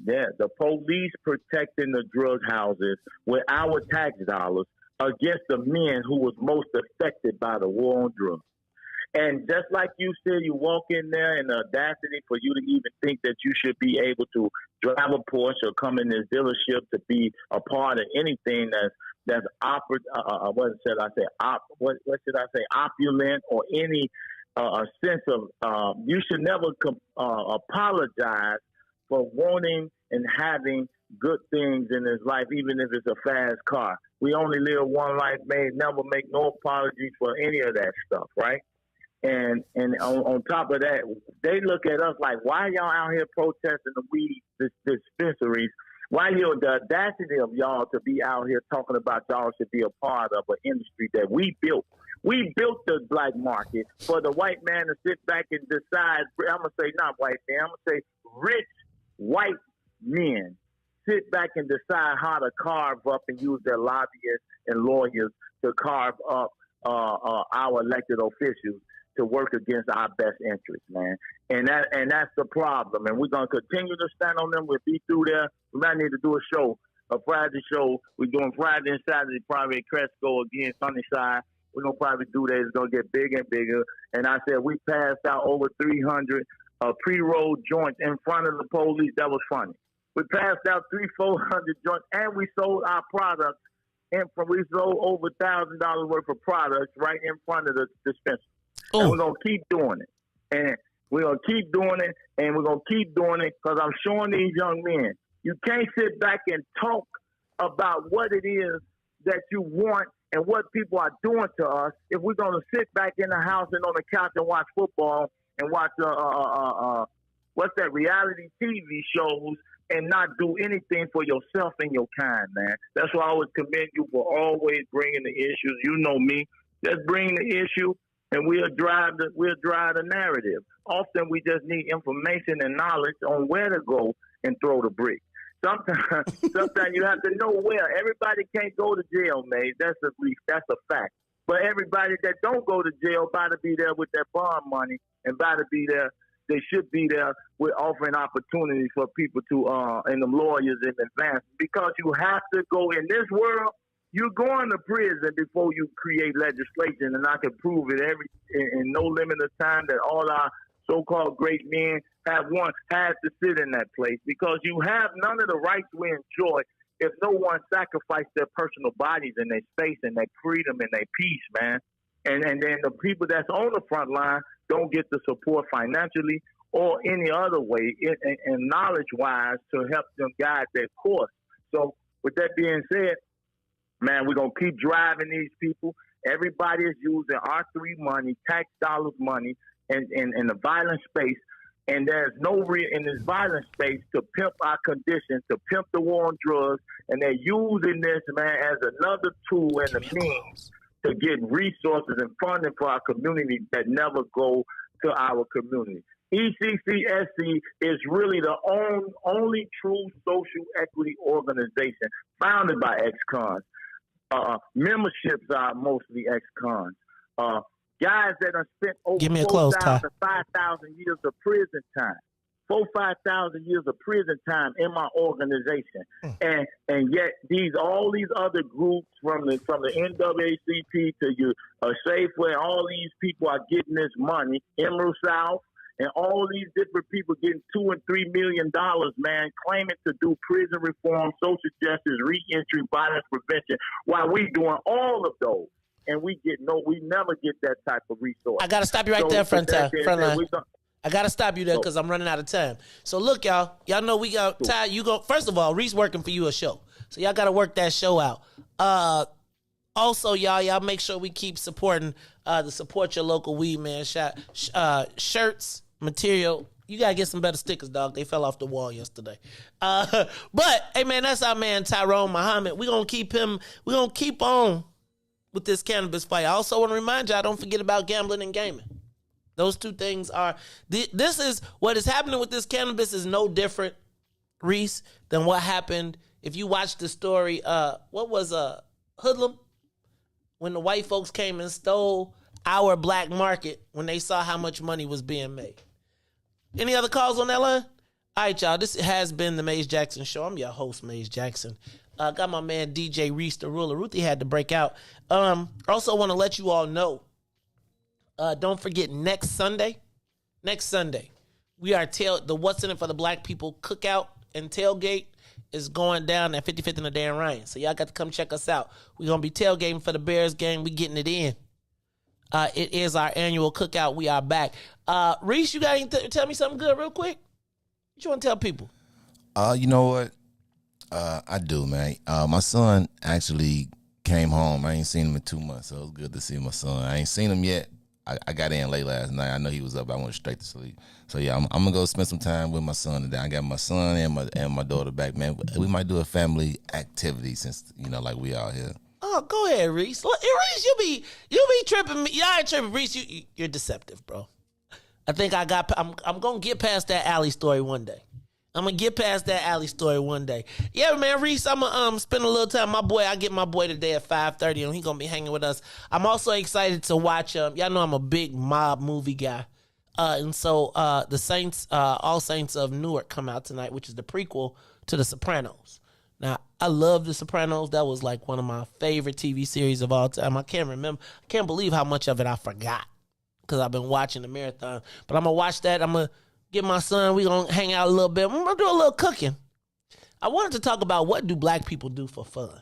the police protecting the drug houses with our tax dollars against the men who was most affected by the war on drugs. And just like you said, you walk in there and the audacity for you to even think that you should be able to drive a Porsche or come in this dealership to be a part of anything that's opulent or any sense of you should never apologize for wanting and having good things in this life, even if it's a fast car. We only live one life, never make no apologies for any of that stuff, right? And on top of that, they look at us like, why y'all out here protesting the weed dispensaries? Why the audacity of y'all to be out here talking about y'all should be a part of an industry that we built. We built the black market for the white man to sit back and decide. I'm going to say not white man. I'm going to say rich white men sit back and decide how to carve up and use their lobbyists and lawyers to carve up our elected officials to work against our best interests, man. And that's the problem. And we're going to continue to stand on them. We'll be through there. We might need to do a Friday show. We're doing Friday and Saturday, probably at Cresco again, Sunnyside. We're going to probably do that. It's going to get bigger and bigger. And I said we passed out over 300 pre-rolled joints in front of the police. That was funny. We passed out 300-400 joints, and we sold our products. We sold over $1,000 worth of products right in front of the dispensary. And we're going to keep doing it. And we're going to keep doing it, and we're going to keep doing it because I'm showing these young men, you can't sit back and talk about what it is that you want and what people are doing to us if we're going to sit back in the house and on the couch and watch football and watch reality TV shows and not do anything for yourself and your kind, man. That's why I always commend you for always bringing the issues. You know me. Let's bring the issue. And we'll drive the narrative. Often we just need information and knowledge on where to go and throw the brick. Sometimes you have to know where. Everybody can't go to jail, mate. That's a fact. But everybody that don't go to jail got to be there with their bond money and got to be there. They should be there with offering opportunities for people to and the lawyers in advance, because you have to go in this world. You're going to prison before you create legislation, and I can prove it in no limit of time that all our so-called great men had to sit in that place, because you have none of the rights we enjoy if no one sacrificed their personal bodies and their space and their freedom and their peace, man. And then the people that's on the front line don't get the support financially or any other way and knowledge-wise to help them guide their course. So with that being said, man, we're going to keep driving these people. Everybody is using our money, tax dollars money, and in the violent space And there's no in this violent space to pimp our conditions, to pimp the war on drugs, and they're using this, man, as another tool and a means to get resources and funding for our community that never go to our community. ECCSC is really the only true social equity organization founded by ex-cons. Memberships are mostly ex-cons. Guys that have spent over 4,000, 5,000 years of prison time. 5,000 years of prison time in my organization. And yet all these other groups from the NAACP to you, Safeway, all these people are getting this money, Emerald South, and all these different people getting $2 and $3 million, man, claiming to do prison reform, social justice, reentry, violence prevention, while we doing all of those. And we never get that type of resource. I got to stop you right there, front line. I got to stop you there because I'm running out of time. So look, y'all know we got Todd. You go first of all. Riis working for you a show, so y'all got to work that show out. Also, y'all make sure we keep supporting the Support Your Local Weed Man shirts, material. You gotta get some better stickers, dog. They fell off the wall yesterday. But hey, man, that's our man Tyrone Muhammad. We gonna keep him. We gonna keep on with this cannabis fight. I also want to remind y'all, don't forget about gambling and gaming. Those two things are, this is, what is happening with this cannabis is no different, Riis, than what happened, if you watch the story, what was Hoodlum? When the white folks came and stole our black market when they saw how much money was being made. Any other calls on that line? All right, y'all, this has been the Maze Jackson Show. I'm your host, Maze Jackson. Got my man DJ Riis the Ruler. Ruthie had to break out. Also want to let you all know, don't forget next Sunday, we are the What's in It for the Black People cookout and tailgate is going down at 55th and the Dan Ryan. So y'all got to come check us out. We're going to be tailgating for the Bears game. We getting it in. It is our annual cookout. We are back. Riis, you got to tell me something good real quick? What you want to tell people? You know what? I do, man. My son actually came home. I ain't seen him in 2 months, so it was good to see my son. I ain't seen him yet. I got in late last night. I know he was up. I went straight to sleep. So yeah, I'm gonna go spend some time with my son today. I got my son and my daughter back, man. We might do a family activity since like we out here. Oh, go ahead, Riis. Look, Riis, you be tripping me. Y'all ain't tripping, Riis. You're deceptive, bro. I think I'm gonna get past that alley story one day. I'm gonna get past that alley story one day. Yeah, man, Riis, I'm gonna spend a little time. I get my boy today at 5:30, and he gonna be hanging with us. I'm also excited to watch. Y'all know I'm a big mob movie guy, and so the Saints, All Saints of Newark, come out tonight, which is the prequel to The Sopranos. Now, I love The Sopranos. That was like one of my favorite TV series of all time. I can't believe how much of it I forgot because I've been watching the marathon. But I'm gonna watch that. I'm gonna get my son, we gonna hang out a little bit. I'm gonna do a little cooking. I wanted to talk about what do black people do for fun.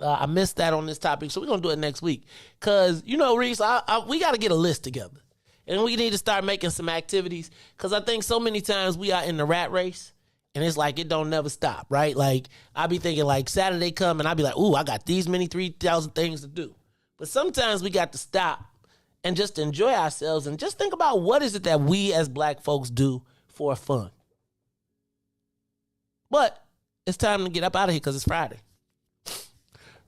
I missed that on this topic, so we're gonna do it next week. Cause Riis, we gotta get a list together. And we need to start making some activities. Cause I think so many times we are in the rat race and it's like it don't never stop, right? Like I be thinking like Saturday come and I be like, ooh, I got these many 3,000 things to do. But sometimes we got to stop and just enjoy ourselves and just think about what is it that we as black folks do for fun. But it's time to get up out of here because it's Friday.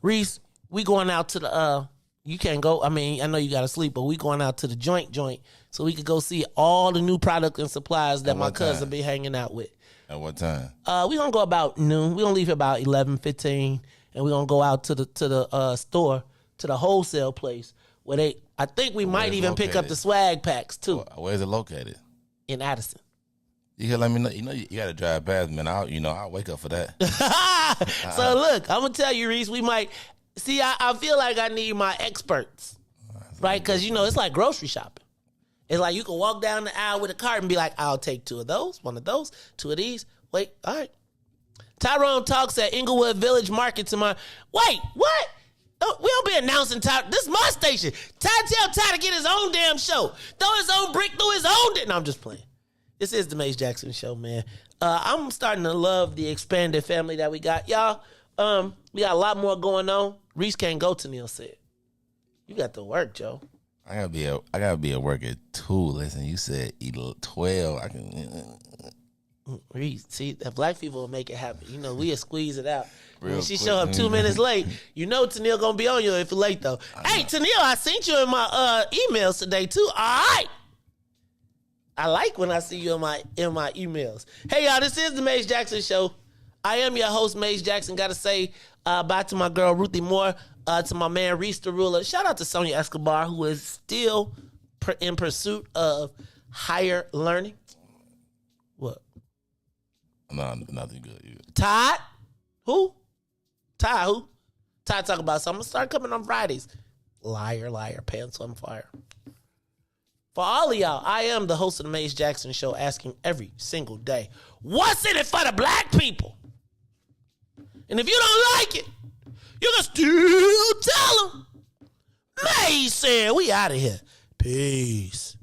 Riis, we going out to the, you can't go, I know you got to sleep, but we going out to the joint so we could go see all the new products and supplies that my cousin be hanging out with. At what time? We going to go about noon. We going to leave here about 11:15 and we going to go out to the store, to the wholesale place where I think we might even pick up the swag packs too. Where is it located? In Addison. You can let me know. You got to drive past, man. I'll wake up for that. So look, I'm gonna tell you, Riis. We might see. I feel like I need my experts, right? Because it's like grocery shopping. It's like you can walk down the aisle with a cart and be like, "I'll take 2 of those, 1 of those, 2 of these." Wait, all right. Tyrone talks at Inglewood Village Market tomorrow. Wait, what? We don't be announcing Todd. This is my station. Todd tell Todd to get his own damn show. Throw his own brick through his own. No, I'm just playing. This is the Maze Jackson Show, man. I'm starting to love the expanded family that we got. Y'all, we got a lot more going on. Riis can't go to Neil said. You got to work, Joe. I gotta be at work at 2. Listen, you said 12. I can. Riis, see, the black people will make it happen. You know, we'll squeeze it out. Real When she quick. show up 2 minutes late, you know Tennille gonna be on you if you're late though. Hey, Tennille, I sent you in my emails today too. All right. I like when I see you in my emails. Hey y'all, this is the Maze Jackson Show. I am your host, Maze Jackson. Gotta say bye to my girl Ruthie Moore, to my man Riis the Ruler. Shout out to Sonia Escobar, who is still in pursuit of higher learning. What? No, nothing good. Todd? Who? Todd who? Todd talk about something. Start coming on Fridays. Liar, pants on fire. For all of y'all, I am the host of the Maze Jackson Show, asking every single day, what's in it for the black people? And if you don't like it, you can still tell them. Maze said, we out of here. Peace.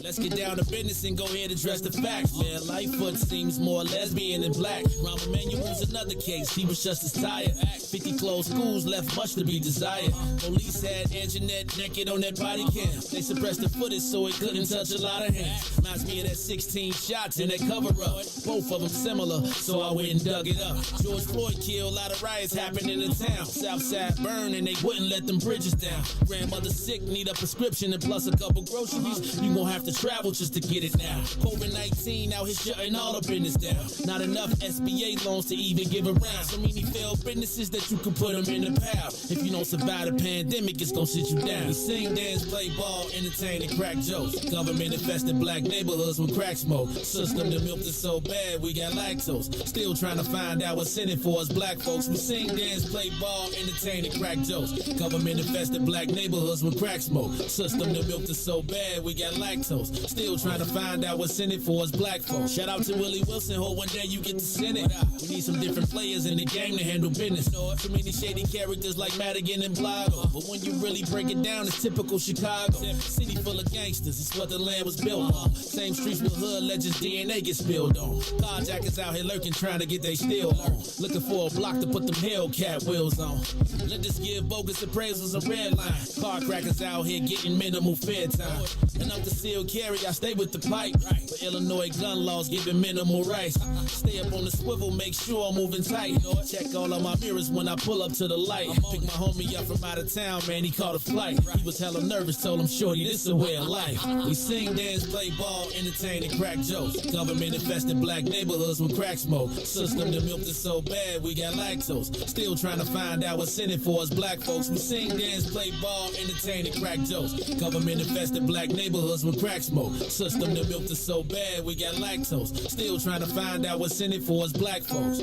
Let's get down to business and go ahead and address the facts, man. Lightfoot seems more lesbian than black. Rahm Emanuel's another case. He was just as tired. 50 closed schools left much to be desired. Police had Anjanette naked on that body cam. They suppressed the footage so it couldn't touch a lot of hands. Reminds me of that 16 shots in that cover-up. Both of them similar, so I went and dug it up. George Floyd killed, a lot of riots happened in the town. Southside burned and they wouldn't let them bridges down. Grandmother sick, need a prescription and plus a couple groceries. You gon' have to travel just to get it now. COVID-19 out here shutting all the business down. Not enough SBA loans to even give around. So many failed businesses that you can put them in the pile. If you don't survive the pandemic, it's gonna sit you down. We sing, dance, play ball, entertain, and crack jokes. Government infested black neighborhoods with crack smoke. System that milked us so bad, we got lactose. Still trying to find out what's in it for us black folks. We sing, dance, play ball, entertain, and crack jokes. Government infested black neighborhoods with crack smoke. System that milked us so bad, we got lactose. Still trying to find out what's in it for us black folks. Shout out to Willie Wilson, hope one day you get to send it. We need some different players in the game to handle business. Too many shady characters like Madigan and Blago. But when you really break it down, it's typical Chicago. City full of gangsters, it's what the land was built on. Same streets with hood legends, DNA gets spilled on. Carjackers out here lurking, trying to get they steal on. Looking for a block to put them Hellcat wheels on. Let us give bogus appraisals a red line. Car crackers out here getting minimal fair time. And up the seal carry, I stay with the pipe. But Illinois gun laws giving minimal rights. Stay up on the swivel, make sure I'm moving tight. Check all of my mirrors when I pull up to the light. Pick my homie up from out of town, man, he caught a flight. He was hella nervous, told him, shorty, this a way of life. We sing, dance, play ball, entertain, and crack jokes. Government infested black neighborhoods with crack smoke. System that milked us so bad, we got lactose. Still trying to find out what's in it for us black folks. We sing, dance, play ball, entertain, and crack jokes. Government infested black neighborhoods with crack smoke. System that milked us so bad, we got lactose. Still trying to find out what's in it for us black folks.